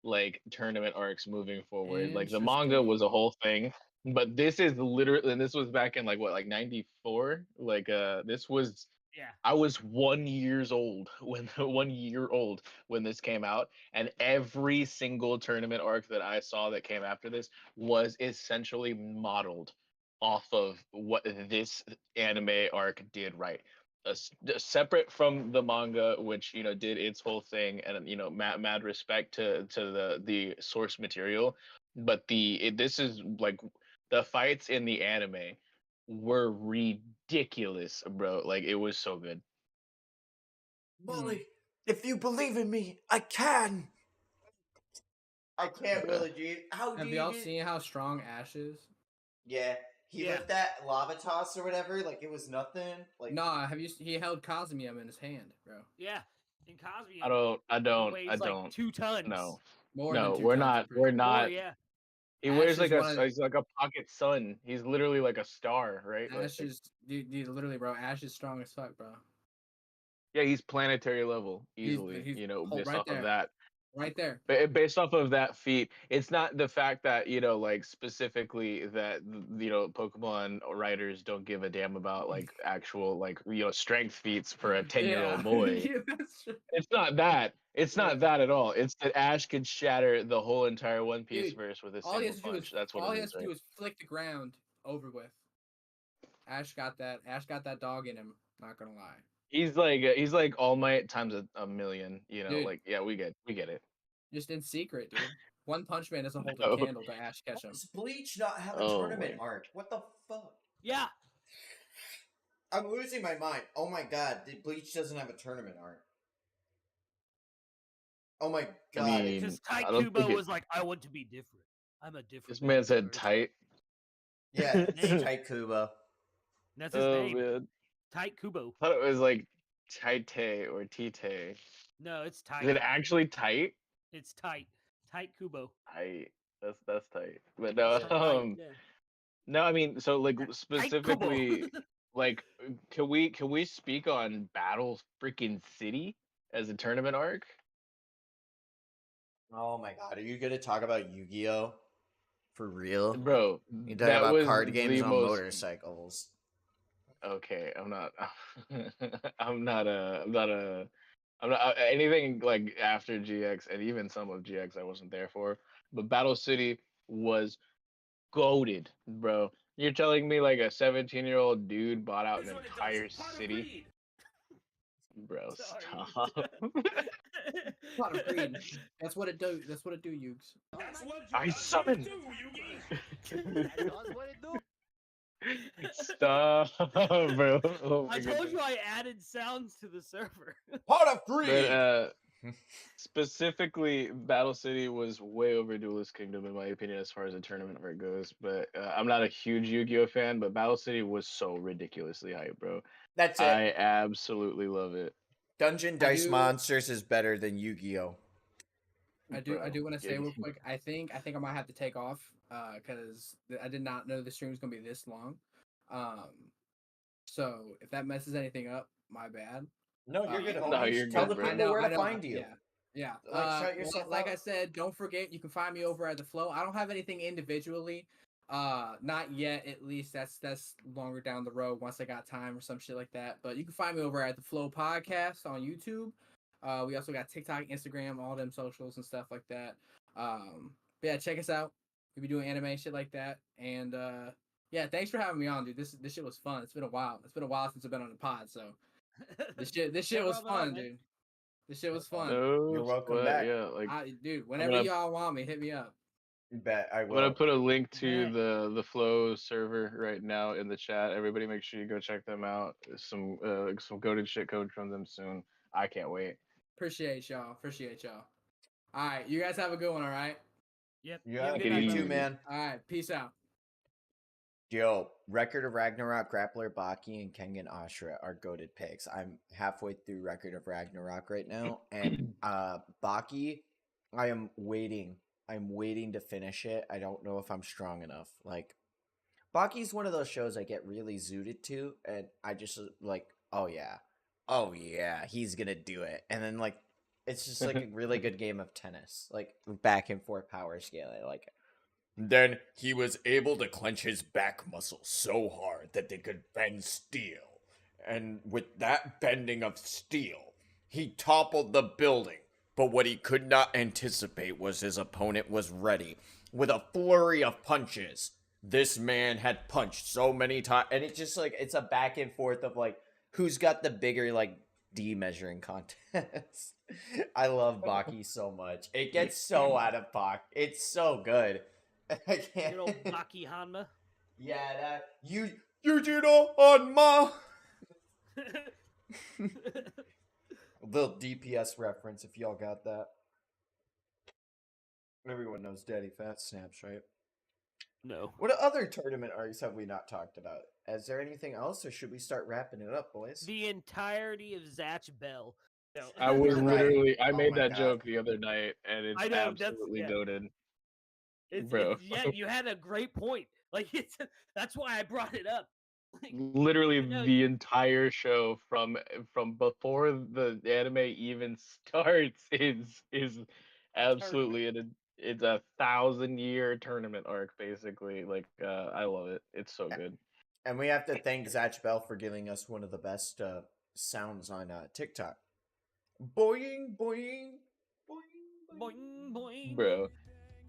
like tournament arcs moving forward. Like the manga Interesting. was a whole thing, but this is literally, and this was back in like what, like 94? Like this was, Yeah. I was 1 years old when 1 year old when this came out, and every single tournament arc that I saw that came after this was essentially modeled off of what this anime arc did right. Separate from the manga, which did its whole thing, and mad respect to the source material, but this is like the fights in the anime were ridiculous, bro. Like it was so good. Molly, if you believe in me, I can. I can't, Willie G. How Have do y'all you? seen how strong Ash is? Yeah, he Yeah. lit that lava toss or whatever like it was nothing. Like, Nah, he held Cosmium in his hand, bro. Yeah. And Cosby I don't. weighs like 2 tons. No, More no, than 2 we're tons, I'm not. pretty We're sure. not. Or, yeah. He Ash wears is like one of- he's like a pocket sun. He's literally like a star, right? Ash is dude, literally, bro. Ash is strong as fuck, bro. Yeah, he's planetary level He's easily. hold Based right off of there. that. Right there. Based off of that feat, it's not the fact that like specifically that Pokemon writers don't give a damn about like actual like strength feats for a 10-year-old boy. Yeah, that's true. It's not that. It's not Yeah. that at all. It's that Ash could shatter the whole entire One Piece Dude, verse with a all he single has to do is punch. That's what all it he is, has to right? do is flick the ground over with. Ash got that. Ash got that dog in him. Not gonna lie, He's like All Might times a million. dude. Like yeah, we get it. Just in secret, dude. One Punch Man doesn't hold a No. candle to Ash how Ketchum. does Bleach not have a Oh, tournament my. arc? What the fuck? Yeah. I'm losing my mind. Oh my god, Bleach doesn't have a tournament arc. Oh my god. mean, Because Tai I don't think Kubo it- was like, I want to be different. I'm a different. This man said person." tight. Yeah, it's Name. Tight Kubo. That's his Oh name. man, Tight Kubo. I thought it was like Taite or Tite. No, it's Is tight. it actually tight? It's tight. Tight Kubo. Tight. That's tight. But no, It's tight, yeah. no. I mean, so like Tight Kubo. specifically, like, can we speak on Battle freaking City as a tournament arc? Oh my god, are you gonna talk about Yu-Gi-Oh? For real? Bro, You talk that about was card games the on most. motorcycles. Okay, I'm not. I'm not anything like after GX, and even some of GX I wasn't there for. But Battle City was goaded, bro. You're telling me like a 17-year-old dude bought out an entire city? Bro, Sorry. stop. Pot of greed. That's what it do. That's what it do, Yugs. I summon. That's what it do. Stop, bro. Oh my I told goodness. you I added sounds to the server. Pot of greed! But specifically, Battle City was way over Duelist Kingdom in my opinion as far as the tournament where it goes. But I'm not a huge Yu-Gi-Oh fan, but Battle City was so ridiculously hype, bro. That's it. I absolutely love it. Dungeon I Dice do- Monsters is better than Yu-Gi-Oh. I do Bro, want to say yeah. real quick. I think I might have to take off because I did not know the stream was gonna be this long. So if that messes anything up, my bad. No, you're good. No, homies. you're Tell good, the bro. people where to find you. Yeah. Like, shout Well, yourself like out. I said, don't forget you can find me over at the Flow. I don't have anything individually. Not yet. At least that's longer down the road once I got time or some shit like that. But you can find me over at the Flow Podcast on YouTube. We also got TikTok, Instagram, all them socials and stuff like that. But yeah, check us out. We be doing anime shit like that. And yeah, thanks for having me on, dude. This shit was fun. It's been a while. It's been a while since I've been on the pod, so this shit No was problem, fun, man. dude. This shit was fun. No You're welcome sweat, back. Yeah, like Dude, whenever gonna- y'all want me, hit me up. Bet I I'm gonna will. put a link to Bet. the Flow server right now in the chat. Everybody, make sure you go check them out. Some goated shit code from them soon. I can't wait. Appreciate y'all. Appreciate y'all. All right, you guys have a good one. All right. Yep. Yeah, Good it night, you too, brother. easy. man. All right. Peace out. Yo, Record of Ragnarok, Grappler, Baki, and Kengan Ashra are goated picks. I'm halfway through Record of Ragnarok right now, and Baki, I am waiting. I'm waiting to finish it. I don't know if I'm strong enough. Like, Baki's one of those shows I get really zooted to, and I just like, oh yeah, he's gonna do it, and then like, it's just like a really good game of tennis, like back and forth power scale. I like it. Then he was able to clench his back muscles so hard that they could bend steel. And with that bending of steel, he toppled the building. But what he could not anticipate was his opponent was ready. With a flurry of punches, this man had punched so many times. And it's just like, it's a back and forth of like, who's got the bigger, like, D measuring contest. I love Baki so much. It gets so out of pocket. It's so good. I can't. Good old Baki Hanma. Yeah, that you did all on ma. Little DPS reference if y'all got that. Everyone knows Daddy Fat Snaps, right? No. What other tournament arcs have we not talked about? Is there anything else, or should we start wrapping it up, boys? The entirety of Zatch Bell. No. I was Right. literally, I Oh made my that God. joke the other night, and it's I know, that's- absolutely yeah. goated. It's, yeah, you had a great point. Like that's why I brought it up. Like, Literally know, the entire show from before the anime even starts is absolutely it's a 1,000-year tournament arc, basically. Like, I love it. It's so good. And we have to thank Zatch Bell for giving us one of the best sounds on TikTok. Boing, boing, boing, boing boing. Bro.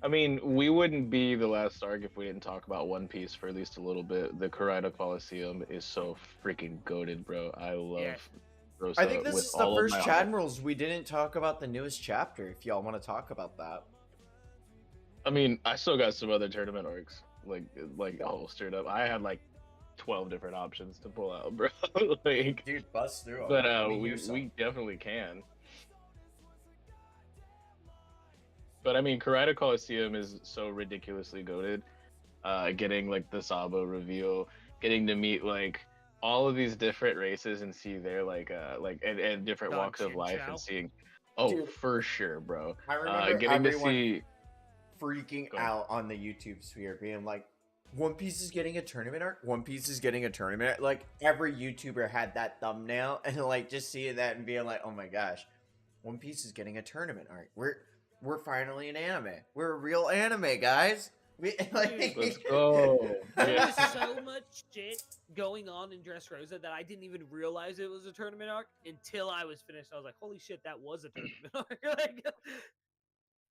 I mean, we wouldn't be the last arc if we didn't talk about One Piece for at least a little bit. The Karaito Coliseum is so freaking goated, bro. I love Rosa I think this with is the all of first my heart. Chadmirals we didn't talk about the newest chapter, if y'all want to talk about that. I mean, I still got some other tournament arcs, like holstered up. I had like 12 different options to pull out, bro. Like, Dude, bust through them. but We hear some. we definitely can. But I mean, Karaito Coliseum is so ridiculously goated. Getting like the Sabo reveal, getting to meet like all of these different races and see their and different Dog walks of Chin life Chow. and seeing. Oh, Dude, for sure, bro. I remember Getting to everyone see. freaking Go ahead. out on the YouTube sphere, being like, One Piece is getting a tournament arc. One Piece is getting a tournament arc. Like, every YouTuber had that thumbnail, and like just seeing that and being like, oh my gosh, One Piece is getting a tournament arc. We're finally an anime. We're a real anime, guys. Let's go. There Yeah. was so much shit going on in Dressrosa that I didn't even realize it was a tournament arc until I was finished. I was like, holy shit, that was a tournament arc. Like,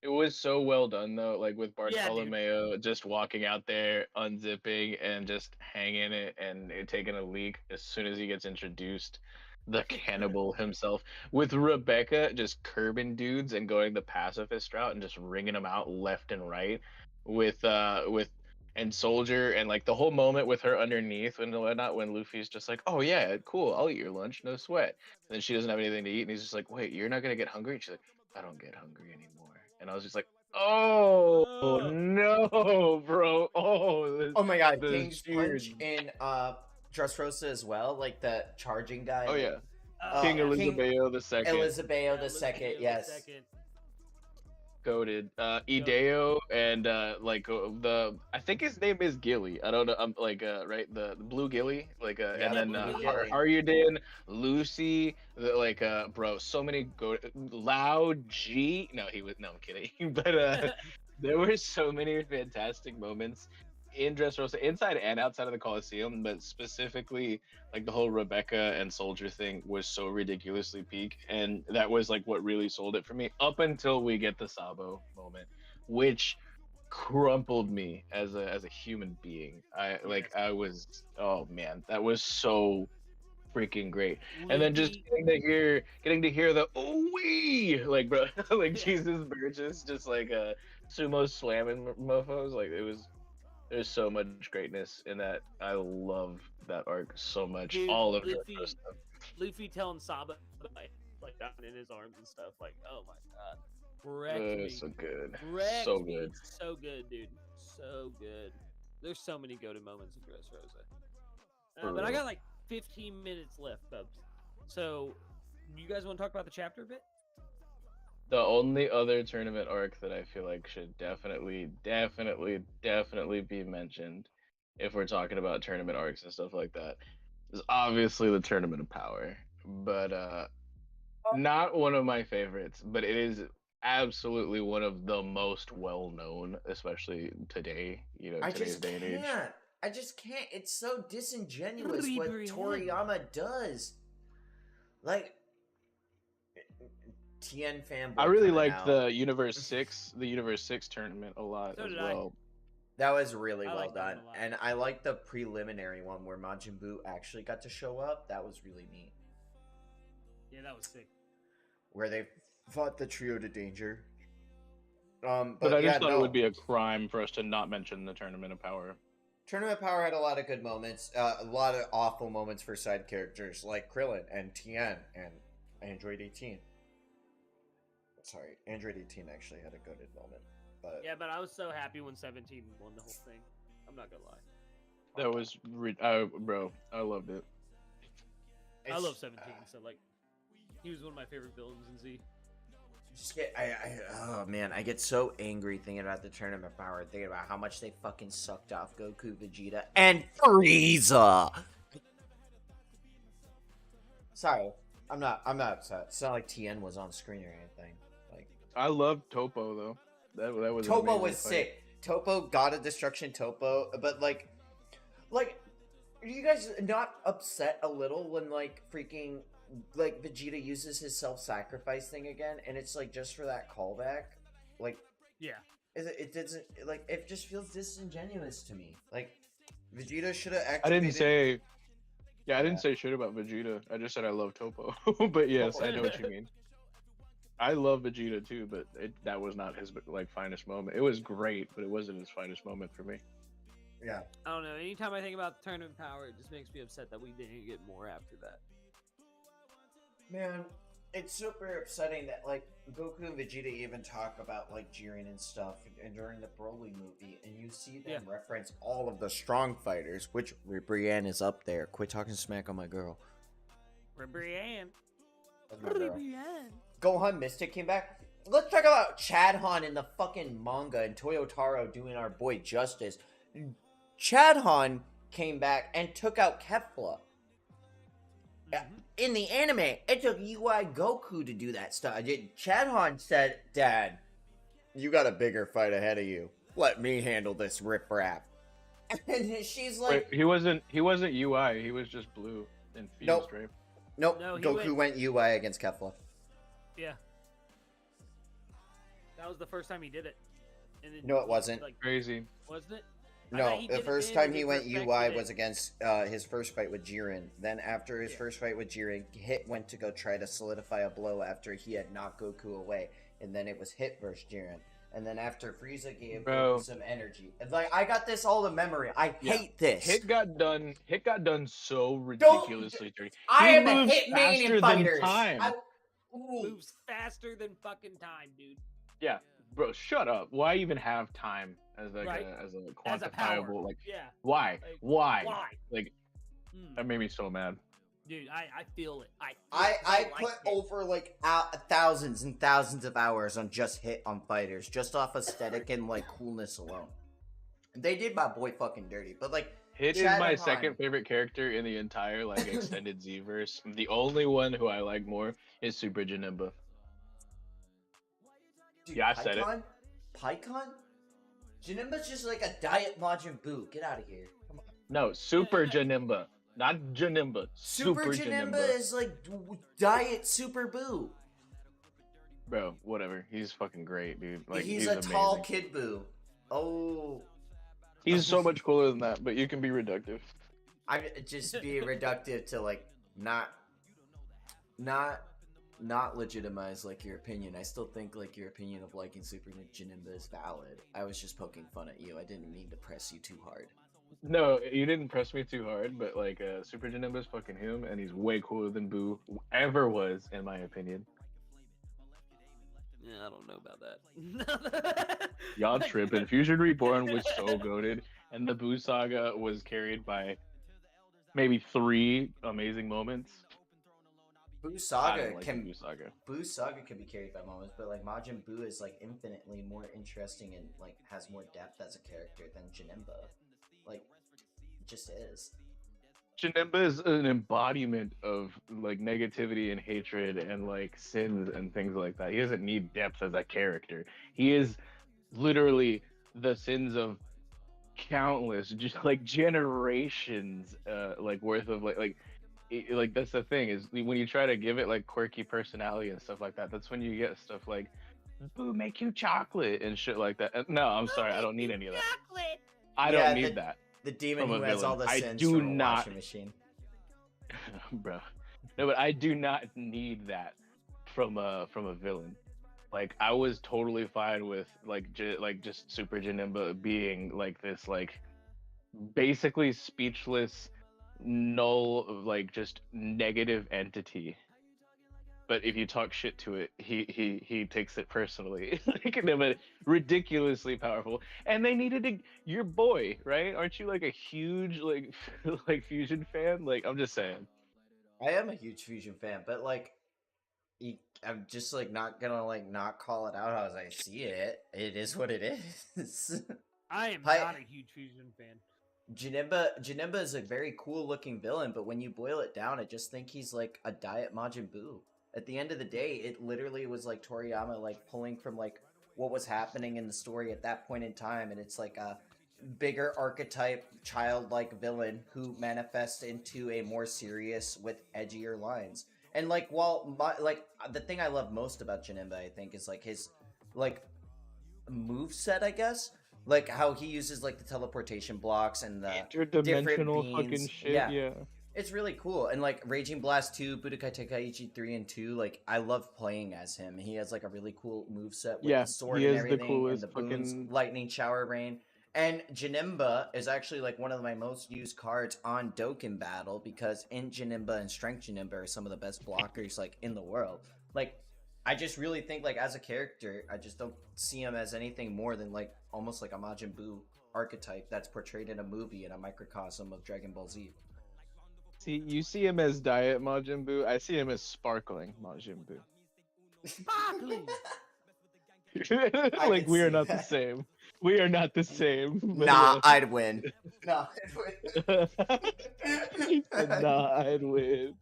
It was so well done though, like with Yeah, dude. Bartolomeo just walking out there, unzipping and just hanging it and taking a leak as soon as he gets introduced. The cannibal himself, with Rebecca just curbing dudes and going the pacifist route and just ringing them out left and right, with and Soldier and like the whole moment with her underneath and whatnot when Luffy's just like, oh yeah, cool, I'll eat your lunch, no sweat. And then she doesn't have anything to eat and he's just like, wait, you're not gonna get hungry? And she's like, I don't get hungry anymore. And I was just like, oh no, bro. Oh my god, the King's sheer- Punch in Dressrosa as well, like the charging guy. Oh yeah, uh, King yeah. Elizabeth the second. Elizabeth the second, yes. Goated. Ideo and I think his name is Gilly. I don't know. I'm right, the blue Gilly, Yeah, and then Blue Gilly. Haryudan, Lucy, bro, so many Loud G. No, I'm kidding. But there were so many fantastic moments in Dressrosa, inside and outside of the Coliseum, but specifically like the whole Rebecca and Soldier thing was so ridiculously peak, and that was like what really sold it for me up until we get the Sabo moment, which crumpled me as a human being. I was, oh man, that was so freaking great. And then just getting to hear the oh wee, like, bro, like Jesus Burgess just like sumo slamming mofos. Like there's so much greatness in that. I love that arc so much. Dude, All of Luffy, the stuff. Luffy telling Saba like down in his arms and stuff. Like, oh my god, wrecked me. So good. Wrecked So me. good. So good, dude. So good. There's so many goated moments in Dressrosa. But I got like 15 minutes left, Bubs. So, you guys want to talk about the chapter a bit? The only other tournament arc that I feel like should definitely be mentioned if we're talking about tournament arcs and stuff like that is obviously the Tournament of Power. But not one of my favorites, but it is absolutely one of the most well known, especially today, today's day and age. I just can't. It's so disingenuous what Toriyama does. Like, Tien fanboy. I really liked the Universe 6 tournament a lot as well. That was really well done. And I like the preliminary one where Majin Buu actually got to show up. That was really neat. Yeah, that was sick. Where they fought the Trio to Danger. But I just thought it would be a crime for us to not mention the Tournament of Power. Tournament of Power had a lot of good moments, a lot of awful moments for side characters like Krillin and Tien and Android 18. Sorry, Android 18 actually had a goated moment. But yeah, but I was so happy when 17 won the whole thing. I'm not gonna lie. That was, bro, I loved it. I love 17, so like, he was one of my favorite villains in Z. Oh man, I get so angry thinking about the Tournament of Power, thinking about how much they fucking sucked off Goku, Vegeta, and Frieza. Sorry, I'm not upset. It's not like Tien was on screen or anything. Like, I love Topo though. That was Topo was sick. Topo got a destruction Topo, but like, are you guys not upset a little when like freaking like Vegeta uses his self-sacrifice thing again, and it's like just for that callback? Like, yeah, it doesn't, like, it just feels disingenuous to me. Like, Vegeta should have activated. I didn't say shit about Vegeta. I just said I love Topo. But yes, I know what you mean. I love Vegeta too, but that was not his like finest moment. It was great, but it wasn't his finest moment for me. Yeah. I don't know. Anytime I think about the Tournament of Power, it just makes me upset that we didn't get more after that. Man, it's super upsetting that like Goku and Vegeta even talk about like Jiren and stuff and during the Broly movie, and you see them reference all of the strong fighters, which Brienne is up there. Quit talking smack on my girl. Brienne. Gohan Mystic came back. Let's talk about Chad Han in the fucking manga and Toyotaro doing our boy justice. Chad Han came back and took out Kefla. In the anime, it took UI Goku to do that stuff. Chad Han said, "Dad, you got a bigger fight ahead of you. Let me handle this riprap." And she's like, Wait, he wasn't UI. He was just blue and fused, right? Nope. No, Goku went UI against Kefla. Yeah. That was the first time he did it. And then No, it wasn't. Like, crazy. Wasn't it? No, the first time he went UI was against his first fight with Jiren. Then after his first fight with Jiren, Hit went to go try to solidify a blow after he had knocked Goku away. And then it was Hit versus Jiren. And then after Frieza gave Goku some energy. It's like, I got this all in memory. I hate this. Hit got done so ridiculously dirty. I am a Hit main in fighters. Moves faster than fucking time, dude. Yeah. Bro, shut up. Why even have time as like as a quantifiable like why? Like, why? Like that made me so mad. Dude, I feel it. I put over like thousands and thousands of hours on just Hit on fighters, just off aesthetic and like coolness alone. They did my boy fucking dirty, but like Hit is my second favorite character in the entire like extended Z-verse. The only one who I like more is Super Janemba. Dude, yeah, I said it. Pycon? Janemba's just like a diet Majin Buu. Get out of here. Come on. No, Super Janemba. Not Janemba. Super Janemba is like diet Super Buu. Bro, whatever. He's fucking great, dude. Like he's a tall Kid Buu. Oh. He's so much cooler than that, but you can be reductive. I just be reductive to like not not legitimize like your opinion. I still think like your opinion of liking Super Janemba is valid. I was just poking fun at you. I didn't mean to press you too hard. No, you didn't press me too hard, but like Super Janemba's fucking him, and he's way cooler than Boo ever was, in my opinion. Yeah, I don't know about that. Y'all tripping. Fusion Reborn was so goated, and the Boo saga was carried by maybe 3 amazing moments. Boo I Saga don't like the can Boo saga. Boo Saga can be carried by moments, but like Majin Buu is like infinitely more interesting and like has more depth as a character than Janemba. Like, it just is. Janemba is an embodiment of like negativity and hatred and like sins and things like that. He doesn't need depth as a character. He is literally the sins of countless, just like generations, like worth of like that's the thing is when you try to give it like quirky personality and stuff like that. That's when you get stuff like "Boo, make you chocolate" and shit like that. No, I'm sorry, I don't need any of that. Chocolate. I Yeah, don't need that. The demon From who a has all villain. the I sins do from a not- washing machine. Bro. No, but I do not need that from a villain. Like I was totally fine with like just Super Janemba being like this like basically speechless null like just negative entity. But if you talk shit to it, he takes it personally. Like, no, but ridiculously powerful. And they needed to your boy, right? Aren't you like a huge like like Fusion fan? Like I'm just saying. I am a huge Fusion fan, but like, I'm just like not gonna like not call it out as I see it. It is what it is. I am Hi- not a huge Fusion fan. Janemba is a very cool looking villain, but when you boil it down, I just think he's like a diet Majin Buu. At the end of the day, it literally was like Toriyama like pulling from like what was happening in the story at that point in time, and it's like a bigger archetype childlike villain who manifests into a more serious with edgier lines. And like the thing I love most about Janemba, I think, is like his like move set, I guess. Like how he uses like the teleportation blocks and the Interdimensional fucking beans. shit. Yeah. Yeah. It's really cool. And like Raging Blast 2, Budokai Tenkaichi 3 and 2, like I love playing as him. He has like a really cool moveset with Yeah, the sword he and is the everything, and coolest the boons, fucking- lightning shower rain. And Janemba is actually like one of my most used cards on Dokkan Battle because in Janemba and Strength Janemba are some of the best blockers like in the world. Like I just really think like as a character, I just don't see him as anything more than like almost like a Majin Buu archetype that's portrayed in a movie in a microcosm of Dragon Ball Z. See, you see him as Diet Majin Buu. I see him as Sparkling Majin Buu. Sparkling. Like can we are see not the that. same. We are not the same. but, Nah, I'd win. Nah, nah, I'd win.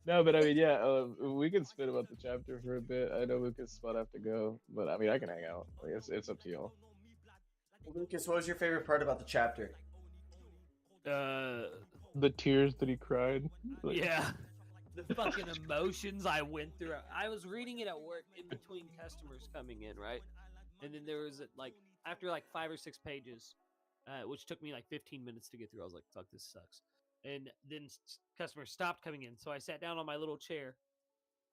No, but I mean, yeah, we can spit about the chapter for a bit. I know Lucas spot have to go, but I mean, I can hang out. Like, it's up to y'all. Lucas, what was your favorite part about the chapter? The tears that he cried. Like, Yeah. The fucking emotions I went through. I was reading it at work in between customers coming in, right? And then there was like after like 5 or 6 pages, which took me like 15 minutes to get through. I was like, "Fuck, this sucks." And then customers stopped coming in, so I sat down on my little chair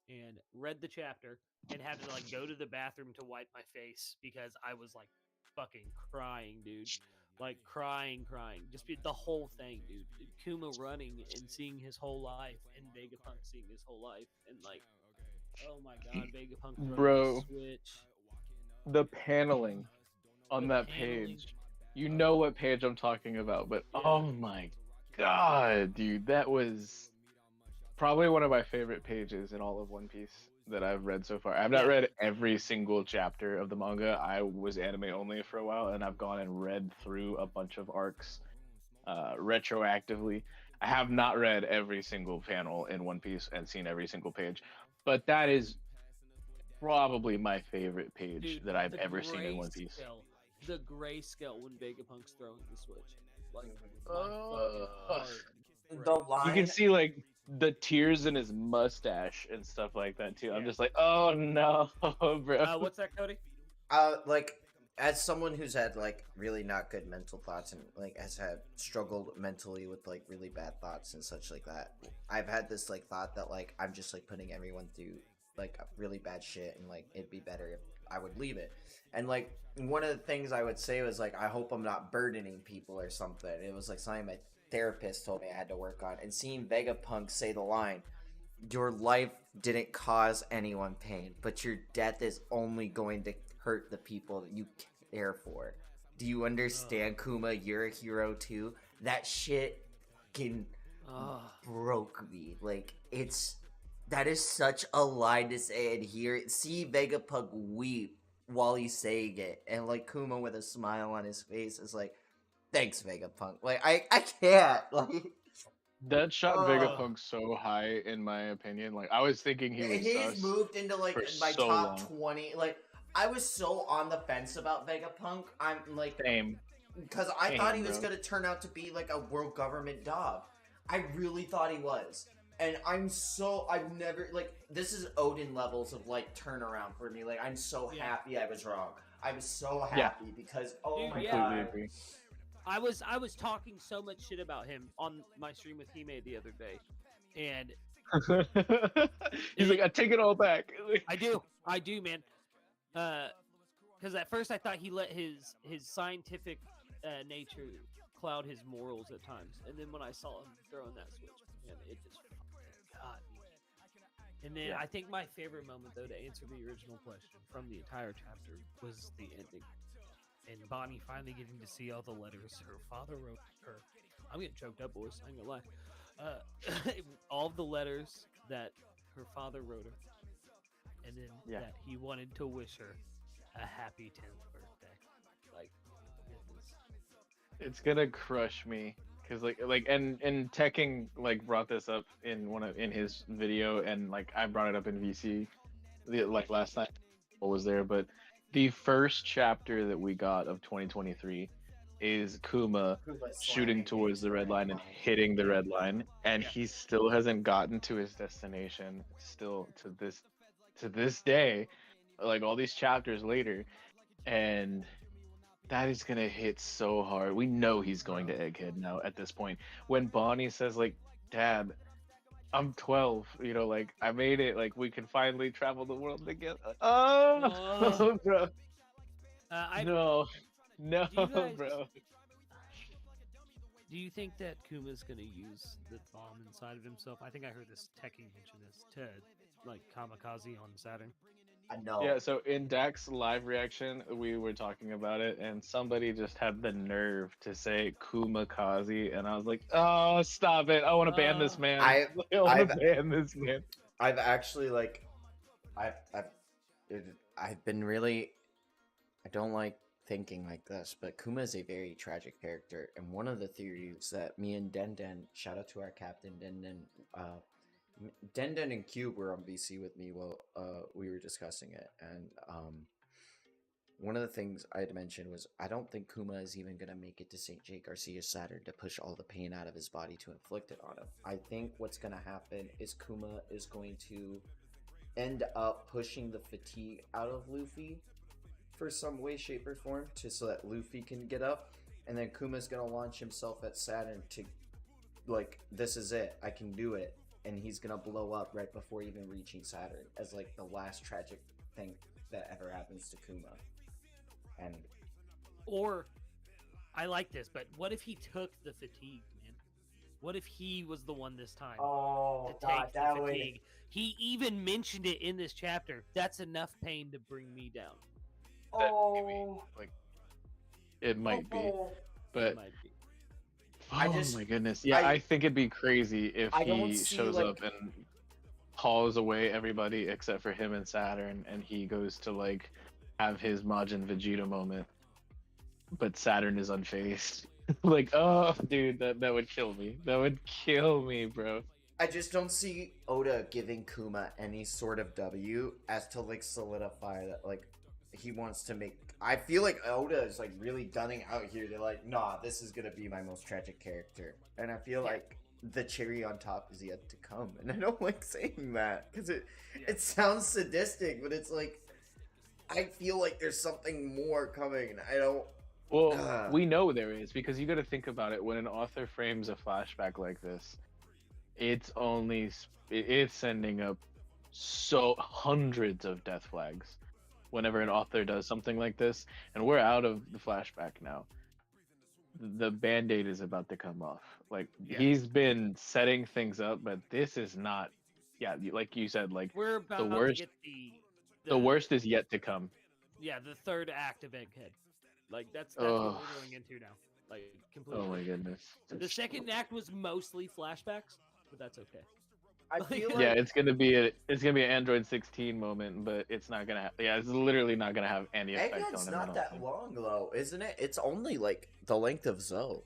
and read the chapter and had to like go to the bathroom to wipe my face because I was like fucking crying, dude. Like crying. Just the whole thing, dude. Kuma running and seeing his whole life, and Vegapunk seeing his whole life, and like, oh my god, Vegapunk throwing Bro. the switch. The paneling on The that paneling. page. You know what page I'm talking about, but Yeah. oh my god, dude, that was probably one of my favorite pages in all of One Piece that I've read so far. I've not Yeah. read every single chapter of the manga. I was anime only for a while, and I've gone and read through a bunch of arcs retroactively. I have not read every single panel in One Piece and seen every single page, but that is probably my favorite page Dude, that I've the ever seen in One Piece. grayscale- The grayscale when Vegapunk's throwing the switch. Like, my Ugh. fucking heart The breaks. line. You can see like the tears in his mustache and stuff like that too. I'm Yeah. just like, oh no, bro. What's that, Cody? Like as someone who's had like really not good mental thoughts and like has had struggled mentally with like really bad thoughts and such like that, I've had this like thought that like I'm just like putting everyone through like really bad shit, and like it'd be better if I would leave it. And like one of the things I would say was like, I hope I'm not burdening people or something. It was like something my therapist told me I had to work on. And seeing Vegapunk say the line, "Your life didn't cause anyone pain, but your death is only going to hurt the people that you care for. Do you understand, Kuma? You're a hero too." That shit fucking broke me. Like, that is such a line to say and hear. See Vegapunk weep while he's saying it, and like Kuma with a smile on his face is like, "Thanks, Vegapunk." Like, I can't, like, That shot Vegapunk so high, in my opinion. Like, I was thinking he's moved into like for my so top long. 20. Like, I was so on the fence about Vegapunk. I'm like, Same. because I thought he was bro. gonna turn out to be like a world government dog. I really thought he was. And I've never, like, this is Odin levels of, like, turnaround for me. Like, I'm so happy I was wrong. I was so happy because, Dude, my yeah. god. Completely agree. I was talking so much shit about him on my stream with Hime the other day, and He's like, I take it all back. I do, man. Because at first I thought he let his scientific nature cloud his morals at times, and then when I saw him throwing that switch, man, it just got me. And then I think my favorite moment, though, to answer the original question from the entire chapter, was the ending. And Bonnie finally getting to see all the letters her father wrote her. I'm getting choked up, boys. I ain't gonna lie. All the letters that her father wrote her, and then that he wanted to wish her a happy 10th birthday. Like, It's gonna crush me, cause and Tekking like brought this up in his video, and like I brought it up in VC, like last night. What was there? But the first chapter that we got of 2023 is Kuma shooting towards the red line and hitting the red line, and he still hasn't gotten to his destination. Still to this day, like all these chapters later, and that is gonna hit so hard. We know he's going to Egghead now at this point. When Bonnie says like, "Dad, I'm 12, you know, like I made it, like we can finally travel the world together." Oh, bro. No, bro. Do you think that Kuma's gonna use the bomb inside of himself? I think I heard this Tekking mention this to like kamikaze on Saturn. I know. Yeah, so in Dak's live reaction, we were talking about it, and somebody just had the nerve to say Kumakaze, and I was like, "Oh, stop it! I want to ban this man. I want to ban this man." I've actually like, I've been really, I don't like thinking like this, but Kuma is a very tragic character, and one of the theories that me and Den, shout out to our captain Den and Cube were on VC with me while we were discussing it, and one of the things I had mentioned was I don't think Kuma is even going to make it to St. Jake Garcia Saturn to push all the pain out of his body to inflict it on him. I think what's going to happen is Kuma is going to end up pushing the fatigue out of Luffy for some way, shape, or form so that Luffy can get up, and then Kuma's going to launch himself at Saturn to, like, this is it, I can do it. And he's gonna blow up right before even reaching Saturn as like the last tragic thing that ever happens to Kuma. And or I like this, but what if he took the fatigue, man? What if he was the one this time to take the fatigue? He even mentioned it in this chapter. That's enough pain to bring me down. It might be, but It might be. My goodness. Yeah, I think it'd be crazy if he shows up and hauls away everybody except for him and Saturn, and he goes to like have his Majin Vegeta moment, but Saturn is unfazed. Like, oh, dude, that would kill me. That would kill me, bro. I just don't see Oda giving Kuma any sort of W as to like solidify that like he wants to make. I feel like Oda is like really gunning out here. They're like, nah, this is gonna be my most tragic character, and I feel like the cherry on top is yet to come. And I don't like saying that because it sounds sadistic, but it's like I feel like there's something more coming. And I don't. Well, we know there is, because you got to think about it. When an author frames a flashback like this, it's sending up so hundreds of death flags whenever an author does something like this, and we're out of the flashback now. The band-aid is about to come off. Like Yeah. he's been setting things up, but this is not. Yeah, like you said, like We're about the worst. to get The worst is yet to come. Yeah, the third act of Egghead. Like that's what Oh. we're going into now. Like completely. Oh my goodness. The second act was mostly flashbacks, but that's okay. I feel like Yeah, it's gonna be an Android 16 moment, but it's not gonna. Yeah, it's literally not gonna have any effect on Egghead's him. not that long though, isn't it? It's only like the length of Zoe.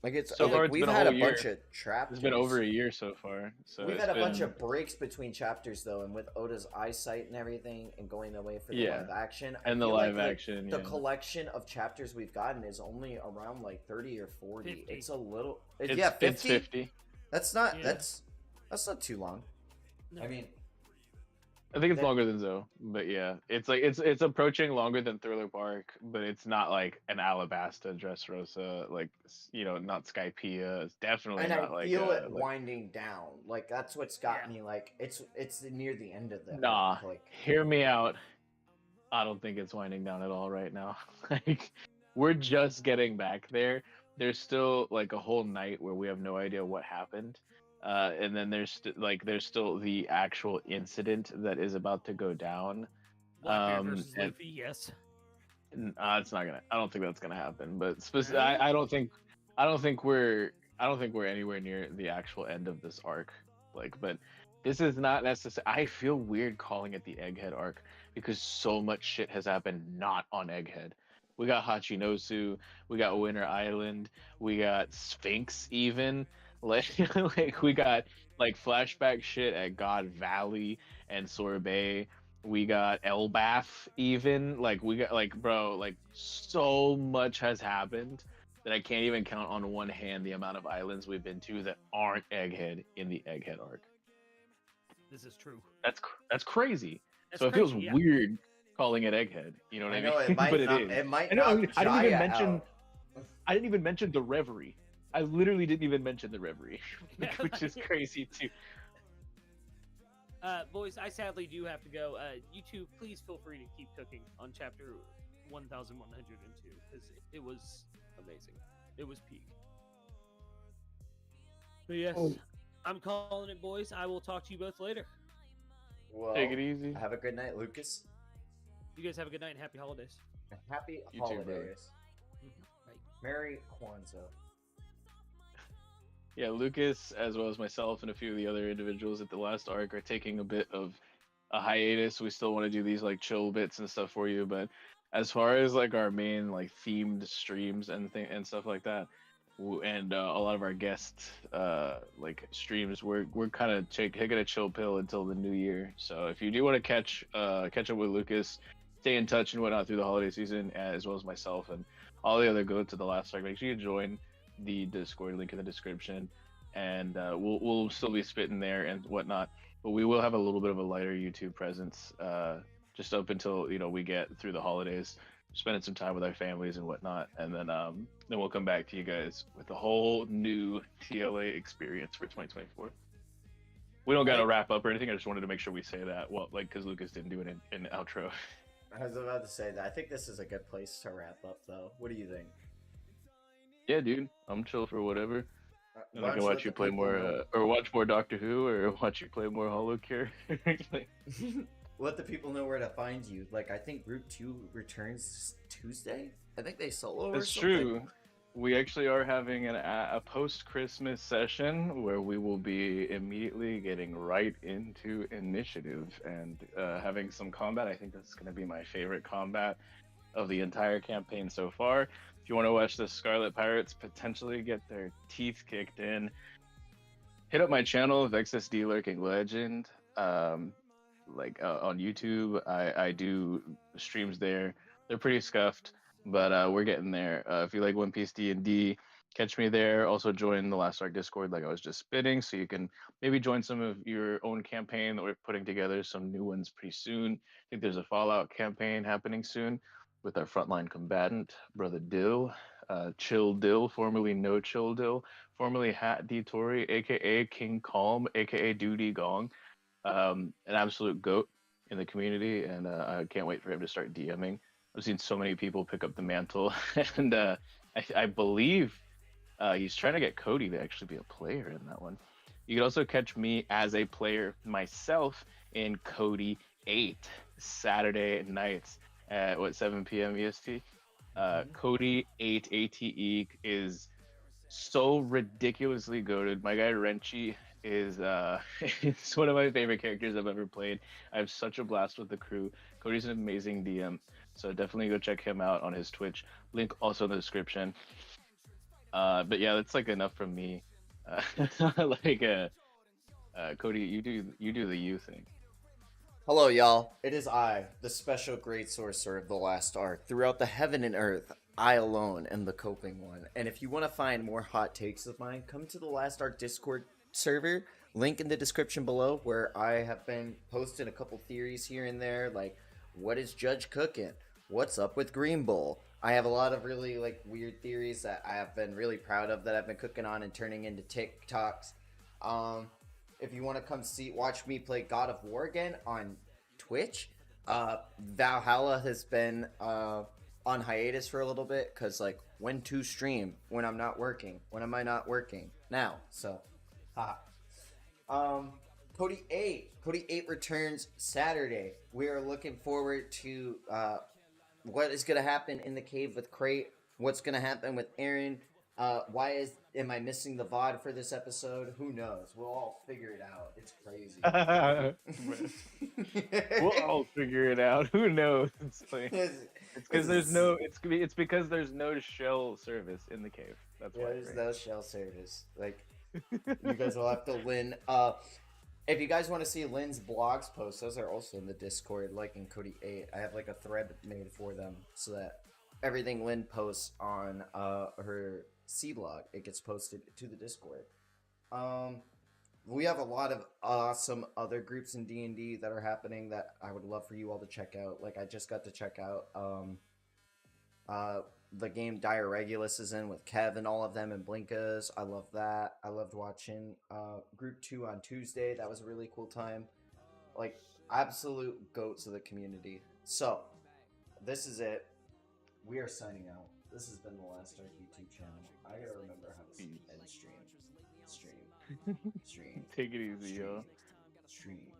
Like it's So like, far, it's we've been a had a whole bunch year. of chapters. It's been over a year so far. So We've it's had a bunch been- of breaks between chapters though, and with Oda's eyesight and everything, and going away for the Yeah. live action. I and the feel live like, action. The yeah. collection of chapters we've gotten is only around like 30 or 40. 50. It's a little. It's, yeah, 50? It's 50. That's not. Yeah. That's not too long. No. I mean, I think it's that- longer than Zoe, but yeah, it's like it's approaching longer than Thriller Bark, but it's not like an Alabasta, Dressrosa, like not Skypiea. It's definitely and not I like feel it like, winding down. Like that's what's got Yeah. me. Like it's near the end of the. Nah, arc, Like hear me out. I don't think it's winding down at all right now. Like we're just getting back there. There's still like a whole night where we have no idea what happened. And then there's still the actual incident that is about to go down. Blackbeard versus and- Luffy, yes. It's not gonna. I don't think that's gonna happen. But Really? I don't think we're anywhere near the actual end of this arc. Like, but this is not necessary. I feel weird calling it the Egghead arc because so much shit has happened not on Egghead. We got Hachinosu, we got Winter Island, we got Sphinx even. Like we got like flashback shit at God Valley and Sorbet. We got Elbath even. Like we got like bro, like so much has happened that I can't even count on one hand the amount of islands we've been to that aren't Egghead in the Egghead arc. This is true. That's crazy. That's So it feels crazy, yeah. weird calling it Egghead. You know what I, I know mean? it might but not. it is. It might I know. not. I didn't even Jaya mention. out. I didn't even mention the Reverie. I literally didn't even mention the Reverie, Yeah, which is crazy too. Boys, I sadly do have to go. You two, please feel free to keep cooking on chapter 1102 because it was amazing. It was peak. But yes, Oh. I'm calling it, boys. I will talk to you both later. Well, Take it easy. Have a good night, Lucas. You guys have a good night and happy holidays. Happy You too, bro. holidays. Bye. Merry Kwanzaa. Yeah, Lucas, as well as myself and a few of the other individuals at the last arc, are taking a bit of a hiatus. We still want to do these like chill bits and stuff for you, but as far as like our main like themed streams and stuff like that, and a lot of our guest like streams, we're kind of taking a chill pill until the new year. So if you do want to catch up with Lucas, stay in touch and whatnot through the holiday season, as well as myself and all the other go to the last arc, make sure you join the Discord link in the description, and we'll still be spitting there and whatnot, but we will have a little bit of a lighter YouTube presence just up until we get through the holidays, spending some time with our families and whatnot, and then we'll come back to you guys with a whole new TLA experience for 2024. We don't got to wrap up or anything. I just wanted to make sure we say that, well, like because Lucas didn't do it in outro. I was about to say that. I think this is a good place to wrap up, though. What do you think? Yeah, dude, I'm chill for whatever. And I Why can don't you watch let you the play people more, know? or watch more Doctor Who, or watch you play more Hollow Cure. Let the people know where to find you. Like, I think Group 2 returns Tuesday? I think they solo or That's something. true. We actually are having a post-Christmas session where we will be immediately getting right into initiative and having some combat. I think that's going to be my favorite combat of the entire campaign so far. If you want to watch the Scarlet Pirates potentially get their teeth kicked in, hit up my channel, vexyz Lurking Legend. On YouTube, I do streams there. They're pretty scuffed, but we're getting there. If you like One Piece D&D, catch me there. Also join the Last Arc Discord like I was just spitting, so you can maybe join some of your own campaign that we're putting together, some new ones pretty soon. I think there's a Fallout campaign happening soon with our Frontline Combatant, Brother Dill, ChillDill, formerly NoChillDill, formerly Hat D Tory, aka King Calm, aka Duty Gong. an absolute goat in the community, and I can't wait for him to start DMing. I've seen so many people pick up the mantle, and I believe he's trying to get Cody to actually be a player in that one. You can also catch me as a player myself in Cody 8 Saturday nights at 7 p.m. EST. Cody 8 ATE is so ridiculously goated. My guy Renchi is it's one of my favorite characters I've ever played. I have such a blast with the crew. Cody's an amazing DM, so definitely go check him out on his Twitch. Link also in the description. But yeah, that's like enough from me. Cody, you do the you thing. Hello, y'all. It is I, the special great sorcerer of the last arc. Throughout the heaven and earth, I alone am the coping one. And if you want to find more hot takes of mine, come to the last arc Discord server. Link in the description below, where I have been posting a couple theories here and there, like what is Judge cooking? What's up with Green Bull? I have a lot of really like weird theories that I have been really proud of that I've been cooking on and turning into TikToks. If you want to come watch me play God of War again on Twitch, Valhalla has been on hiatus for a little bit because like when to stream when I'm not working. When am I not working? Now. So, Cody 8 returns Saturday. We are looking forward to what is going to happen in the cave with Crate. What's going to happen with Aaron? Am I missing the VOD for this episode? Who knows? We'll all figure it out. It's crazy. We'll all figure it out. Who knows? It's because there's no. It's because there's no shell service in the cave. That's why. There's no shell service. Like you guys will have to Lynn. If you guys want to see Lynn's blogs posts, those are also in the Discord, like in Cody 8. I have like a thread made for them so that everything Lynn posts on her C blog, it gets posted to the Discord. We have a lot of awesome other groups in D&D that are happening that I would love for you all to check out. Like I just got to check out the game Dire Regulus is in with Kev and all of them and Blinkas. I love that. I loved watching Group 2 on Tuesday. That was a really cool time. Like absolute goats of the community. So this is it. We are signing out. This has been the Last Arc YouTube channel. I gotta remember how to end stream. Stream. Take it easy, yo. Stream.